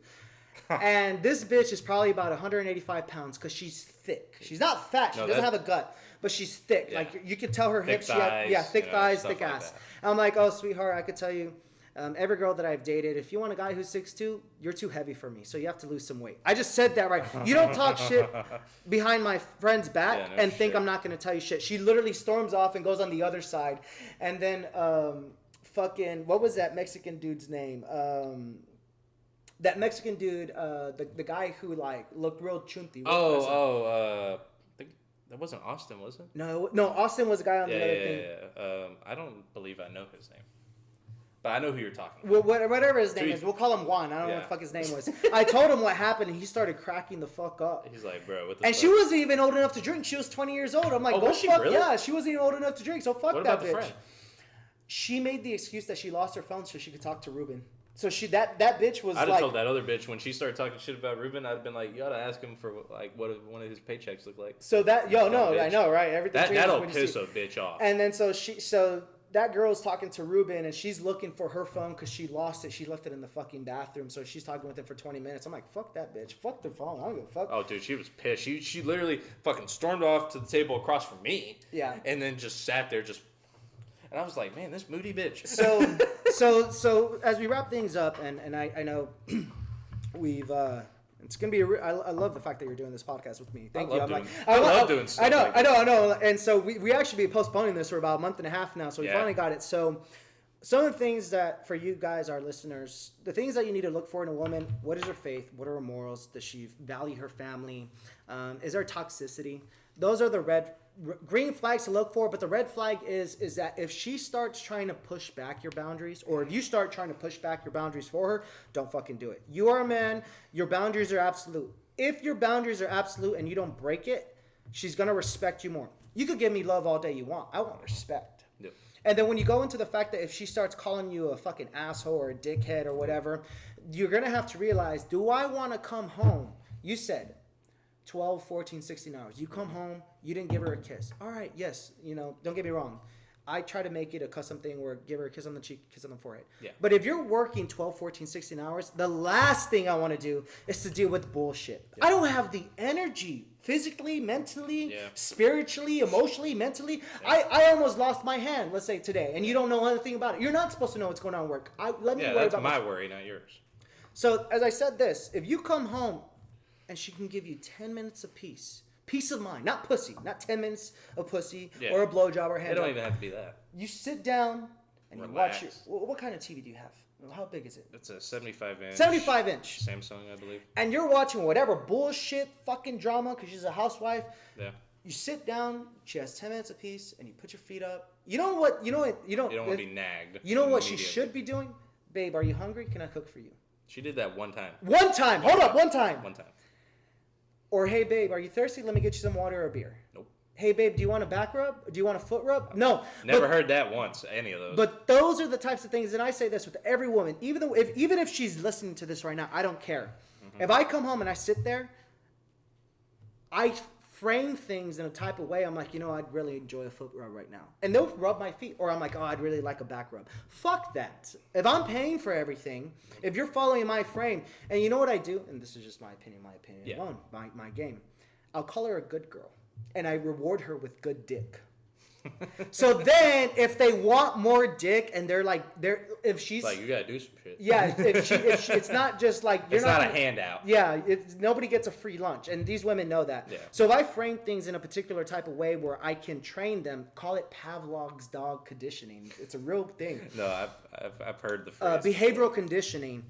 And this bitch is probably about 185 pounds because she's thick. She's not fat. She doesn't have a gut, but she's thick. Yeah. Like you could tell her Thick hips. thighs, Thick thighs, stuff thick like ass. that. And I'm like, oh, sweetheart, I could tell you, Every girl that I've dated, if you want a guy who's 6'2", you're too heavy for me, so you have to lose some weight. I just said that right. You don't talk shit behind my friend's back and think I'm not going to tell you shit. She literally storms off and goes on the other side. And then fucking, what was that Mexican dude's name? That Mexican dude, the guy who like looked real chunty. That wasn't Austin, was it? No, Austin was the guy on the other thing. Yeah. I don't believe I know his name. But I know who you're talking about. Well, whatever his name is, we'll call him Juan. I don't know what the fuck his name was. I told him what happened, and he started cracking the fuck up. He's like, bro, what the And fuck? she wasn't even old enough to drink. She was 20 years old. I'm like, was she fuck really? Yeah, she wasn't even old enough to drink, so fuck what that about bitch. The friend? She made the excuse that she lost her phone so she could talk to Ruben. So that bitch was I'd have told that other bitch when she started talking shit about Ruben. I'd have been like, you ought to ask him for like what one of his paychecks look like. So that I know, right? Everything that'll piss a bitch off. And then so that girl's talking to Ruben and she's looking for her phone because she lost it. She left it in the fucking bathroom. So she's talking with him for 20 minutes. I'm like, fuck that bitch. Fuck the phone. I don't give a fuck. Oh, dude, she was pissed. She literally fucking stormed off to the table across from me. Yeah. And then just sat there and I was like, man, this moody bitch. So as we wrap things up, and I know we've it's gonna be I love the fact that you're doing this podcast with me. Thank you. I love doing stuff. I know. And so we actually been postponing this for about a month and a half now. So we finally got it. So some of the things that for you guys, our listeners, the things that you need to look for in a woman: what is her faith? What are her morals? Does she value her family? Is there toxicity? Those are the green flags to look for, but the red flag is that if she starts trying to push back your boundaries, or if you start trying to push back your boundaries for her, don't fucking do it. You are a man. Your boundaries are absolute. If your boundaries are absolute and you don't break it, she's going to respect you more. You could give me love all day you want. I want respect. Yep. And then when you go into the fact that if she starts calling you a fucking asshole or a dickhead or whatever, you're going to have to realize, do I want to come home? You said 12, 14, 16 hours. You come home, you didn't give her a kiss. All right, yes, don't get me wrong. I try to make it a custom thing where give her a kiss on the cheek, kiss on the forehead. Yeah. But if you're working 12, 14, 16 hours, the last thing I want to do is to deal with bullshit. Yeah. I don't have the energy, physically, mentally, spiritually, emotionally, mentally. Yeah. I almost lost my hand, let's say today, and you don't know anything about it. You're not supposed to know what's going on at work. Let me worry about my worry, not yours. So as I said this, if you come home and she can give you 10 minutes of peace of mind, not pussy, not 10 minutes of pussy or a blowjob or a hand. It don't even have to be that. You sit down and relax. You watch it. What kind of TV do you have? How big is it? It's a 75-inch. 75-inch. Samsung, I believe. And you're watching whatever bullshit fucking drama because she's a housewife. Yeah. You sit down, she has 10 minutes of peace, and you put your feet up. You don't want to be nagged. You know what she should be doing? Babe, are you hungry? Can I cook for you? She did that one time. One time. Hold up. One time. One time. Or, hey, babe, are you thirsty? Let me get you some water or beer. Nope. Hey, babe, do you want a back rub? Do you want a foot rub? No. Never heard that once, any of those. But those are the types of things, and I say this with every woman, even if she's listening to this right now, I don't care. Mm-hmm. If I come home and I sit there, I frame things in a type of way, I'm like, I'd really enjoy a foot rub right now. And they'll rub my feet. Or I'm like, oh, I'd really like a back rub. Fuck that. If I'm paying for everything, if you're following my frame, and you know what I do? And this is just my opinion alone, my game. I'll call her a good girl. And I reward her with good dick. So then, if they want more dick, and if she's like, you gotta do some shit. Yeah, if she, it's not just like it's not a handout. Yeah, nobody gets a free lunch, and these women know that. Yeah. So if I frame things in a particular type of way where I can train them, call it Pavlov's dog conditioning. It's a real thing. No, I've heard the phrase. Behavioral conditioning.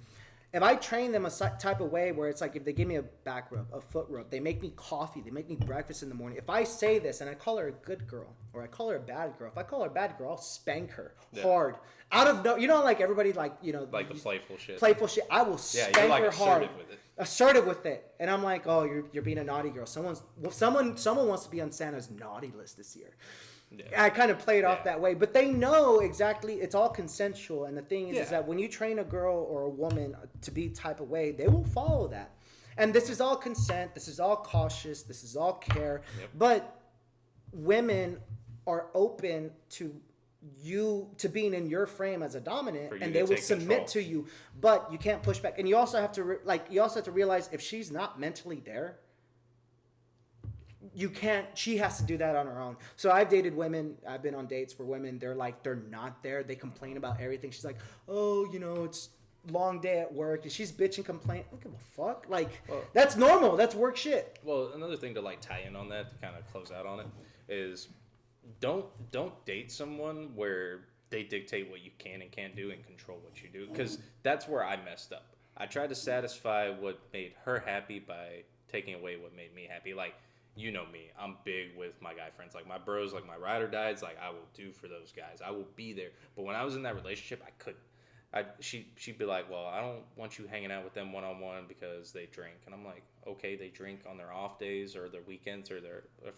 If I train them a type of way where it's like if they give me a back rub, a foot rub, they make me coffee, they make me breakfast in the morning. If I say this and I call her a good girl or I call her a bad girl, if I call her a bad girl, I'll spank her hard. Out of like everybody like the playful shit. Playful shit. I will spank her hard. Assertive with it. And I'm like, oh, you're being a naughty girl. Someone wants to be on Santa's naughty list this year. Yeah. I kind of play it off that way, but they know exactly it's all consensual. And the thing is that when you train a girl or a woman to be type of way, they will follow that. And this is all consent. This is all cautious. This is all care. Yep. But women are open to being in your frame as a dominant, and they will submit to you. But you can't push back. And you also have to realize if she's not mentally there, you can't. She has to do that on her own. So I've dated women. I've been on dates where women they're not there. They complain about everything. She's like, oh, it's long day at work, and she's bitching, complain. I don't give a fuck. Like that's normal. That's work shit. Well, another thing to like tie in on that to kind of close out on it is don't date someone where they dictate what you can and can't do and control what you do, because that's where I messed up. I tried to satisfy what made her happy by taking away what made me happy. Like, you know me, I'm big with my guy friends. Like my bros, like my ride or dies, like I will do for those guys. I will be there. But when I was in that relationship, I couldn't. She'd be like, well, I don't want you hanging out with them one-on-one because they drink. And I'm like, okay, they drink on their off days or their weekends or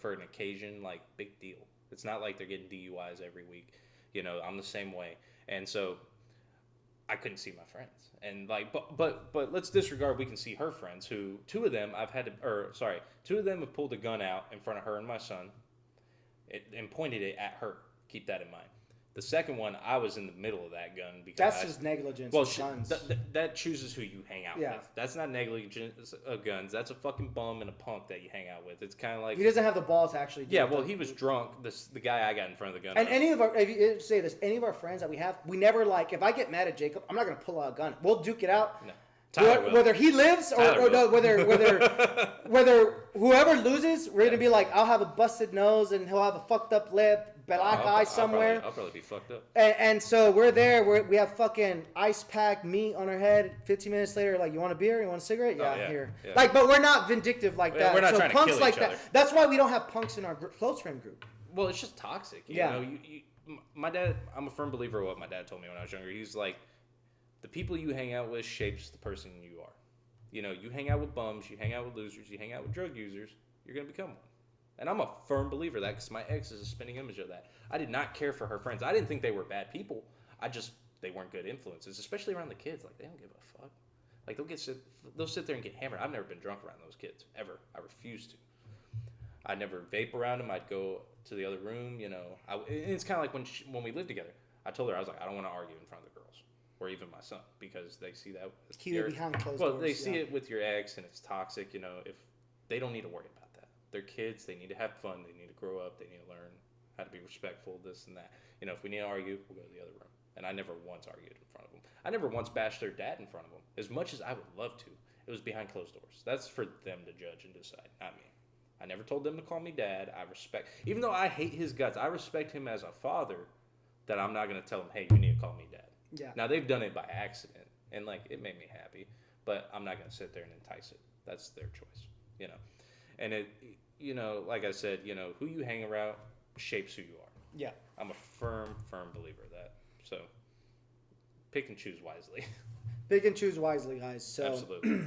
for an occasion, like big deal. It's not like they're getting DUIs every week. I'm the same way. And so I couldn't see my friends. And like, but let's disregard we can see her friends, who two of them have pulled a gun out in front of her and my son and pointed it at her. Keep that in mind. The second one, I was in the middle of that gun because that's just negligence. Well, of guns. That chooses who you hang out with. That's not negligence of guns. That's a fucking bum and a punk that you hang out with. It's kind of like he doesn't have the balls to actually do it. Well, he was drunk. The guy I got in front of the gun. And any of our friends that we have, we never like. If I get mad at Jacob, I'm not gonna pull out a gun. We'll duke it out. No. Whether he lives or no, whether whoever loses, we're gonna be like, I'll have a busted nose and he'll have a fucked up lip. Black eye somewhere. I'll probably be fucked up. And so we're there. We have fucking ice pack meat on our head. 15 minutes later, like, you want a beer? You want a cigarette? Yeah, here. Yeah. Like, but we're not vindictive like that. We're not trying to kill like each other. That's why we don't have punks in our close friend group. Well, it's just toxic. You know, my dad. I'm a firm believer of what my dad told me when I was younger. He's like, the people you hang out with shapes the person you are. You hang out with bums, you hang out with losers, you hang out with drug users, you're gonna become one. And I'm a firm believer of that because my ex is a spinning image of that. I did not care for her friends. I didn't think they were bad people. They weren't good influences, especially around the kids. Like, they don't give a fuck. Like, they'll sit there and get hammered. I've never been drunk around those kids, ever. I refuse to. I never vape around them. I'd go to the other room, it's kind of like when we lived together. I told her, I was like, I don't want to argue in front of the girls or even my son, because they see that. Keep it behind closed doors. Well, they see it with your ex, and it's toxic, if they don't need to worry about that. They're kids. They need to have fun. They need to grow up. They need to learn how to be respectful, this and that. If we need to argue, we'll go to the other room. And I never once argued in front of them. I never once bashed their dad in front of them. As much as I would love to, it was behind closed doors. That's for them to judge and decide, not me. I never told them to call me dad. I respect, even though I hate his guts, I respect him as a father, that I'm not going to tell him, hey, you need to call me dad. Yeah. Now, they've done it by accident, and like, it made me happy, but I'm not going to sit there and entice it. That's their choice, And it, like I said, who you hang around shapes who you are. Yeah. I'm a firm believer of that. So pick and choose wisely. Pick and choose wisely, guys. So, absolutely.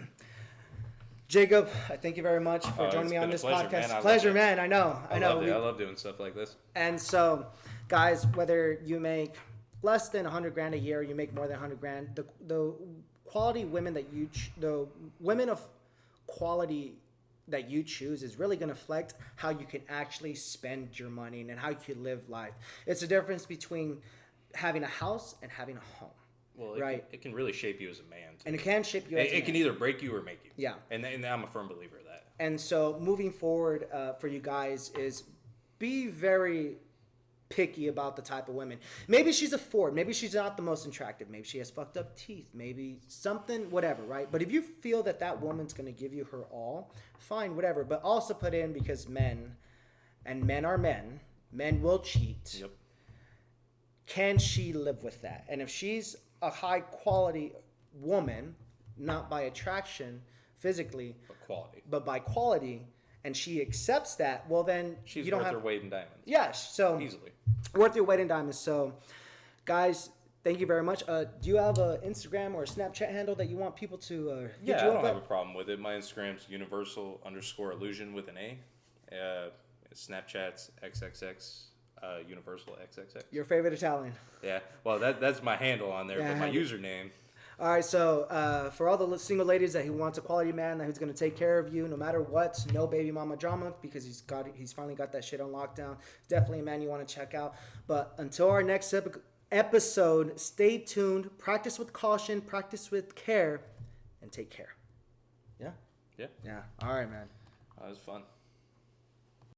Jacob, I thank you very much for joining me on this podcast. Pleasure, man. I know. I love doing stuff like this. And so, guys, whether you make less than $100,000 a year, you make more than $100,000, the quality women the women of quality that you choose is really going to reflect how you can actually spend your money and how you can live life. It's the difference between having a house and having a home. Well, it can really shape you as a man, too. And it can shape you as a man. It can either break you or make you. Yeah. And I'm a firm believer of that. And so moving forward for you guys is be very picky about the type of women. Maybe she's a Ford. Maybe she's not the most attractive. Maybe she has fucked up teeth. Maybe something, whatever, right? But if you feel that woman's going to give you her all, fine, whatever. But also put in, because men are men will cheat. Yep. Can she live with that? And if she's a high quality woman, not by attraction physically, but by quality, and she accepts that, well then she's you don't worth have her weight in diamonds. Yes, so easily worth your weight in diamonds. So, guys, thank you very much. Do you have an Instagram or a Snapchat handle that you want people to hit you I up don't at? have a problem with it. My Instagram's universal_illusion with an A. Snapchat's XXX universal XXX. Your favorite Italian. Yeah, well that's my handle on there, but my username. All right, so for all the single ladies who wants a quality man who's going to take care of you no matter what, no baby mama drama, because he's finally got that shit on lockdown. Definitely a man you want to check out. But until our next episode, stay tuned. Practice with caution, practice with care, and take care. Yeah? Yeah. Yeah. All right, man. That was fun.